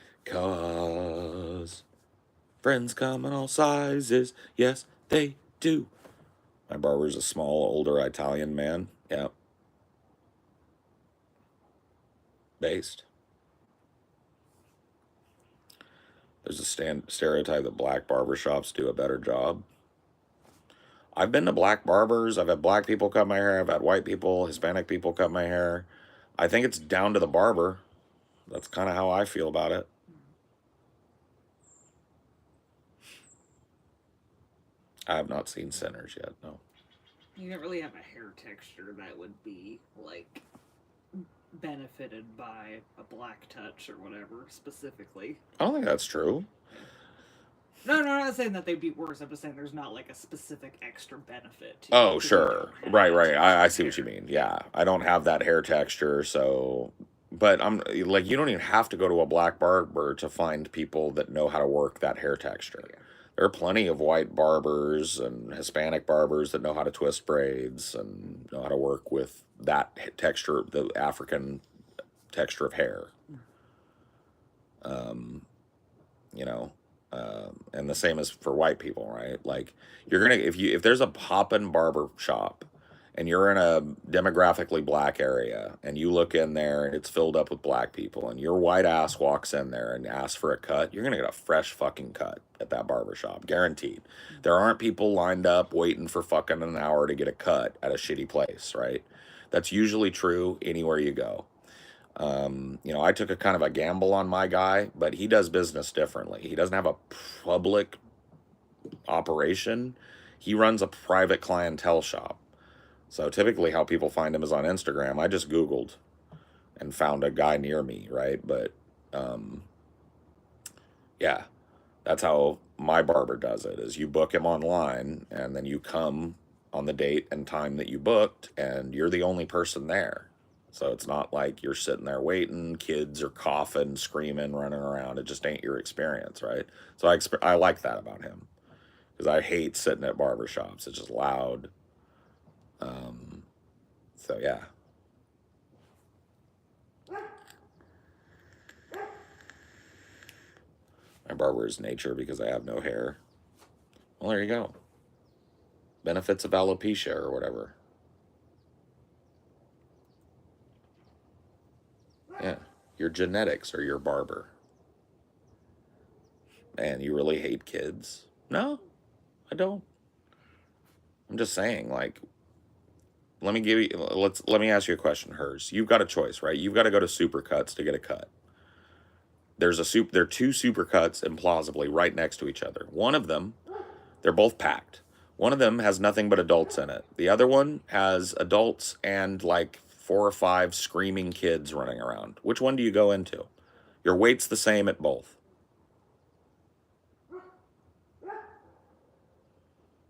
friends come in all sizes. Yes, they do. My barber's a small, older Italian man. Yep. Based. There's a stereotype that black barbershops do a better job. I've been to black barbers. I've had black people cut my hair. I've had white people, Hispanic people cut my hair. I think it's down to the barber. That's kind of how I feel about it. I have not seen Sinners yet, no. You don't really have a hair texture that would be like benefited by a black touch or whatever specifically. I don't think that's true. No, I'm not saying that they'd be worse. I'm just saying there's not like a specific extra benefit to Oh, it because you sure. don't have Right, that right. I textured see what you hair. mean. Yeah. I don't have that hair texture, so but I'm like you don't even have to go to a black barber to find people that know how to work that hair texture. Yeah. There are plenty of white barbers and Hispanic barbers that know how to twist braids and know how to work with that texture, the African texture of hair. Um, you know, and the same is for white people, right? Like you're gonna if there's a poppin' barber shop and you're in a demographically black area and you look in there and it's filled up with black people and your white ass walks in there and asks for a cut, you're gonna get a fresh fucking cut at that barber shop, guaranteed. There aren't people lined up waiting for fucking an hour to get a cut at a shitty place, right? That's usually true anywhere you go. I took a kind of a gamble on my guy, but he does business differently. He doesn't have a public operation. He runs a private clientele shop. So typically how people find him is on Instagram. I just Googled and found a guy near me, right? But um, yeah, that's how my barber does it is you book him online and then you come on the date and time that you booked and you're the only person there. So it's not like you're sitting there waiting, kids are coughing, screaming, running around. It just ain't your experience, right? So I like that about him because I hate sitting at barber shops. It's just loud. Um, so yeah. My barber is nature because I have no hair. Well, there you go. Benefits of alopecia or whatever. Yeah. Your genetics are your barber. Man, you really hate kids? No, I don't. I'm just saying, like, let me ask you a question, Hers. You've got a choice, right? You've got to go to Supercuts to get a cut. There are two Supercuts implausibly right next to each other. One of them, they're both packed. One of them has nothing but adults in it. The other one has adults and like 4 or 5 screaming kids running around. Which one do you go into? Your wait's the same at both.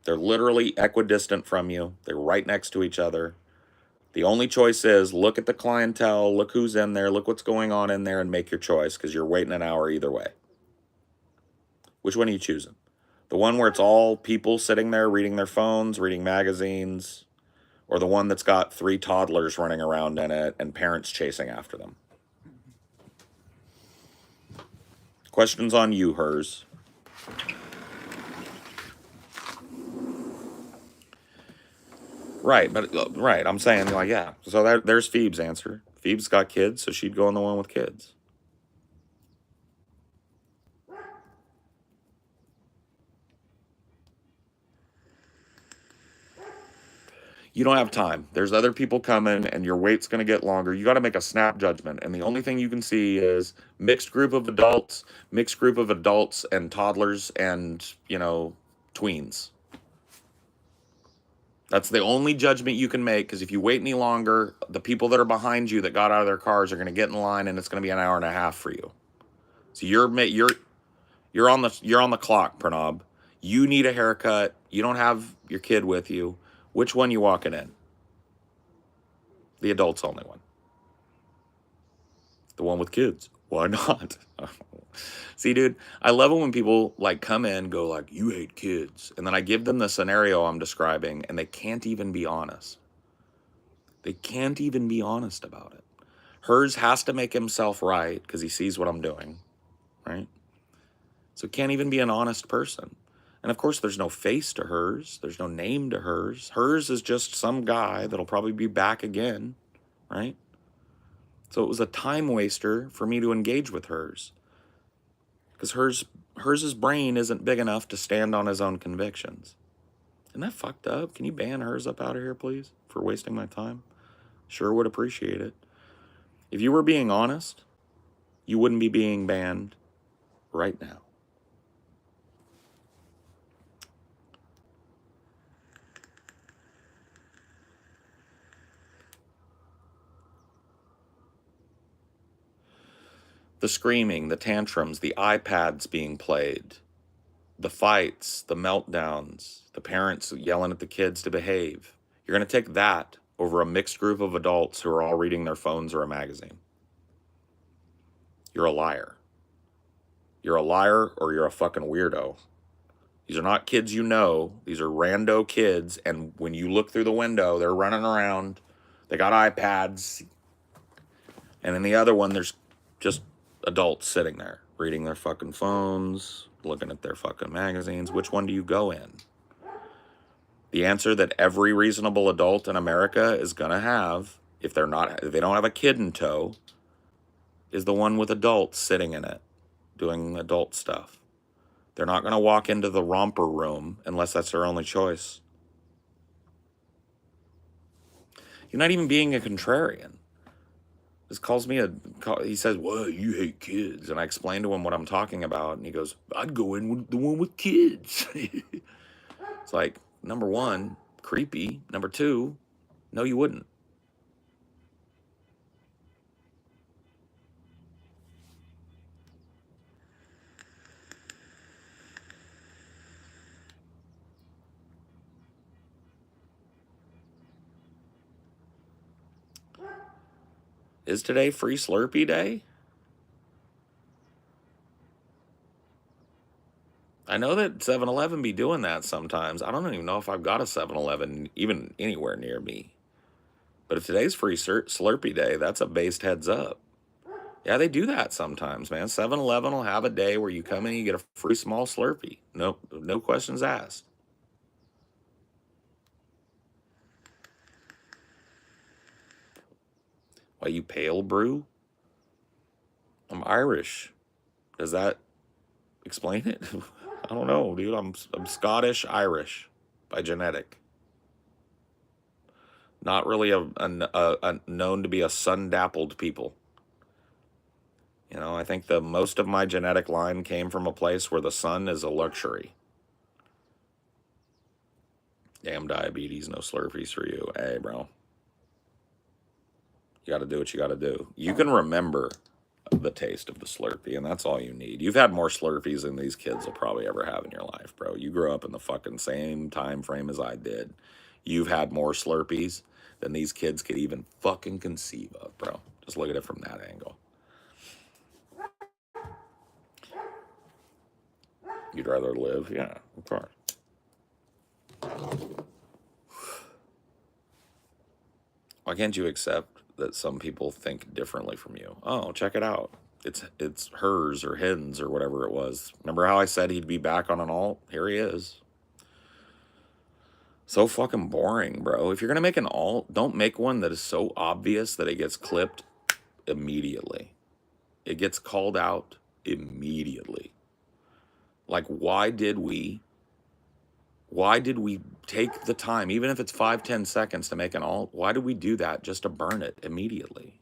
They're literally equidistant from you. They're right next to each other. The only choice is look at the clientele, look who's in there, look what's going on in there, and make your choice because you're waiting an hour either way. Which one are you choosing? The one where it's all people sitting there reading their phones, reading magazines, or the one that's got 3 toddlers running around in it and parents chasing after them? Questions on you, Hers. Right, but right, I'm saying like yeah. So there's Phoebe's answer. Phoebe's got kids, so she'd go in the one with kids. You don't have time. There's other people coming, and your wait's going to get longer. You got to make a snap judgment, and the only thing you can see is mixed group of adults and toddlers, and tweens. That's the only judgment you can make because if you wait any longer, the people that are behind you that got out of their cars are going to get in line, and it's going to be an hour and a half for you. So you're on the clock, Pranav. You need a haircut. You don't have your kid with you. Which one you walking in? The adults only one. The one with kids. Why not? See, dude, I love it when people like come in, go like, you hate kids. And then I give them the scenario I'm describing and they can't even be honest. They can't even be honest about it. Hers has to make himself right because he sees what I'm doing, right? So can't even be an honest person. And of course, there's no face to hers. There's no name to hers. Hers is just some guy that'll probably be back again, right? So it was a time waster for me to engage with hers. Because hers' brain isn't big enough to stand on his own convictions. Isn't that fucked up? Can you ban hers up out of here, please, for wasting my time? Sure would appreciate it. If you were being honest, you wouldn't be being banned right now. The screaming, the tantrums, the iPads being played, the fights, the meltdowns, the parents yelling at the kids to behave. You're going to take that over a mixed group of adults who are all reading their phones or a magazine. You're a liar. You're a liar or you're a fucking weirdo. These are not kids you know. These are rando kids. And when you look through the window, they're running around. They got iPads. And in the other one, there's just adults sitting there reading their fucking phones, looking at their fucking magazines. Which one do you go in? The answer that every reasonable adult in America is going to have, if they don't have a kid in tow, is the one with adults sitting in it, doing adult stuff. They're not going to walk into the romper room unless that's their only choice. You're not even being a contrarian. This he says, well, you hate kids. And I explained to him what I'm talking about. And he goes, I'd go in with the one with kids. It's like, number one, creepy. Number two, no, you wouldn't. Is today Free Slurpee Day? I know that 7-Eleven be doing that sometimes. I don't even know if I've got a 7-Eleven even anywhere near me. But if today's Free Slurpee Day, that's a based heads up. Yeah, they do that sometimes, man. 7-Eleven will have a day where you come in and you get a free small Slurpee. No questions asked. Why, you pale brew? I'm Irish. Does that explain it? I don't know, dude. I'm Scottish Irish by genetic. Not really a known to be a sun-dappled people. You know, I think the most of my genetic line came from a place where the sun is a luxury. Damn diabetes, no Slurpees for you. Hey, bro. You got to do what you got to do. You can remember the taste of the Slurpee, and that's all you need. You've had more Slurpees than these kids will probably ever have in your life, bro. You grew up in the fucking same time frame as I did. You've had more Slurpees than these kids could even fucking conceive of, bro. Just look at it from that angle. You'd rather live? Yeah, of course. Why can't you accept that some people think differently from you? Oh, check it out. It's hers or hens or whatever it was. Remember how I said he'd be back on an alt? Here he is. So fucking boring, bro. If you're gonna make an alt, don't make one that is so obvious that it gets clipped immediately. It gets called out immediately. Like, why did we take the time, even if it's 5-10 seconds to make an alt? Why did we do that just to burn it immediately?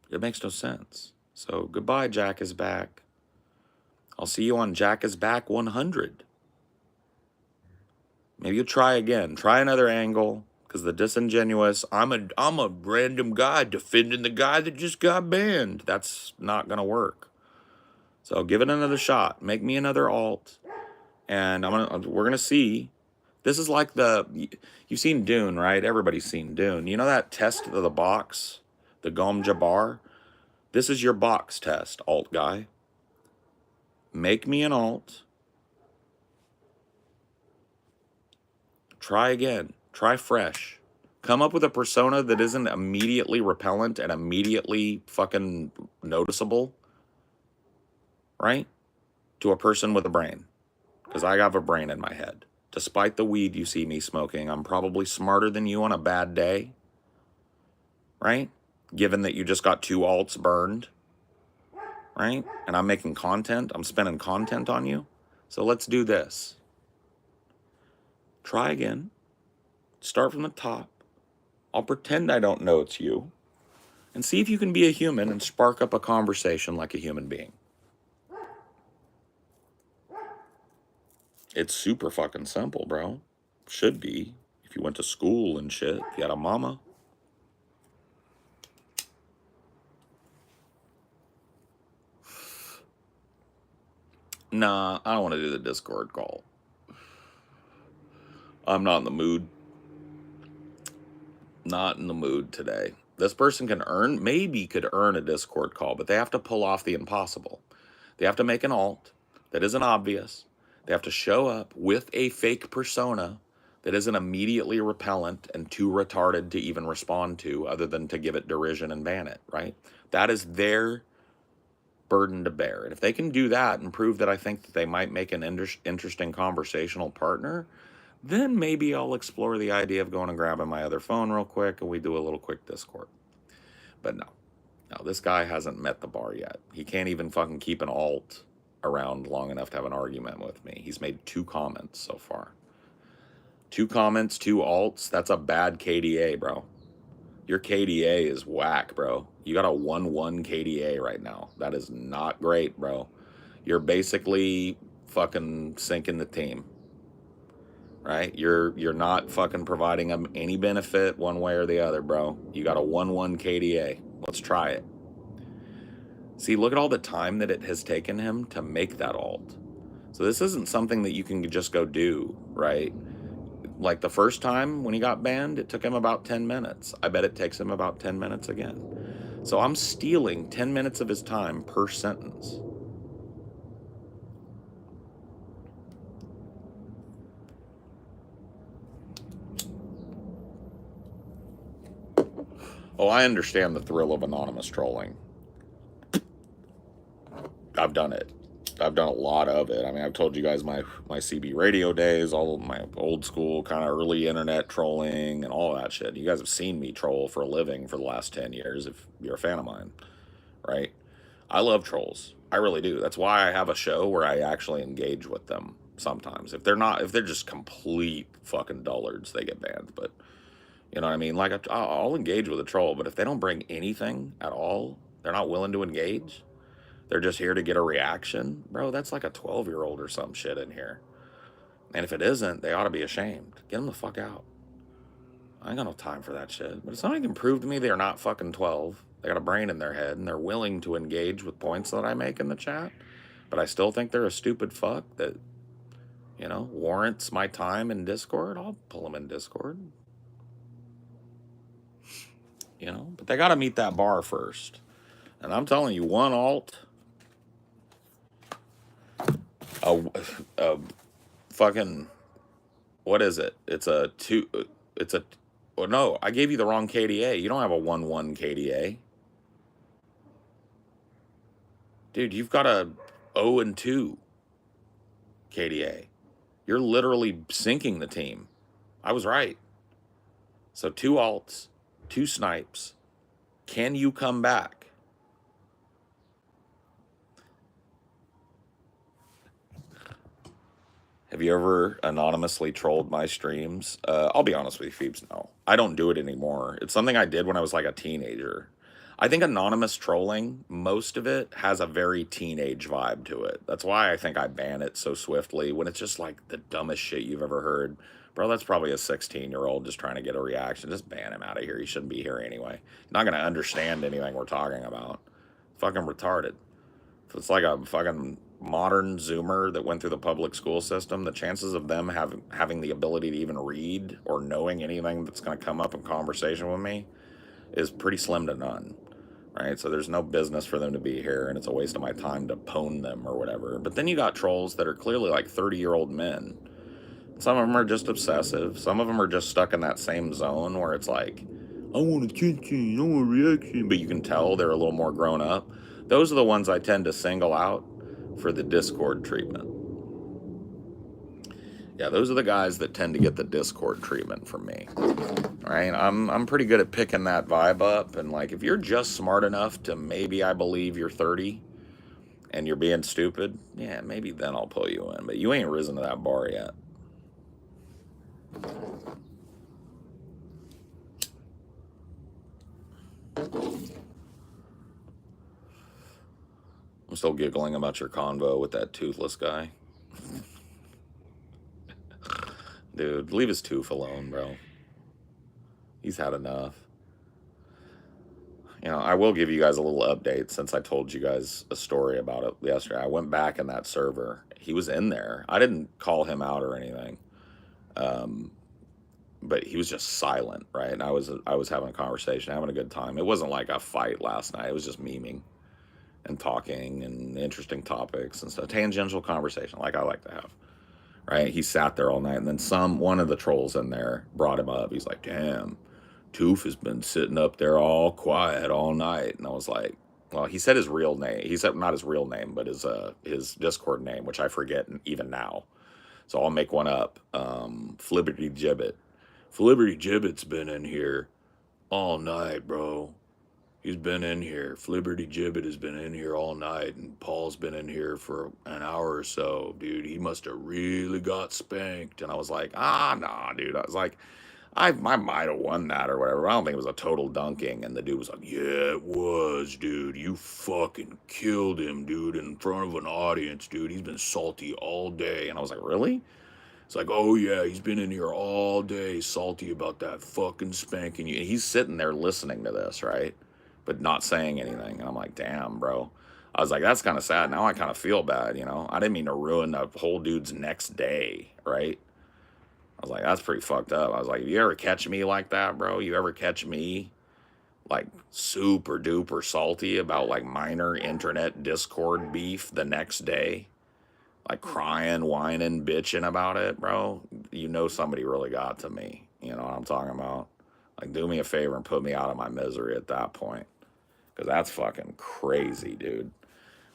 It makes no sense. So goodbye, Jack is back. I'll see you on Jack is Back 100. Maybe you'll try again. Try another angle, because the disingenuous, I'm a random guy defending the guy that just got banned. That's not gonna work. So give it another shot. Make me another alt, and we're gonna see. This is like you've seen Dune, right? Everybody's seen Dune. You know that test of the box, the Gom Jabbar? This is your box test, alt guy. Make me an alt. Try again. Try fresh. Come up with a persona that isn't immediately repellent and immediately fucking noticeable, right? To a person with a brain. Because I have a brain in my head. Despite the weed you see me smoking, I'm probably smarter than you on a bad day, right? Given that you just got 2 alts burned, right? And I'm making content. I'm spending content on you. So let's do this. Try again. Start from the top. I'll pretend I don't know it's you. And see if you can be a human and spark up a conversation like a human being. It's super fucking simple, bro. Should be. If you went to school and shit. If you had a mama. Nah, I don't want to do the Discord call. I'm not in the mood. Not in the mood today. This person maybe could earn a Discord call, but they have to pull off the impossible. They have to make an alt that isn't obvious. They have to show up with a fake persona that isn't immediately repellent and too retarded to even respond to, other than to give it derision and ban it, right? That is their burden to bear. And if they can do that and prove that I think that they might make an interesting conversational partner, then maybe I'll explore the idea of going and grabbing my other phone real quick and we do a little quick Discord. But no, this guy hasn't met the bar yet. He can't even fucking keep an alt around long enough to have an argument with me. He's made 2 comments so far. 2 comments, 2 alts. That's a bad KDA, bro. Your KDA is whack, bro. You got a 1-1 KDA right now. That is not great, bro. You're basically fucking sinking the team. Right? You're not fucking providing them any benefit one way or the other, bro. You got a 1-1 KDA. Let's try it. See, look at all the time that it has taken him to make that alt. So this isn't something that you can just go do, right? Like the first time when he got banned, it took him about 10 minutes. I bet it takes him about 10 minutes again. So I'm stealing 10 minutes of his time per sentence. Oh, I understand the thrill of anonymous trolling. I've done it. I've done a lot of it. I mean, I've told you guys my CB radio days, all of my old school kind of early internet trolling and all that shit. You guys have seen me troll for a living for the last 10 years if you're a fan of mine, right? I love trolls. I really do. That's why I have a show where I actually engage with them sometimes. If they're just complete fucking dullards, they get banned. But you know what I mean? Like, I'll engage with a troll, but if they don't bring anything at all, they're not willing to engage, they're just here to get a reaction, bro, that's like a 12-year-old or some shit in here. And if it isn't, they ought to be ashamed. Get them the fuck out. I ain't got no time for that shit. But if somebody can prove to me they're not fucking 12, they got a brain in their head, and they're willing to engage with points that I make in the chat, but I still think they're a stupid fuck that, warrants my time in Discord, I'll pull them in Discord. But they got to meet that bar first. And I'm telling you, one alt, a fucking, what is it? It's a 2, well, no, I gave you the wrong KDA. You don't have a 1-1 KDA. Dude, you've got a 0-2 KDA. You're literally sinking the team. I was right. So 2 alts, 2 snipes. Can you come back? Have you ever anonymously trolled my streams? I'll be honest with you, Phoebes, no. I don't do it anymore. It's something I did when I was like a teenager. I think anonymous trolling, most of it has a very teenage vibe to it. That's why I think I ban it so swiftly when it's just like the dumbest shit you've ever heard. Bro, that's probably a 16-year-old just trying to get a reaction. Just ban him out of here. He shouldn't be here anyway. He's not going to understand anything we're talking about. Fucking retarded. If it's like a fucking modern Zoomer that went through the public school system, the chances of them having the ability to even read or knowing anything that's going to come up in conversation with me is pretty slim to none, right? So there's no business for them to be here, and it's a waste of my time to pwn them or whatever. But then you got trolls that are clearly like 30-year-old men. Some of them are just obsessive. Some of them are just stuck in that same zone where it's like, I want attention, I want a reaction, but you can tell they're a little more grown up. Those are the ones I tend to single out for the Discord treatment. Yeah, those are the guys that tend to get the Discord treatment from me. Right? I'm pretty good at picking that vibe up, and like if you're just smart enough to maybe I believe you're 30 and you're being stupid, yeah, maybe then I'll pull you in. But you ain't risen to that bar yet. I'm still giggling about your convo with that toothless guy. Dude, leave his tooth alone, bro. He's had enough. I will give you guys a little update since I told you guys a story about it yesterday. I went back in that server. He was in there. I didn't call him out or anything, um, but he was just silent, right? And I was having a conversation, having a good time. It wasn't like a fight last night. It was just memeing and talking and interesting topics and stuff. Tangential conversation, like I like to have. Right? He sat there all night, and then one of the trolls in there brought him up. He's like, "Damn, Toof has been sitting up there all quiet all night." And I was like, well, he said his real name. He said not his real name, but his Discord name, which I forget even now. So I'll make one up. Flibberty Gibbet. Flibberty Gibbet's been in here all night, bro. He's been in here. Flibberty Gibbet has been in here all night, and Paul's been in here for an hour or so, dude. He must have really got spanked. And I was like, nah, dude. I was like, I might have won that or whatever. I don't think it was a total dunking. And the dude was like, yeah, it was, dude. You fucking killed him, dude, in front of an audience, dude. He's been salty all day. And I was like, really? It's like, oh yeah, he's been in here all day salty about that fucking spanking you. And he's sitting there listening to this, right? But not saying anything. And I'm like, damn, bro. I was like, that's kind of sad. Now I kind of feel bad. I didn't mean to ruin the whole dude's next day, right? I was like, that's pretty fucked up. I was like, if you ever catch me like that, bro, you ever catch me like super duper salty about like minor internet Discord beef the next day, like crying, whining, bitching about it, bro, somebody really got to me. You know what I'm talking about? Like, do me a favor and put me out of my misery at that point. Because that's fucking crazy, dude.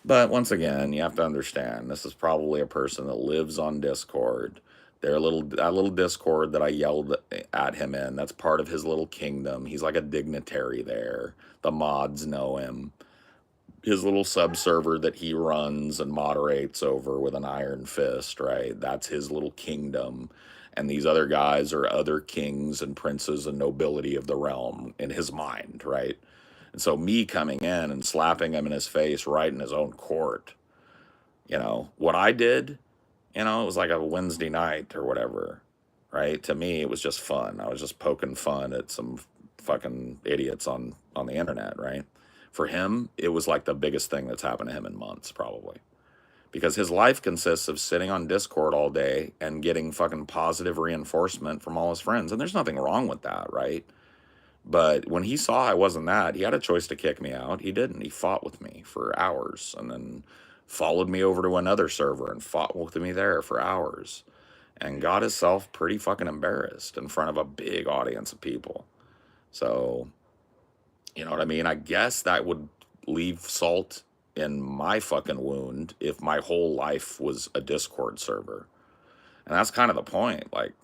But once again, you have to understand, this is probably a person that lives on Discord. That little Discord that I yelled at him in, that's part of his little kingdom. He's like a dignitary there. The mods know him. His little sub-server that he runs and moderates over with an iron fist, right? That's his little kingdom. And these other guys are other kings and princes and nobility of the realm in his mind, right? And so me coming in and slapping him in his face right in his own court, what I did, it was like a Wednesday night or whatever, right? To me, it was just fun. I was just poking fun at some fucking idiots on the internet, right? For him, it was like the biggest thing that's happened to him in months, probably. Because his life consists of sitting on Discord all day and getting fucking positive reinforcement from all his friends. And there's nothing wrong with that, right? But when he saw I wasn't that, he had a choice to kick me out. He didn't. He fought with me for hours and then followed me over to another server and fought with me there for hours and got himself pretty fucking embarrassed in front of a big audience of people. So, you know what I mean? I guess that would leave salt in my fucking wound if my whole life was a Discord server. And that's kind of the point. Like,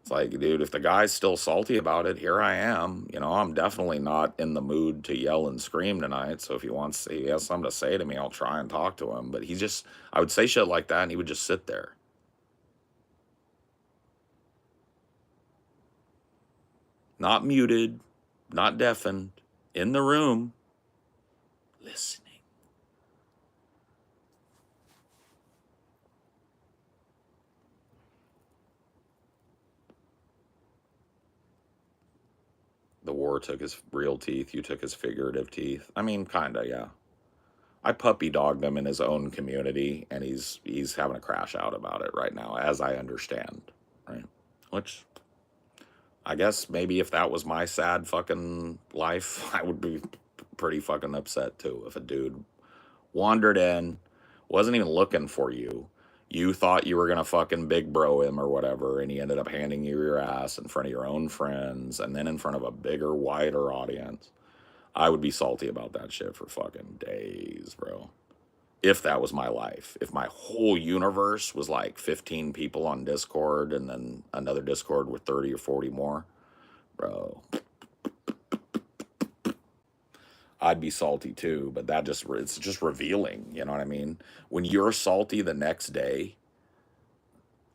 it's like, dude, if the guy's still salty about it, here I am. I'm definitely not in the mood to yell and scream tonight. So if he has something to say to me, I'll try and talk to him. But I would say shit like that and he would just sit there. Not muted, not deafened, in the room, listening. The war took his real teeth, you took his figurative teeth. I mean, kinda, yeah. I puppy dogged him in his own community, and he's having a crash out about it right now, as I understand, right? Which, I guess maybe if that was my sad fucking life, I would be pretty fucking upset too. If a dude wandered in, wasn't even looking for you, you thought you were gonna fucking big bro him or whatever, and he ended up handing you your ass in front of your own friends, and then in front of a bigger, wider audience. I would be salty about that shit for fucking days, bro. If that was my life. If my whole universe was like 15 people on Discord and then another Discord with 30 or 40 more, bro, I'd be salty too. But it's just revealing, you know what I mean? When you're salty the next day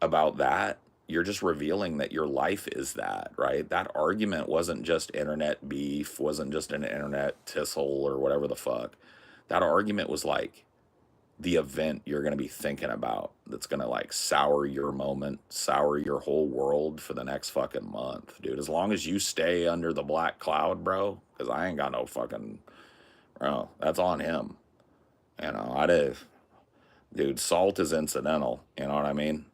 about that, you're just revealing that your life is that, right? That argument wasn't just internet beef, wasn't just an internet tissle or whatever the fuck. That argument was like the event you're going to be thinking about that's going to like sour your moment, sour your whole world for the next fucking month, dude. As long as you stay under the black cloud, bro, because I ain't got no fucking, bro, that's on him. You know, I did, dude, salt is incidental. You know what I mean?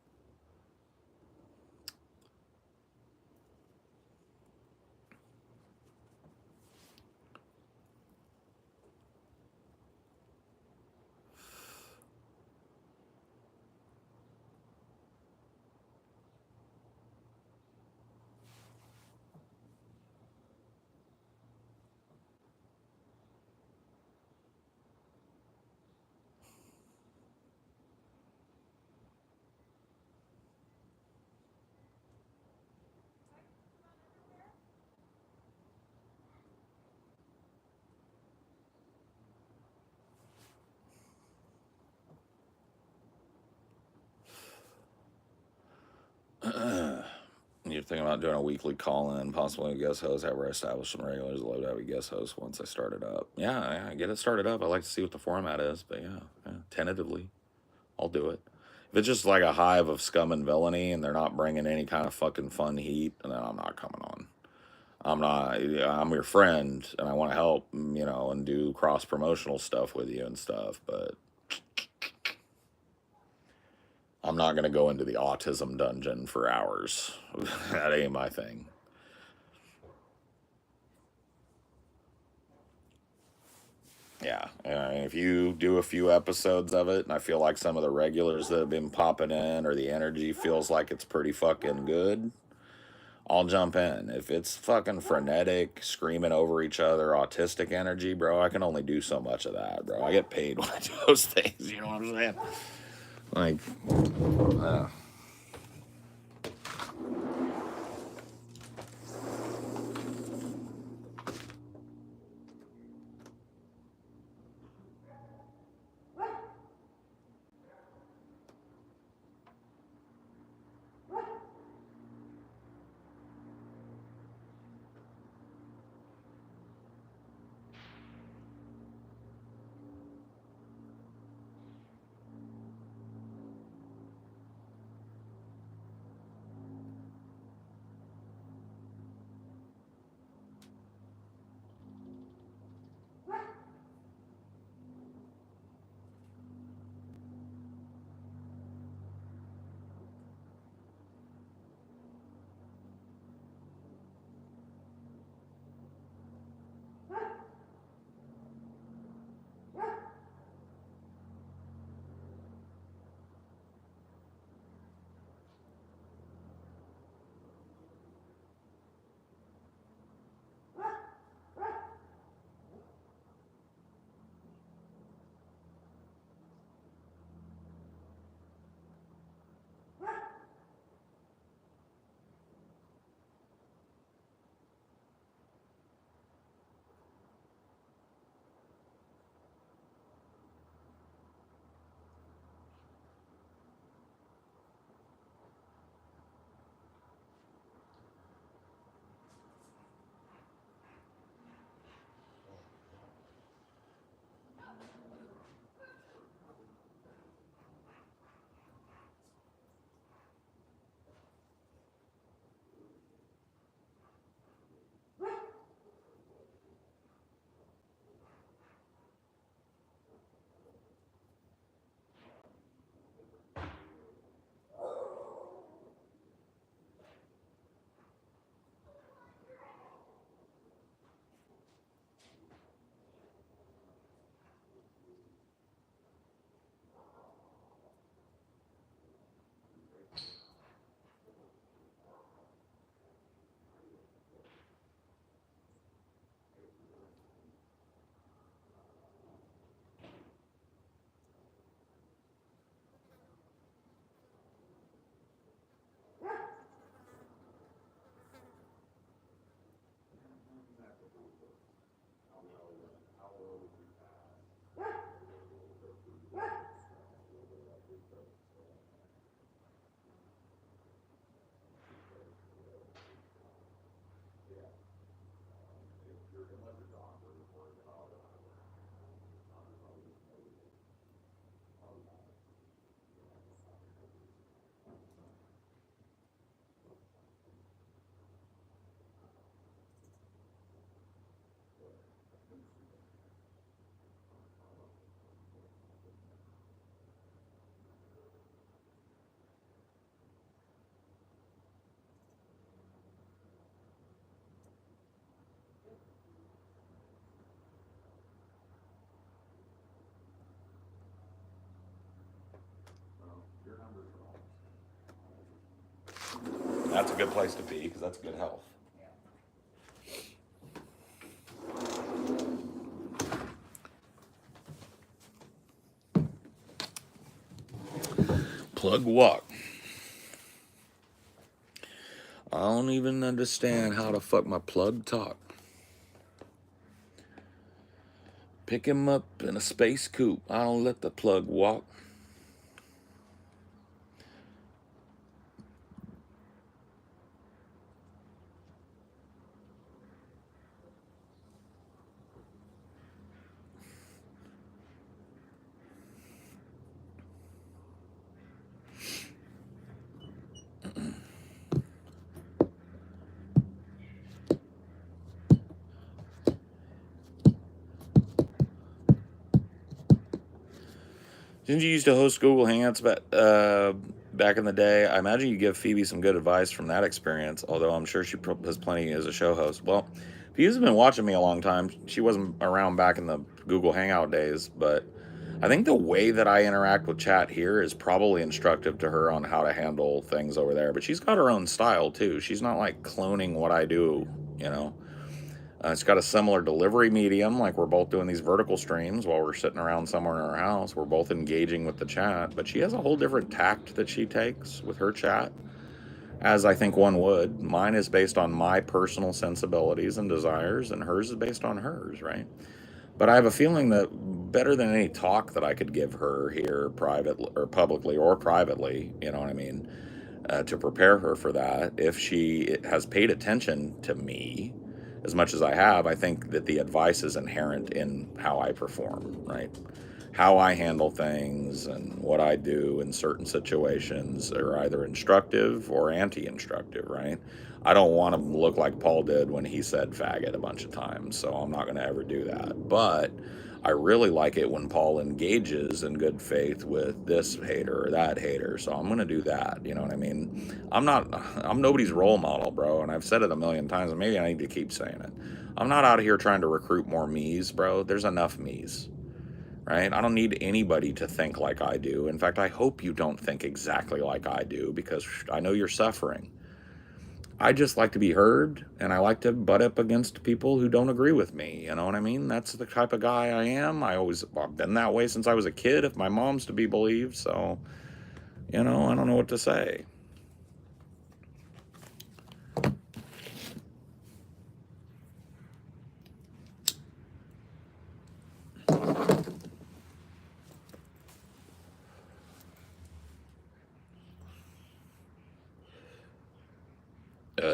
You're thinking about doing a weekly call-in, possibly a guest host, have I establish some regulars, love to have a guest host once I start it up. Yeah, get it started up. I like to see what the format is, but yeah, tentatively, I'll do it. If it's just like a hive of scum and villainy and they're not bringing any kind of fucking fun heat, then I'm not coming on. I'm not, I'm your friend and I want to help, and do cross promotional stuff with you and stuff, but I'm not going to go into the autism dungeon for hours. That ain't my thing. Yeah, if you do a few episodes of it, and I feel like some of the regulars that have been popping in, or the energy feels like it's pretty fucking good, I'll jump in. If it's fucking frenetic, screaming over each other, autistic energy, bro, I can only do so much of that, bro. I get paid when I do those things. You know what I'm saying? Like, uh, that's a good place to be because that's good health. Plug walk. I don't even understand how the fuck my plug talk. Pick him up in a space coupe. I don't let the plug walk. Didn't you used to host Google Hangouts back in the day? I imagine you give Phoebe some good advice from that experience, although I'm sure she has plenty as a show host. Well, Phoebe's been watching me a long time. She wasn't around back in the Google Hangout days, but I think the way that I interact with chat here is probably instructive to her on how to handle things over there. But she's got her own style too. She's not like cloning what I do, you know. It's got a similar delivery medium, like we're both doing these vertical streams while we're sitting around somewhere in our house. We're both engaging with the chat, but she has a whole different tact that she takes with her chat, as I think one would. Mine is based on my personal sensibilities and desires, and hers is based on hers, right? But I have a feeling that better than any talk that I could give her here, privately or publicly or privately, you know what I mean, to prepare her for that, if she has paid attention to me as much as I have, I think that the advice is inherent in how I perform, right? How I handle things and what I do in certain situations are either instructive or anti-instructive, right? I don't want to look like Paul did when he said faggot a bunch of times, so I'm not going to ever do that. But I really like it when Paul engages in good faith with this hater or that hater, so I'm going to do that, you know what I mean? I'm nobody's role model, bro, and I've said it a million times, and maybe I need to keep saying it. I'm not out here trying to recruit more me's, bro. There's enough me's, right? I don't need anybody to think like I do. In fact, I hope you don't think exactly like I do because I know you're suffering. I just like to be heard, and I like to butt up against people who don't agree with me. You know what I mean? That's the type of guy I am. I've been that way since I was a kid, if my mom's to be believed. So, I don't know what to say.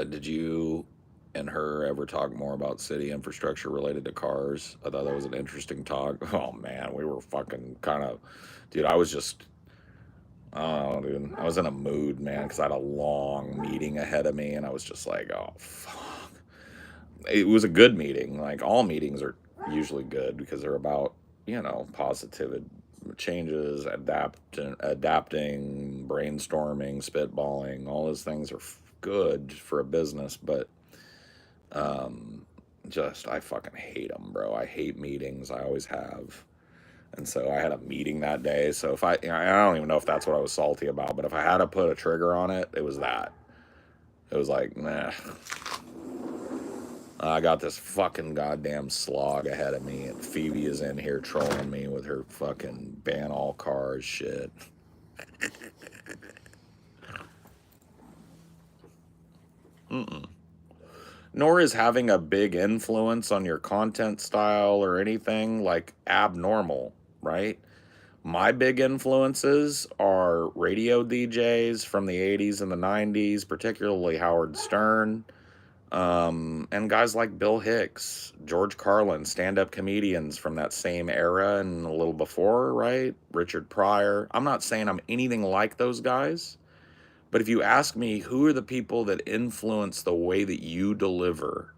Did you and her ever talk more about city infrastructure related to cars? I thought that was an interesting talk. Oh man, we were fucking kind of, dude. I don't know, dude. I was in a mood, man, because I had a long meeting ahead of me, and I was just like, oh fuck. It was a good meeting. Like all meetings are usually good because they're about positive changes, adapting, brainstorming, spitballing. All those things are good for a business, but um, just I fucking hate them, bro. I hate meetings. I always have. And so I had a meeting that day. So if I don't even know if that's what I was salty about, but if I had to put a trigger on it, it was that. It was like, nah. I got this fucking goddamn slog ahead of me, and Phoebe is in here trolling me with her fucking ban all cars shit. Mm-mm. Nor is having a big influence on your content style or anything like abnormal, right? My big influences are radio DJs from the 80s and the 90s, particularly Howard Stern, and guys like Bill Hicks, George Carlin, stand-up comedians from that same era and a little before, right? Richard Pryor. I'm not saying I'm anything like those guys, but if you ask me who are the people that influence the way that you deliver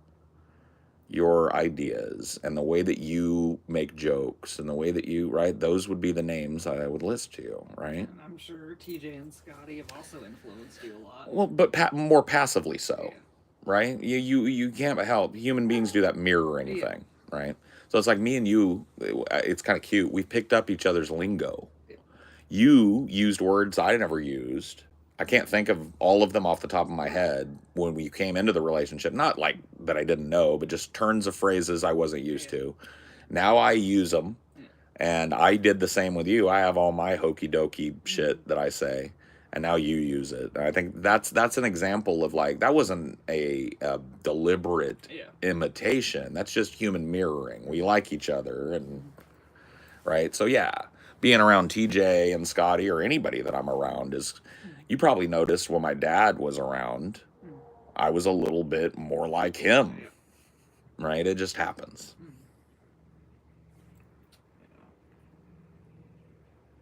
your ideas and the way that you make jokes and the way that you, right, those would be the names I would list to you, right? And I'm sure TJ and Scotty have also influenced you a lot. Well, but more passively so. Yeah. Right? You can't help. Human beings do that mirroring thing, right? So it's like me and you, it's kind of cute. We picked up each other's lingo. Yeah. You used words I never used. I can't think of all of them off the top of my head when we came into the relationship. Not like that I didn't know, but just turns of phrases I wasn't used Yeah. to. Now I use them, Yeah. and I did the same with you. I have all my hokey dokey Mhm. shit that I say, and now you use it. And I think that's an example of like that wasn't a deliberate Yeah. imitation. That's just human mirroring. We like each other, and Mhm. right. So yeah, being around TJ and Scotty or anybody that I'm around is. Mhm. You probably noticed when my dad was around, Mhm. I was a little bit more like him, Yeah. right? It just happens. Mhm. Yeah.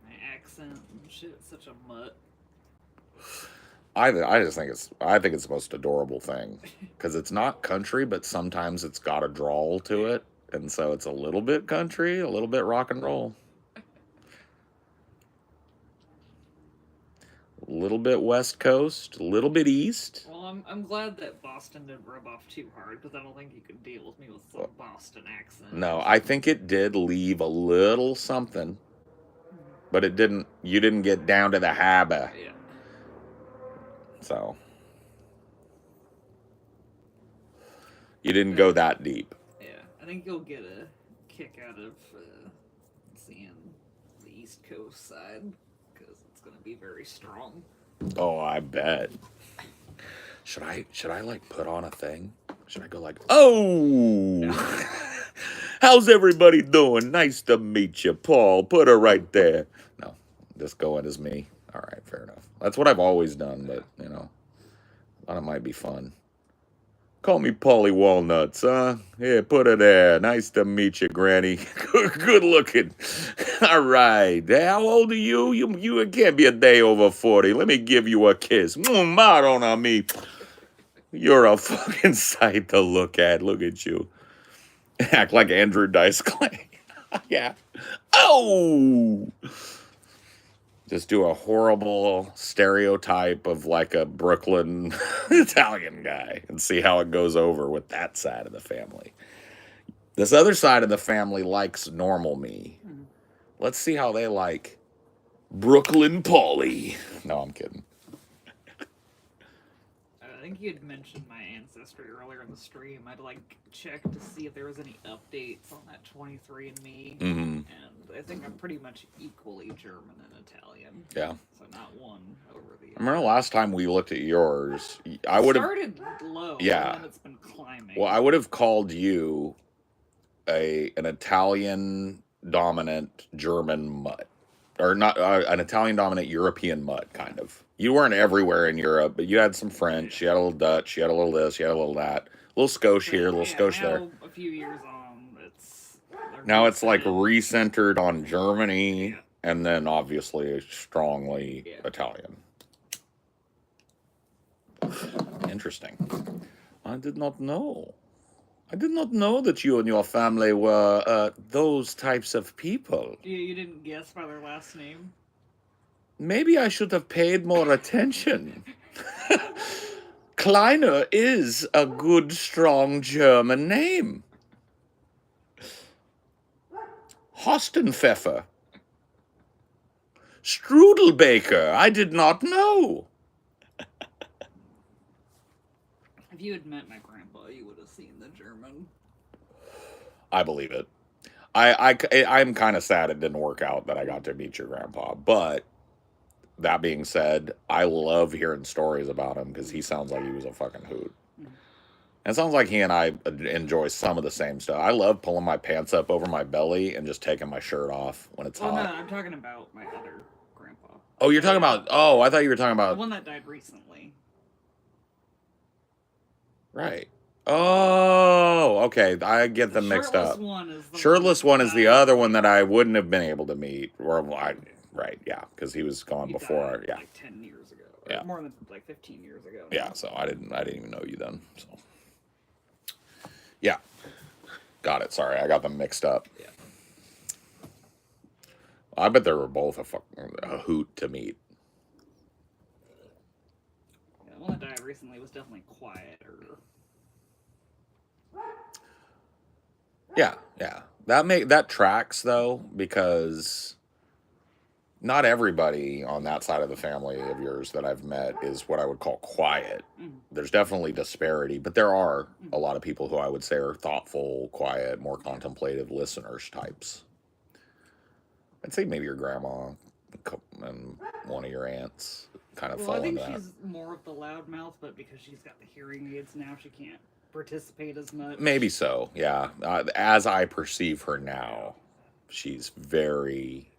My accent and shit's such a mutt. I just think it's the most adorable thing because it's not country, but sometimes it's got a drawl to Yeah. it, and so it's a little bit country, a little bit rock and roll, a little bit West Coast, a little bit East. Well, I'm glad that Boston didn't rub off too hard because I don't think you could deal with me with some Boston accent. No, I think it did leave a little something, Mhm. but it didn't. You didn't get down to the habit, Yeah. so you didn't But go that deep. yeah, I think you'll get a kick out of seeing the East Coast side because it's gonna be very strong. Oh, I bet. Should I like put on a thing? Should I go like, "Oh, No. how's everybody doing? Nice to meet you, Paul. Put her right there." No, just go in as me. All right, fair enough. That's what I've always done, Yeah. but I thought it might be fun. Call me Polly Walnuts, huh? Here, put her there. Nice to meet you, Granny. Good looking. All right. How old are you? You can't be a day over 40. Let me give you a kiss. Maron me. You're a fucking sight to look at. Look at you. Act like Andrew Dice Clay. Yeah. Oh! Just do a horrible stereotype of like a Brooklyn Italian guy and see how it goes over with that side of the family. This other side of the family likes normal me. Mhm. Let's see how they like Brooklyn Paulie. No, I'm kidding. I think you had mentioned my ancestry earlier in the stream. I'd like check to see if there was any updates on that 23andMe, Mm-hmm. and I think I'm pretty much equally German and Italian. Yeah. So not one over the I remember other. last time we looked at yours, I It would have, started low, yeah. and then it's been climbing. Well, I would have called you an Italian dominant German mutt, or not an Italian dominant European mutt, kind of. You weren't everywhere in Europe, but you had some French, you had a little Dutch, you had a little this, you had a little that, a little Scosh But here, a little yeah, Scosh there. now a few years on, it's they're Now it's like recentered. recentered on Germany, Yeah. and then obviously strongly Yeah. Italian. Interesting. I did not know. I did not know that you and your family were those types of people. You didn't guess by their last name? Maybe I should have paid more attention. Kleiner is a good, strong German name. Hostenpfeffer. Strudelbaker. I did not know. If you had met my grandpa, you would have seen the German. I believe it. I'm kind of sad it didn't work out that I got to meet your grandpa. But that being said, I love hearing stories about him because he sounds like he was a fucking hoot. Mhm. And it sounds like he and I enjoy some of the same stuff. I love pulling my pants up over my belly and just taking my shirt off when it's Oh no, hot. I'm talking about my other grandpa. Oh, you're talking about. Oh, I thought you were talking The about. one that died recently. Right. Oh, okay. I get The them mixed shirtless up. one is the Shirtless one is the died other one like- that I wouldn't have been able to meet. Right, yeah, because he was gone he before. died Yeah, like 10 years ago. Or Yeah. more than like 15 years ago. yeah. So I didn't even know you then. So yeah, got it. Sorry, I got them mixed up. Yeah. I bet they were both a hoot to meet. Yeah, the one that died recently was definitely quieter. Yeah. That tracks though because not everybody on that side of the family of yours that I've met is what I would call quiet. There's definitely disparity, but there are a lot of people who I would say are thoughtful, quiet, more contemplative listeners types. I'd say maybe your grandma and one of your aunts kind of Well, I fall think into that. she's more of the loudmouth, but because she's got the hearing aids now, she can't participate as much. Maybe so, yeah. As I perceive her now, she's very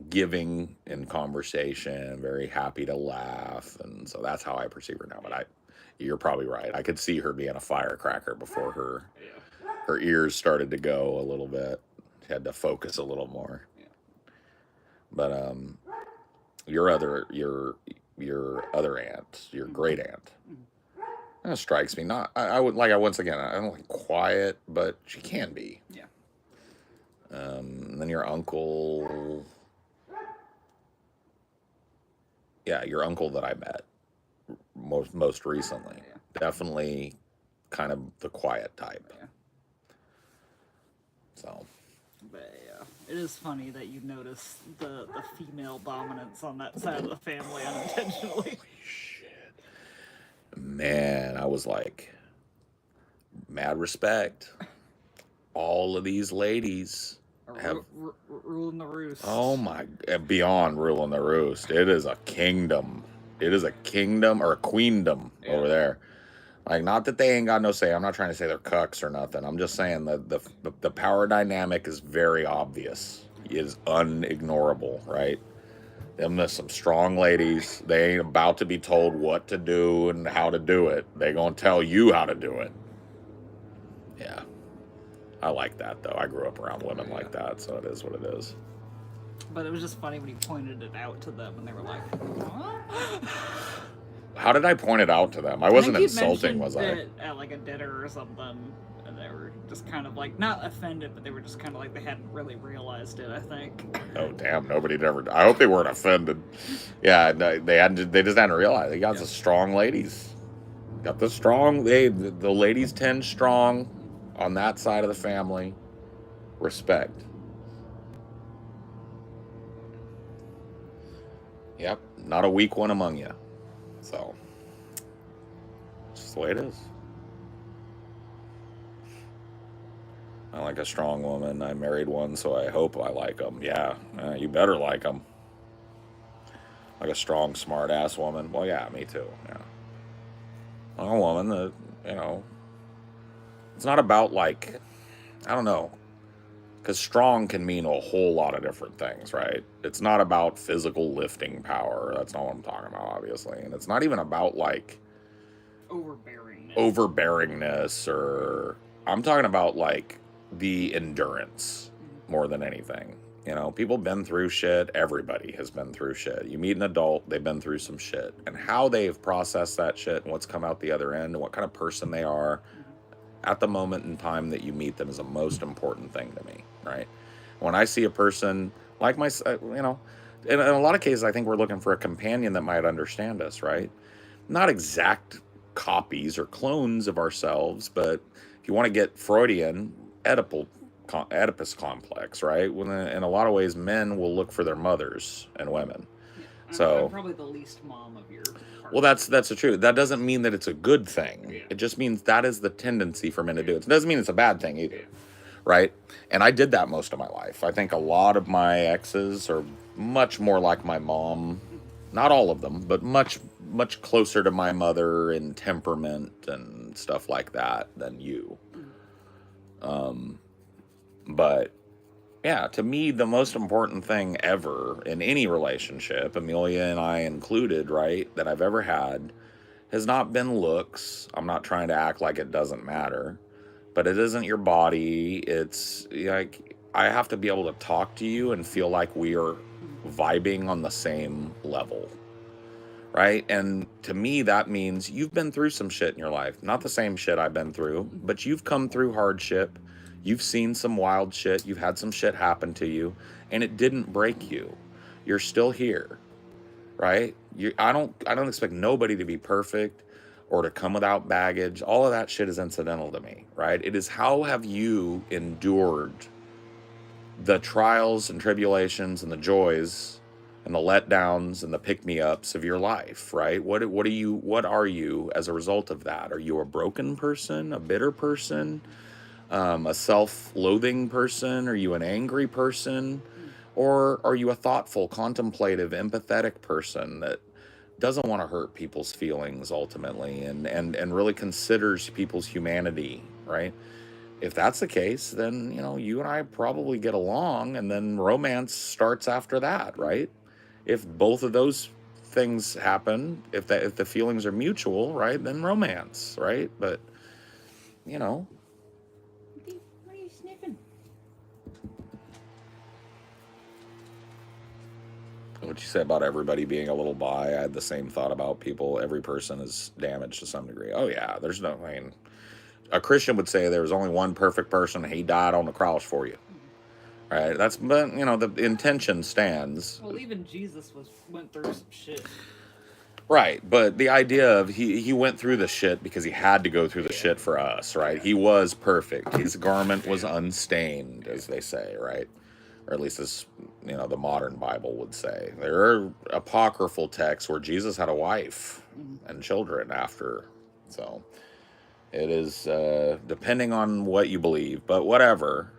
giving in conversation, very happy to laugh, and so that's how I perceive her now. But you're probably right. I could see her being a firecracker before her ears started to go a little bit. She had to focus a little more. Yeah. But your other aunt, your great aunt, that strikes me. Not I would like I once again I don't like quiet, but she can be. Yeah. And then your uncle. Yeah, your uncle that I met most recently. Yeah. Definitely kind of the quiet type. Yeah. So. But yeah, it is funny that you notice the female dominance on that side of the family unintentionally. Holy shit. Man, I was like, mad respect. All of these ladies have ruling the roost. Oh my, beyond ruling the roost. It is a kingdom. It is a kingdom or a queendom over there. Like, not that they ain't got no say. I'm not trying to say they're cucks or nothing. I'm just saying that the power dynamic is very obvious. It is unignorable, right? Them are some strong ladies. They ain't about to be told what to do and how to do it. They gonna tell you how to do it. Yeah. I like that, though. I grew up around women like that, so it is what it is. But it was just funny when you pointed it out to them, and they were like, "Huh?" How did I point it out to them? I wasn't insulting, was I? At like a dinner or something, and they were just kind of like not offended, but they were just kind of like they hadn't really realized it. I think. Oh damn! Nobody ever. I hope they weren't offended. Yeah, they hadn't. They just hadn't realized. They got the strong ladies. Got the strong. The ladies tend strong on that side of the family. Respect. Yep, not a weak one among you. So, it's just the way it is. I like a strong woman. I married one, so I hope I like them. Yeah, you better like them. Like a strong, smart-ass woman. Well, yeah, me too. Yeah. A woman that, it's not about like, I don't know. Because strong can mean a whole lot of different things, right? It's not about physical lifting power. That's not what I'm talking about, obviously. And it's not even about, like, overbearingness or... I'm talking about, like, the endurance more than anything. People been through shit. Everybody has been through shit. You meet an adult, they've been through some shit. And how they've processed that shit and what's come out the other end and what kind of person they are... at the moment in time that you meet them is the most important thing to me, right? When I see a person like in a lot of cases, I think we're looking for a companion that might understand us, right? Not exact copies or clones of ourselves, but if you want to get Freudian, Oedipus complex, right? When in a lot of ways, men will look for their mothers and women. Yeah, I'm probably the least mom of your partner. Well, that's the truth. That doesn't mean that it's a good thing. Yeah. It just means that is the tendency for men to do it. It doesn't mean it's a bad thing either, right? And I did that most of my life. I think a lot of my exes are much more like my mom. Not all of them, but much closer to my mother in temperament and stuff like that than you. But yeah, to me, the most important thing ever in any relationship, Amelia and I included, right, that I've ever had, has not been looks. I'm not trying to act like it doesn't matter, but it isn't your body. It's like, I have to be able to talk to you and feel like we are vibing on the same level, right? And to me, that means you've been through some shit in your life. Not the same shit I've been through, but you've come through hardship. You've seen some wild shit. You've had some shit happen to you, and it didn't break you. You're still here, right? I don't expect nobody to be perfect or to come without baggage. All of that shit is incidental to me, right? It is how have you endured the trials and tribulations and the joys and the letdowns and the pick-me-ups of your life, right? What are you as a result of that? Are you a broken person, a bitter person, a self-loathing person? Are you an angry person? Mm. Or are you a thoughtful, contemplative, empathetic person that doesn't want to hurt people's feelings ultimately, and really considers people's humanity, right? If that's the case, then, you and I probably get along, and then romance starts after that, right? If both of those things happen, if the feelings are mutual, right, then romance, right? But, you know, What are you sniffing? what you say about everybody being a little bi, I had the same thought about people. Every person is damaged to some degree. Oh yeah, there's no, I mean, a Christian would say there was only one perfect person, and he died on the cross for you. Right? That's, but the intention stands. Well, even Jesus went through some shit. Right, but the idea of he went through the shit because he had to go through the shit for us, right? Yeah. He was perfect. His garment was unstained, as they say, right? Or at least as the modern Bible would say. There are apocryphal texts where Jesus had a wife and children after. So it is depending on what you believe, but whatever.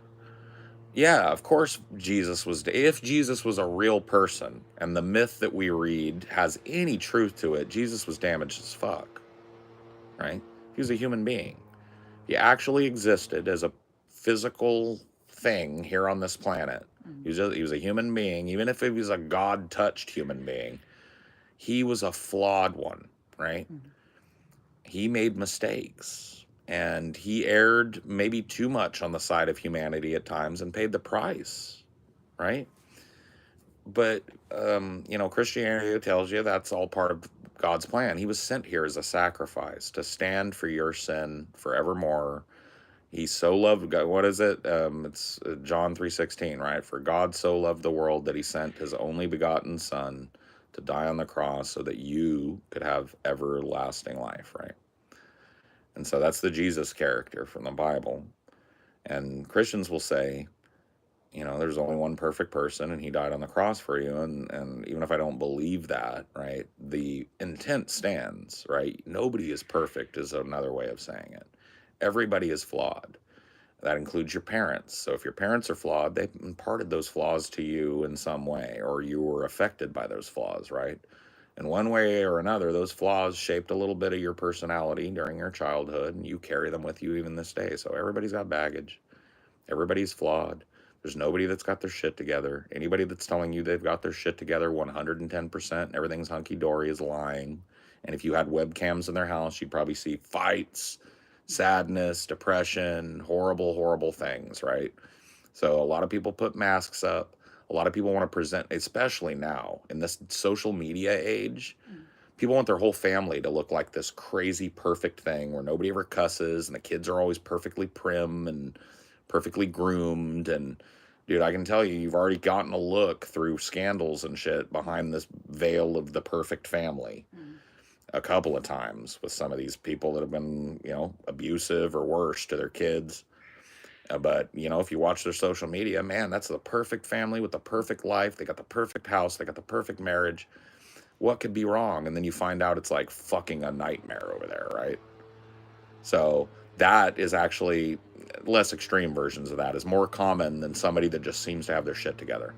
Yeah, of course Jesus was. If Jesus was a real person and the myth that we read has any truth to it, Jesus was damaged as fuck, right? He was a human being. He actually existed as a physical thing here on this planet. He was a human being, even if he was a God-touched human being. He was a flawed one, right? He made mistakes, and he erred maybe too much on the side of humanity at times and paid the price, right? But Christianity tells you that's all part of God's plan. He was sent here as a sacrifice to stand for your sin forevermore. He so loved God. What is it? It's John 3:16, right? For God so loved the world that he sent his only begotten son to die on the cross so that you could have everlasting life, right? And so that's the Jesus character from the Bible. And Christians will say, there's only one perfect person and he died on the cross for you. And even if I don't believe that, right, the intent stands, right? Nobody is perfect is another way of saying it. Everybody is flawed. That includes your parents. So if your parents are flawed, they've imparted those flaws to you in some way, or you were affected by those flaws, right? In one way or another, those flaws shaped a little bit of your personality during your childhood, and you carry them with you even this day. So everybody's got baggage. Everybody's flawed. There's nobody that's got their shit together. Anybody that's telling you they've got their shit together 110% and everything's hunky-dory is lying. And if you had webcams in their house, you'd probably see fights, sadness, depression, horrible, horrible things, right? So a lot of people put masks up. A lot of people want to present, especially now in this social media age, people want their whole family to look like this crazy perfect thing where nobody ever cusses and the kids are always perfectly prim and perfectly groomed. And dude, I can tell you, you've already gotten a look through scandals and shit behind this veil of the perfect family a couple of times with some of these people that have been, abusive or worse to their kids. But, if you watch their social media, man, that's the perfect family with the perfect life. They got the perfect house. They got the perfect marriage. What could be wrong? And then you find out it's like fucking a nightmare over there, right? So that is actually less extreme versions of that is more common than somebody that just seems to have their shit together,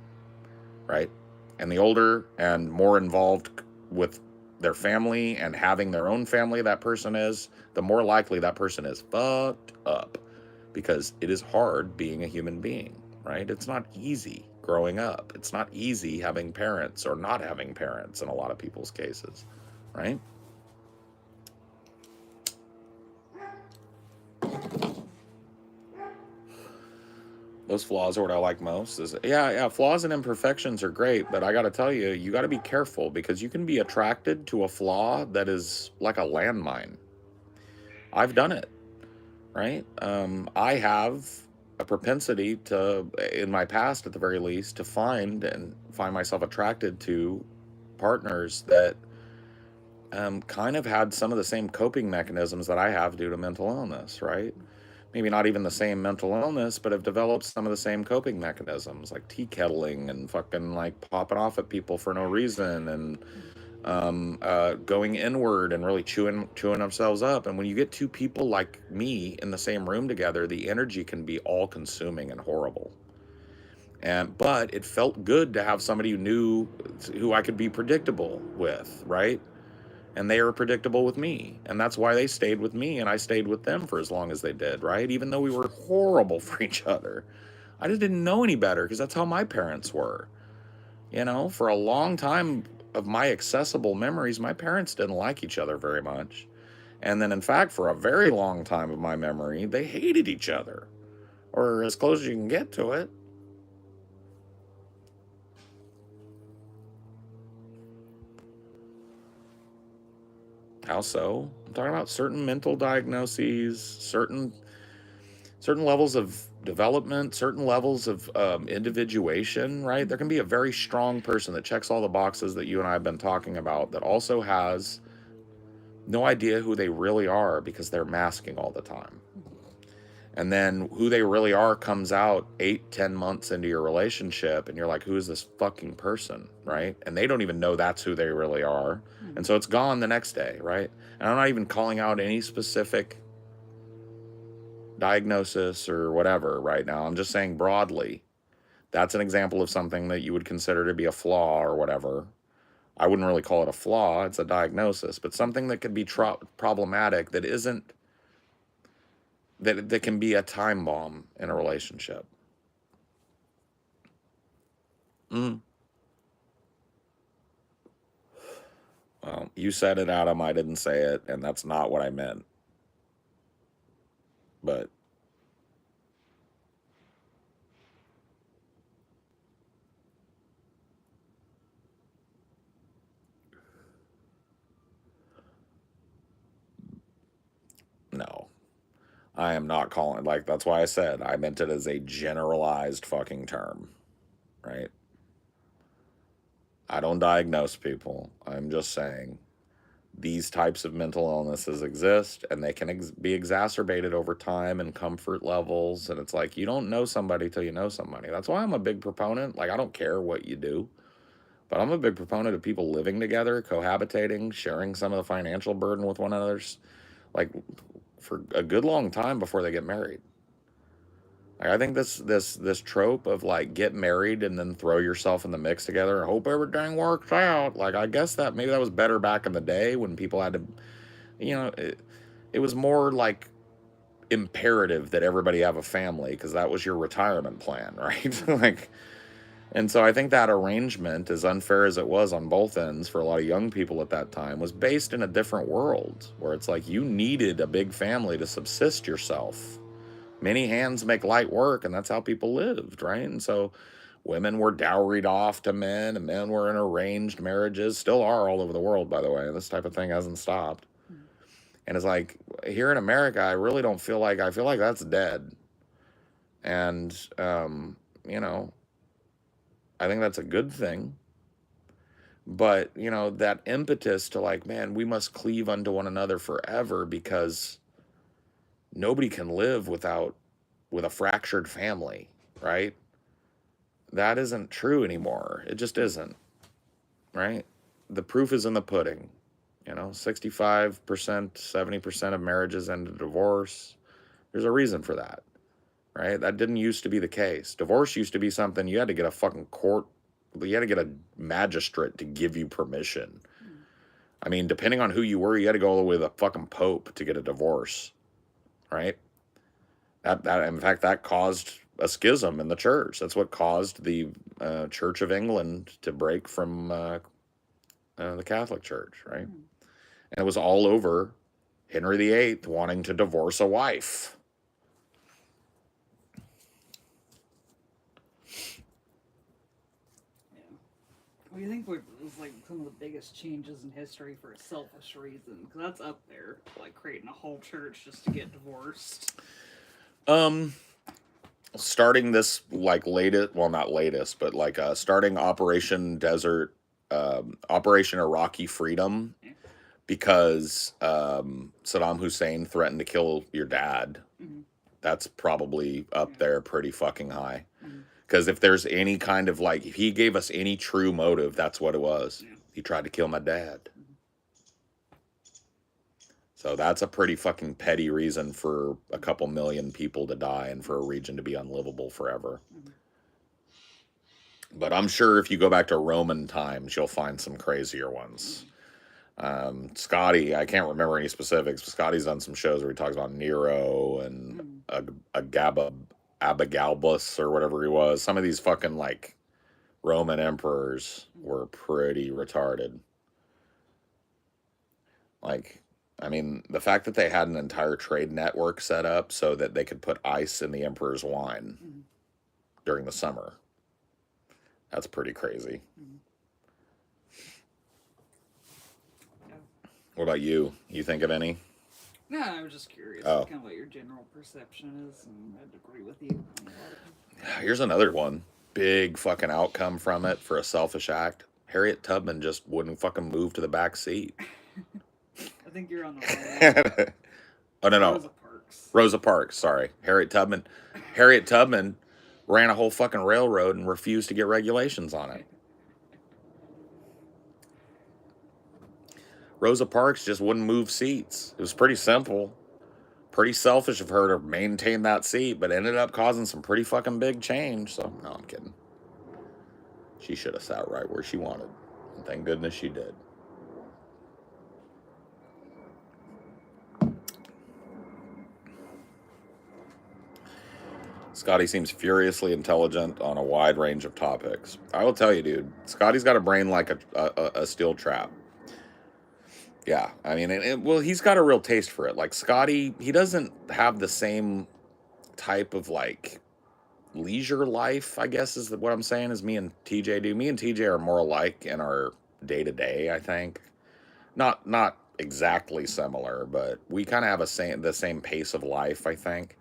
right? And the older and more involved with their family and having their own family that person is, the more likely that person is fucked up, because it is hard being a human being, right? It's not easy growing up. It's not easy having parents or not having parents in a lot of people's cases, right? Those flaws are what I like most. Is yeah, flaws and imperfections are great, but I got to tell you, you got to be careful because you can be attracted to a flaw that is like a landmine. I've done it, right? I have a propensity to, in my past at the very least, to find myself attracted to partners that kind of had some of the same coping mechanisms that I have due to mental illness, right? maybe not even the same mental illness, but have developed some of the same coping mechanisms, like tea kettling and fucking like popping off at people for no reason, and going inward and really chewing themselves up. And when you get two people like me in the same room together, the energy can be all consuming and horrible. And but it felt good to have somebody who knew, who I could be predictable with, right? And they were predictable with me, and that's why they stayed with me and I stayed with them for as long as they did, right? Even though we were horrible for each other, I just didn't know any better because that's how my parents were. For a long time of my accessible memories, my parents didn't like each other very much. And then, in fact, for a very long time of my memory, they hated each other, or as close as you can get to it. How so? I'm talking about certain mental diagnoses, certain levels of development, certain levels of individuation, right? There can be a very strong person that checks all the boxes that you and I have been talking about that also has no idea who they really are because they're masking all the time. And then who they really are comes out 8, 10 months into your relationship, and you're like, who is this fucking person, right? And they don't even know that's who they really are. And so it's gone the next day, right? And I'm not even calling out any specific diagnosis or whatever right now. I'm just saying broadly, that's an example of something that you would consider to be a flaw or whatever. I wouldn't really call it a flaw, it's a diagnosis, but something that could be problematic, that isn't, that can be a time bomb in a relationship. Mm. Well, you said it, Adam. I didn't say it, and that's not what I meant. But no, I am not calling, like, that's why I said I meant it as a generalized fucking term, right? I don't diagnose people. I'm just saying these types of mental illnesses exist, and they can be exacerbated over time and comfort levels. And it's like, you don't know somebody till you know somebody. That's why I'm a big proponent. Like, I don't care what you do, but I'm a big proponent of people living together, cohabitating, sharing some of the financial burden with one another's, like, for a good long time before they get married. Like, I think this trope of like get married and then throw yourself in the mix together and hope everything works out. Like, I guess that maybe that was better back in the day when people had to, it was more like imperative that everybody have a family because that was your retirement plan, right? Like, and so I think that arrangement, as unfair as it was on both ends for a lot of young people at that time, was based in a different world where it's like you needed a big family to subsist yourself. Many hands make light work, and that's how people lived, right? And so women were dowried off to men, and men were in arranged marriages, still are all over the world, by the way. This type of thing hasn't stopped. And it's like, here in America, I really don't feel like, I feel like that's dead. And, you know, I think that's a good thing. But, that impetus to like, man, we must cleave unto one another forever because nobody can live with a fractured family, right? That isn't true anymore. It just isn't, right? The proof is in the pudding. 65%, 70% of marriages end in divorce. There's a reason for that, right? That didn't used to be the case. Divorce used to be something you had to get a fucking court, you had to get a magistrate to give you permission. I mean, depending on who you were, you had to go all the way to the fucking Pope to get a divorce, right? That in fact, that caused a schism in the church. That's what caused the Church of England to break from the Catholic Church, right? And it was all over Henry VIII wanting to divorce a wife. What do you think was like some of the biggest changes in history for a selfish reason? Because that's up there, like creating a whole church just to get divorced. Starting this like latest, well, not latest, but like starting Operation Desert, Operation Iraqi Freedom, because Saddam Hussein threatened to kill your dad. that's probably up Yeah. there pretty fucking high. Mm-hmm. Because if there's any kind of like, if he gave us any true motive, that's what it was. Yeah. He tried to kill my dad. Mm-hmm. So that's a pretty fucking petty reason for a couple million people to die and for a region to be unlivable forever. Mm-hmm. But I'm sure if you go back to Roman times, you'll find some crazier ones. Scotty, I can't remember any specifics, but Scotty's done some shows where he talks about Nero and Abigalbus or whatever he was. Some of these fucking like Roman emperors were pretty retarded. Like, I mean, the fact that they had an entire trade network set up so that they could put ice in the emperor's wine during the summer. That's pretty crazy. Mm-hmm. Yeah. What about you? You think of any? No, I was just curious Oh. kind of what your general perception is, and I'd agree with you on a lot of them. Here's another one. Big fucking outcome from it for a selfish act. Harriet Tubman just wouldn't fucking move to the back seat. I think you're on the wrong. Oh, no. Rosa Parks. Rosa Parks, sorry. Harriet Tubman. Harriet Tubman ran a whole fucking railroad and refused to get regulations on it. Rosa Parks just wouldn't move seats. It was pretty simple. Pretty selfish of her to maintain that seat, but ended up causing some pretty fucking big change. So, no, I'm kidding. She should have sat right where she wanted. And thank goodness she did. Scotty seems furiously intelligent on a wide range of topics. I will tell you, dude, Scotty's got a brain like a steel trap. Yeah, I mean, well, he's got a real taste for it. Like, Scotty, he doesn't have the same type of, like, leisure life, I guess is what I'm saying, as me and TJ do. Me and TJ are more alike in our day-to-day, I think. Not exactly similar, but we kind of have the same pace of life, I think.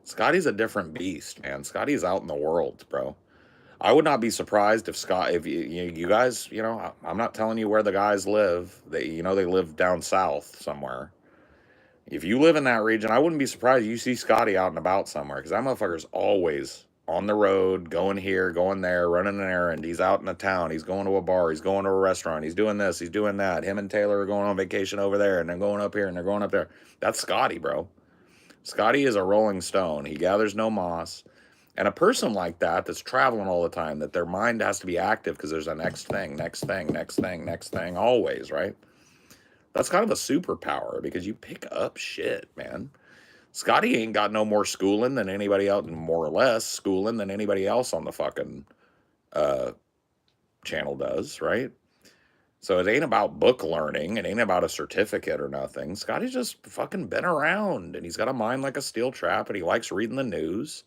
Scotty's a different beast, man. Scotty's out in the world, bro. I would not be surprised if you guys, I'm not telling you where the guys live. They live down south somewhere. If you live in that region, I wouldn't be surprised you see Scotty out and about somewhere, because that motherfucker's always on the road, going here, going there, running an errand. He's out in a town. He's going to a bar. He's going to a restaurant. He's doing this. He's doing that. Him and Taylor are going on vacation over there, and they're going up here, and they're going up there. That's Scotty, bro. Scotty is a rolling stone. He gathers no moss. And a person like that, that's traveling all the time, that their mind has to be active because there's a next thing, next thing, next thing, next thing, always, right? That's kind of a superpower because you pick up shit, man. Scotty ain't got no more schooling than anybody else, more or less schooling than anybody else on the fucking channel does, right? So it ain't about book learning. It ain't about a certificate or nothing. Scotty's just fucking been around, and he's got a mind like a steel trap, and he likes reading the news.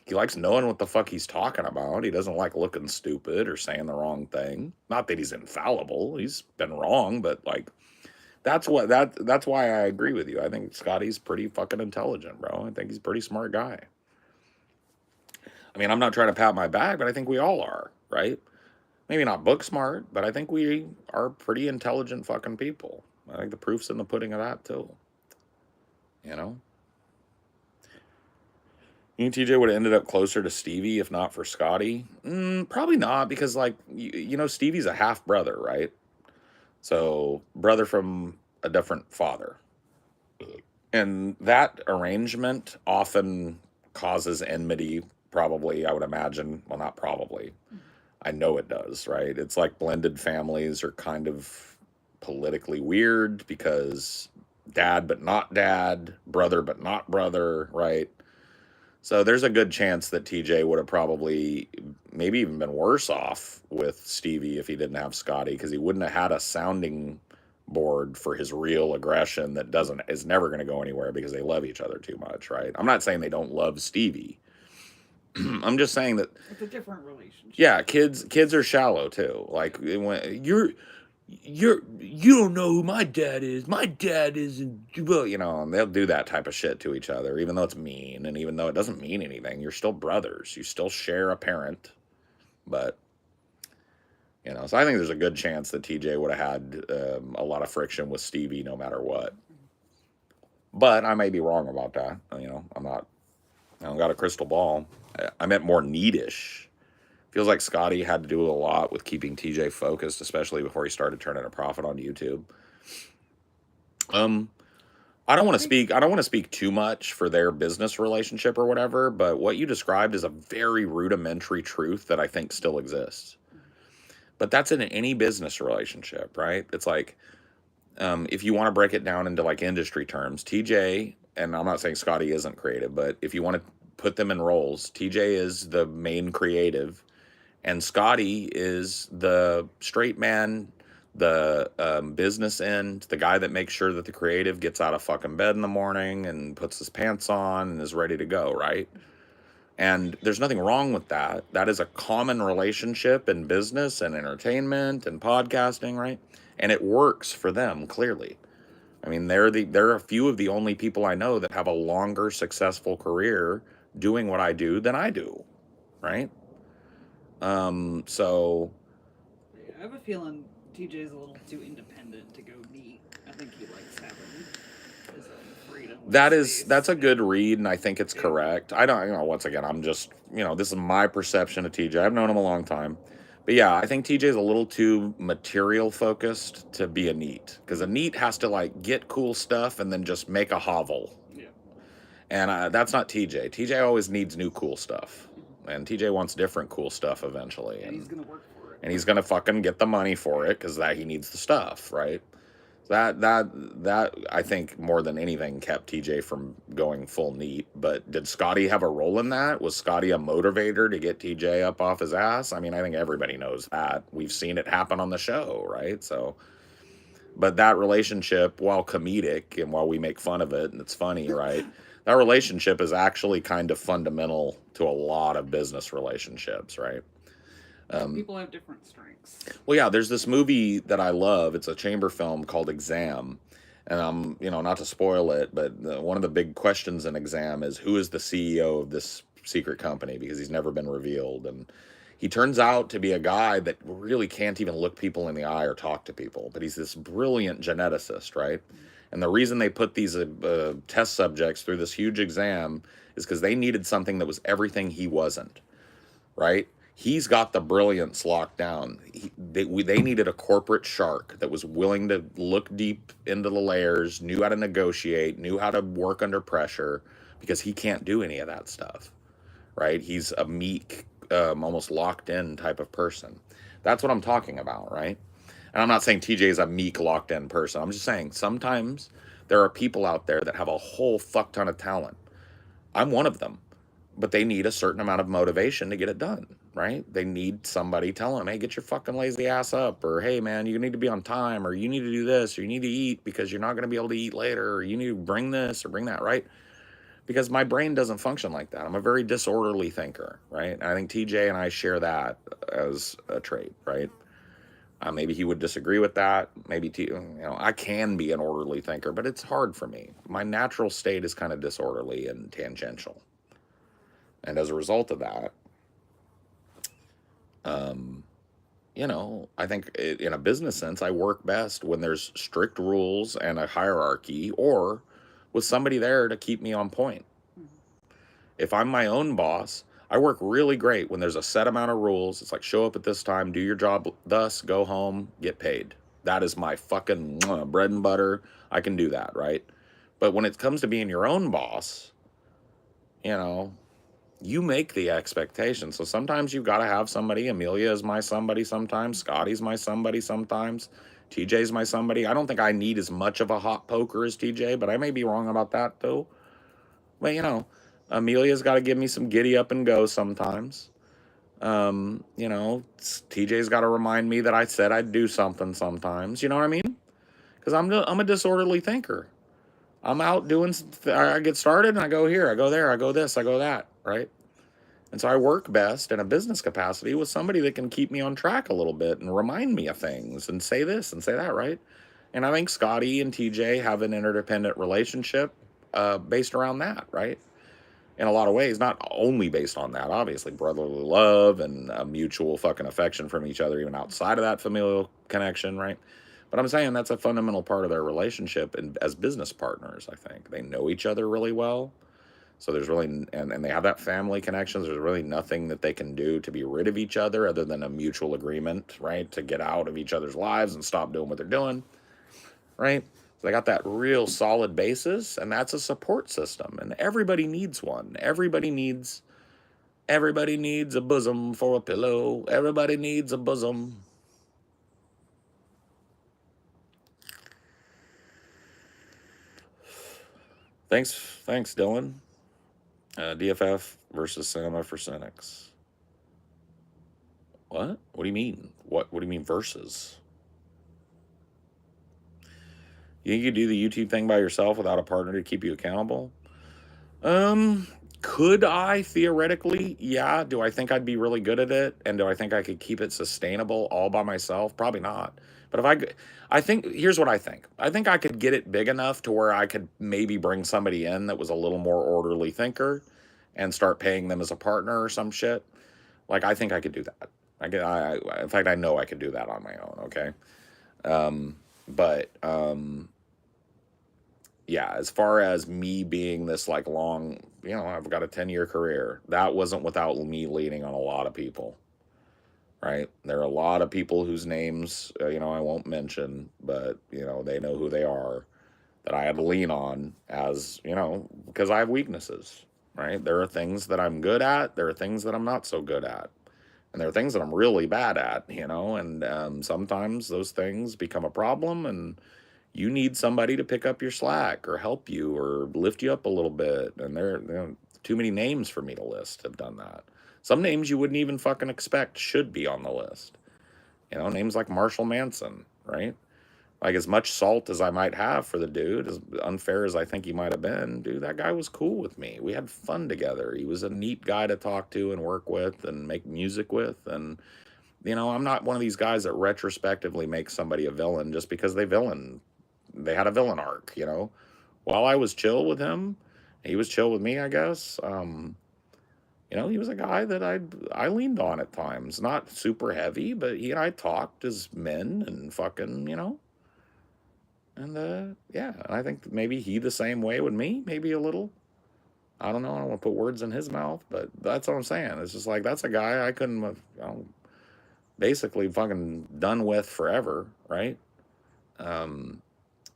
He likes knowing what the fuck he's talking about. He doesn't like looking stupid or saying the wrong thing. Not that he's infallible. He's been wrong, but like that's why I agree with you. I think Scotty's pretty fucking intelligent, bro. I think he's a pretty smart guy. I mean, I'm not trying to pat my back, but I think we all are, right? Maybe not book smart, but I think we are pretty intelligent fucking people. I think the proof's in the pudding of that too. You know? You think TJ would have ended up closer to Stevie if not for Scotty? Probably not, because, like, Stevie's a half brother, right? So, brother from a different father. And that arrangement often causes enmity, probably, I would imagine. Well, not probably. I know it does, right? It's like blended families are kind of politically weird because dad but not dad, brother but not brother, right? So there's a good chance that TJ would have probably maybe even been worse off with Stevie if he didn't have Scotty, because he wouldn't have had a sounding board for his real aggression that is never going to go anywhere because they love each other too much, right? I'm not saying they don't love Stevie. I'm just saying that it's a different relationship. Yeah, kids are shallow too. Like, when you don't know who my dad is. My dad isn't, well, and they'll do that type of shit to each other, even though it's mean, and even though it doesn't mean anything. You're still brothers. You still share a parent, but so I think there's a good chance that TJ would have had a lot of friction with Stevie no matter what. But I may be wrong about that. I'm not I don't got a crystal ball. I meant more neatish. Feels like Scotty had to do a lot with keeping TJ focused, especially before he started turning a profit on YouTube. Um, I don't want to speak. I don't want to speak too much for their business relationship or whatever. But what you described is a very rudimentary truth that I think still exists. But that's in any business relationship, right? It's like if you want to break it down into like industry terms, TJ, and I'm not saying Scotty isn't creative, but if you want to put them in roles, TJ is the main creative, and Scotty is the straight man, the business end, the guy that makes sure that the creative gets out of fucking bed in the morning and puts his pants on and is ready to go, right? And there's nothing wrong with that. That is a common relationship in business and entertainment and podcasting, right? And it works for them clearly. I mean, they're a few of the only people I know that have a longer successful career doing what I do than I do, right? So Yeah, I have a feeling TJ's a little too independent to go meet. I think he likes having his own freedom. that's a good read, and I think it's correct. I don't, once again, I'm just, this is my perception of TJ. I've known him a long time. But yeah, I think TJ's a little too material focused to be a neat, because a neat has to like get cool stuff and then just make a hovel. Yeah. And that's not TJ. TJ always needs new cool stuff. And TJ wants different cool stuff eventually. And he's going to work for it. And he's going to fucking get the money for it because that he needs the stuff, right? That I think more than anything kept TJ from going full neat. But did Scotty have a role in that? Was Scotty a motivator to get TJ up off his ass? I mean, I think everybody knows that. We've seen it happen on the show, right? So, but that relationship, while comedic and while we make fun of it and it's funny, right? That relationship is actually kind of fundamental to a lot of business relationships, right? People have different strengths. Well, yeah, there's this movie that I love. It's a chamber film called Exam. And not to spoil it, but one of the big questions in Exam is who is the CEO of this secret company, because he's never been revealed. And he turns out to be a guy that really can't even look people in the eye or talk to people, but he's this brilliant geneticist, right? And the reason they put these test subjects through this huge exam is because they needed something that was everything he wasn't, right? He's got the brilliance locked down. They needed a corporate shark that was willing to look deep into the layers, knew how to negotiate, knew how to work under pressure, because he can't do any of that stuff, right? He's a meek, almost locked in type of person. That's what I'm talking about, right? And I'm not saying TJ is a meek, locked in person. I'm just saying sometimes there are people out there that have a whole fuck ton of talent. I'm one of them. But they need a certain amount of motivation to get it done, right? They need somebody telling them, hey, get your fucking lazy ass up, or hey, man, you need to be on time, or you need to do this, or you need to eat because you're not going to be able to eat later, or you need to bring this or bring that, right? Because my brain doesn't function like that. I'm a very disorderly thinker, right? And I think TJ and I share that as a trait, right? Maybe he would disagree with that. Maybe, I can be an orderly thinker, but it's hard for me. My natural state is kind of disorderly and tangential. And as a result of that, I think in a business sense, I work best when there's strict rules and a hierarchy, or with somebody there to keep me on point. If I'm my own boss, I work really great when there's a set amount of rules. It's like, show up at this time, do your job thus, go home, get paid. That is my fucking bread and butter. I can do that, right? But when it comes to being your own boss, you make the expectation. So sometimes you've got to have somebody. Amelia is my somebody sometimes. Scotty's my somebody sometimes. TJ's my somebody. I don't think I need as much of a hot poker as TJ, but I may be wrong about that too. But Amelia's got to give me some giddy up and go sometimes. TJ's got to remind me that I said I'd do something sometimes. You know what I mean? Because I'm a disorderly thinker. I'm out doing, I get started and I go here, I go there, I go this, I go that, right? And so I work best in a business capacity with somebody that can keep me on track a little bit and remind me of things and say this and say that, right? And I think Scotty and TJ have an interdependent relationship based around that, right? In a lot of ways, not only based on that, obviously, brotherly love and a mutual fucking affection from each other, even outside of that familial connection, right? But I'm saying that's a fundamental part of their relationship, and as business partners, I think they know each other really well. So there's really, and they have that family connections. There's really nothing that they can do to be rid of each other other than a mutual agreement, right? To get out of each other's lives and stop doing what they're doing, right? So they got that real solid basis, and that's a support system. And everybody needs one. Everybody needs a bosom for a pillow. Everybody needs a bosom. Thanks, Dylan. DFF versus Cinema for Cynics. What? What do you mean? What do you mean versus? You think you do the YouTube thing by yourself without a partner to keep you accountable? Could I theoretically? Yeah. Do I think I'd be really good at it? And do I think I could keep it sustainable all by myself? Probably not. But I think, here's what I think. I think I could get it big enough to where I could maybe bring somebody in that was a little more orderly thinker and start paying them as a partner or some shit. Like, I think I could do that. In fact, I know I could do that on my own. Okay. But yeah, as far as me being this like long, I've got a 10-year career. That wasn't without me leaning on a lot of people, right? There are a lot of people whose names, I won't mention, but, they know who they are, that I had to lean on as, because I have weaknesses, right? There are things that I'm good at. There are things that I'm not so good at. And there are things that I'm really bad at, and sometimes those things become a problem, and you need somebody to pick up your slack or help you or lift you up a little bit. And there too many names for me to list have done that. Some names you wouldn't even fucking expect should be on the list. Names like Marshall Manson, right? Like, as much salt as I might have for the dude, as unfair as I think he might have been, dude, that guy was cool with me. We had fun together. He was a neat guy to talk to and work with and make music with. And, I'm not one of these guys that retrospectively makes somebody a villain just because they had a villain arc, While I was chill with him, he was chill with me, I guess. He was a guy that I leaned on at times. Not super heavy, but he and I talked as men and fucking, And yeah, I think maybe he the same way with me, maybe a little. I don't know. I don't want to put words in his mouth, but that's what I'm saying. It's just like, that's a guy I couldn't have, basically fucking done with forever, right?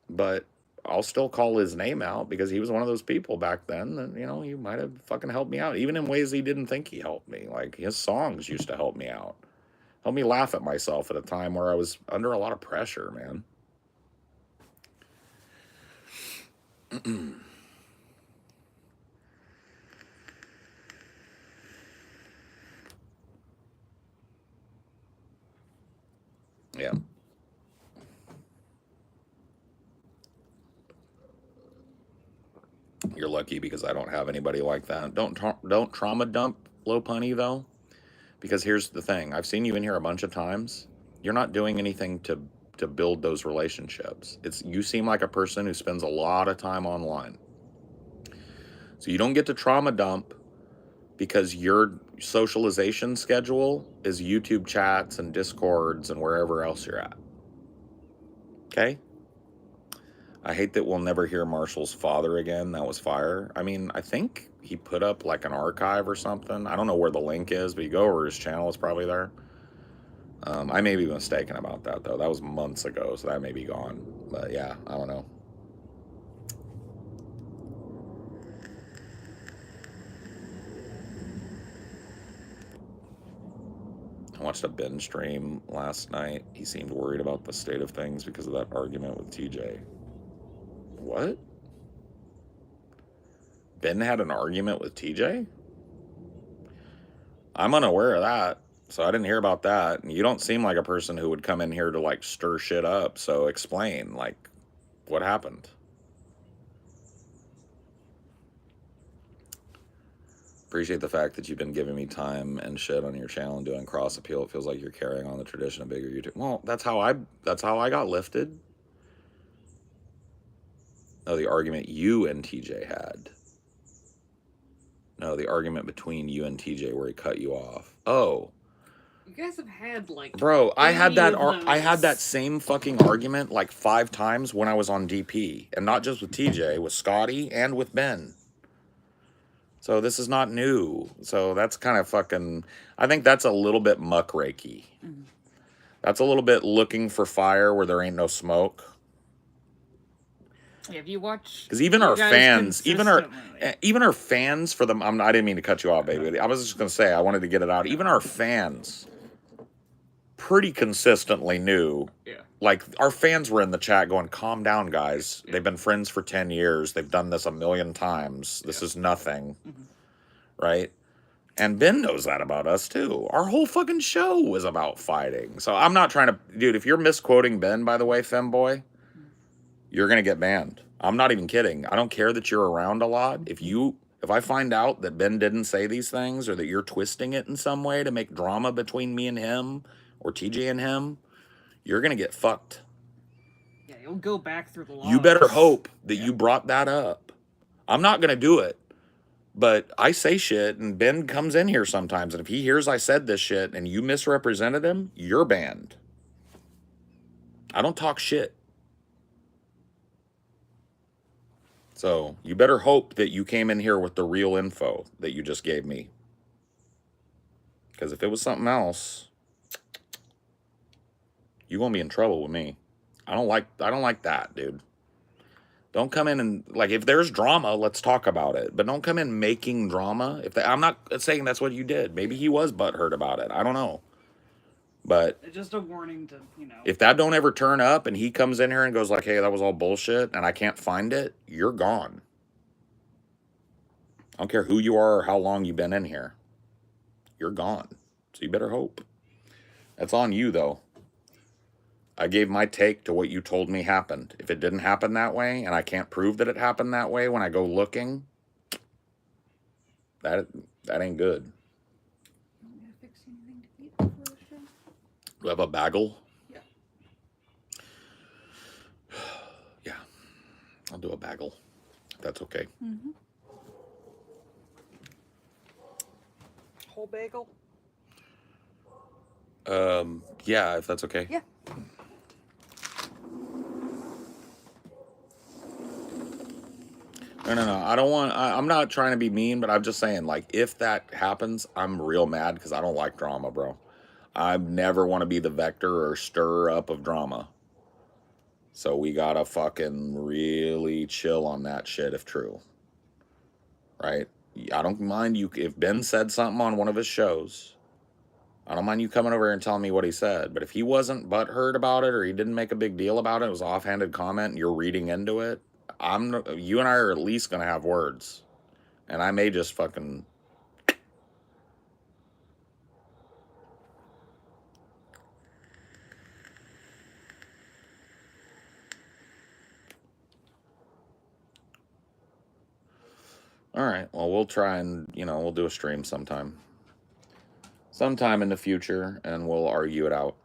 But I'll still call his name out because he was one of those people back then that, he might have fucking helped me out, even in ways he didn't think he helped me. Like, his songs used to help me out, help me laugh at myself at a time where I was under a lot of pressure, man. Yeah. You're lucky because I don't have anybody like that. Don't trauma dump Low Punny though, because here's the thing. I've seen you in here a bunch of times. You're not doing anything to build those relationships. You seem like a person who spends a lot of time online. So you don't get to trauma dump because your socialization schedule is YouTube chats and Discords and wherever else you're at. Okay? I hate that we'll never hear Marshall's father again. That was fire. I mean, I think he put up like an archive or something. I don't know where the link is, but you go over his channel, it's probably there. I may be mistaken about that, though. That was months ago, so that may be gone. But yeah, I don't know. I watched a Ben stream last night. He seemed worried about the state of things because of that argument with TJ. What? Ben had an argument with TJ? I'm unaware of that, so I didn't hear about that. And you don't seem like a person who would come in here to like stir shit up, so explain, like, what happened? Appreciate the fact that you've been giving me time and shit on your channel and doing cross appeal. It feels like you're carrying on the tradition of bigger YouTube. Well, that's how I got lifted. No, the argument you and TJ had. No, the argument between you and TJ where he cut you off. Oh. You guys have had like, bro, I had that same fucking argument like 5 times when I was on DP, and not just with TJ, with Scotty and with Ben. So this is not new. So that's kind of fucking. I think that's a little bit muckrakey. Mm-hmm. That's a little bit looking for fire where there ain't no smoke. Yeah, if you watch, Because even you our guys fans, even consistently- our fans for them. I didn't mean to cut you off, baby. I was just gonna say I wanted to get it out. Even our fans, pretty consistently knew. Yeah. Like our fans were in the chat going, "Calm down, guys. They've been friends for 10 years. They've done this a million times. This is nothing." Mm-hmm. Right? And Ben knows that about us too. Our whole fucking show was about fighting. So I'm not trying to, dude, if you're misquoting Ben, by the way, femboy, you're going to get banned. I'm not even kidding. I don't care that you're around a lot. If I find out that Ben didn't say these things or that you're twisting it in some way to make drama between me and him or TJ and him, you're going to get fucked. Yeah, you'll go back through the laws. You better hope that you brought that up. I'm not going to do it. But I say shit, and Ben comes in here sometimes, and if he hears I said this shit and you misrepresented him, you're banned. I don't talk shit. So you better hope that you came in here with the real info that you just gave me. Because if it was something else, you're gonna be in trouble with me. I don't like that, dude. Don't come in and, like, if there's drama, let's talk about it. But don't come in making drama. I'm not saying that's what you did. Maybe he was butthurt about it. I don't know. But it's just a warning to, if that don't ever turn up and he comes in here and goes like, hey, that was all bullshit and I can't find it, you're gone. I don't care who you are or how long you've been in here. You're gone. So you better hope. That's on you, though. I gave my take to what you told me happened. If it didn't happen that way, and I can't prove that it happened that way when I go looking, that ain't good. Want me to fix anything to eat before the show? Do you have a bagel? Yeah. Yeah. I'll do a bagel. If that's okay. Mm-hmm. Whole bagel? Yeah, if that's okay. Yeah. No. I don't want. I'm not trying to be mean, but I'm just saying, like, if that happens, I'm real mad because I don't like drama, bro. I never want to be the vector or stirrer up of drama. So we gotta fucking really chill on that shit if true. Right? I don't mind you if Ben said something on one of his shows. I don't mind you coming over here and telling me what he said. But if he wasn't butthurt about it or he didn't make a big deal about it, it was an offhanded comment and you're reading into it, you and I are at least gonna have words. And I may just fucking. All right, well, we'll try and, we'll do a stream sometime in the future, and we'll argue it out.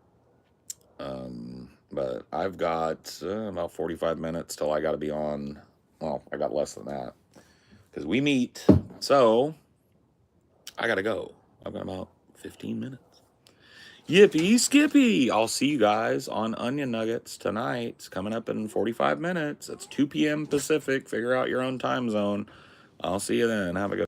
But I've got about 45 minutes till I got to be on. Well, I got less than that because we meet. So I got to go. I've got about 15 minutes. Yippee skippy. I'll see you guys on Onion Nuggets tonight. It's coming up in 45 minutes. It's 2 p.m. Pacific. Figure out your own time zone. I'll see you then. Have a good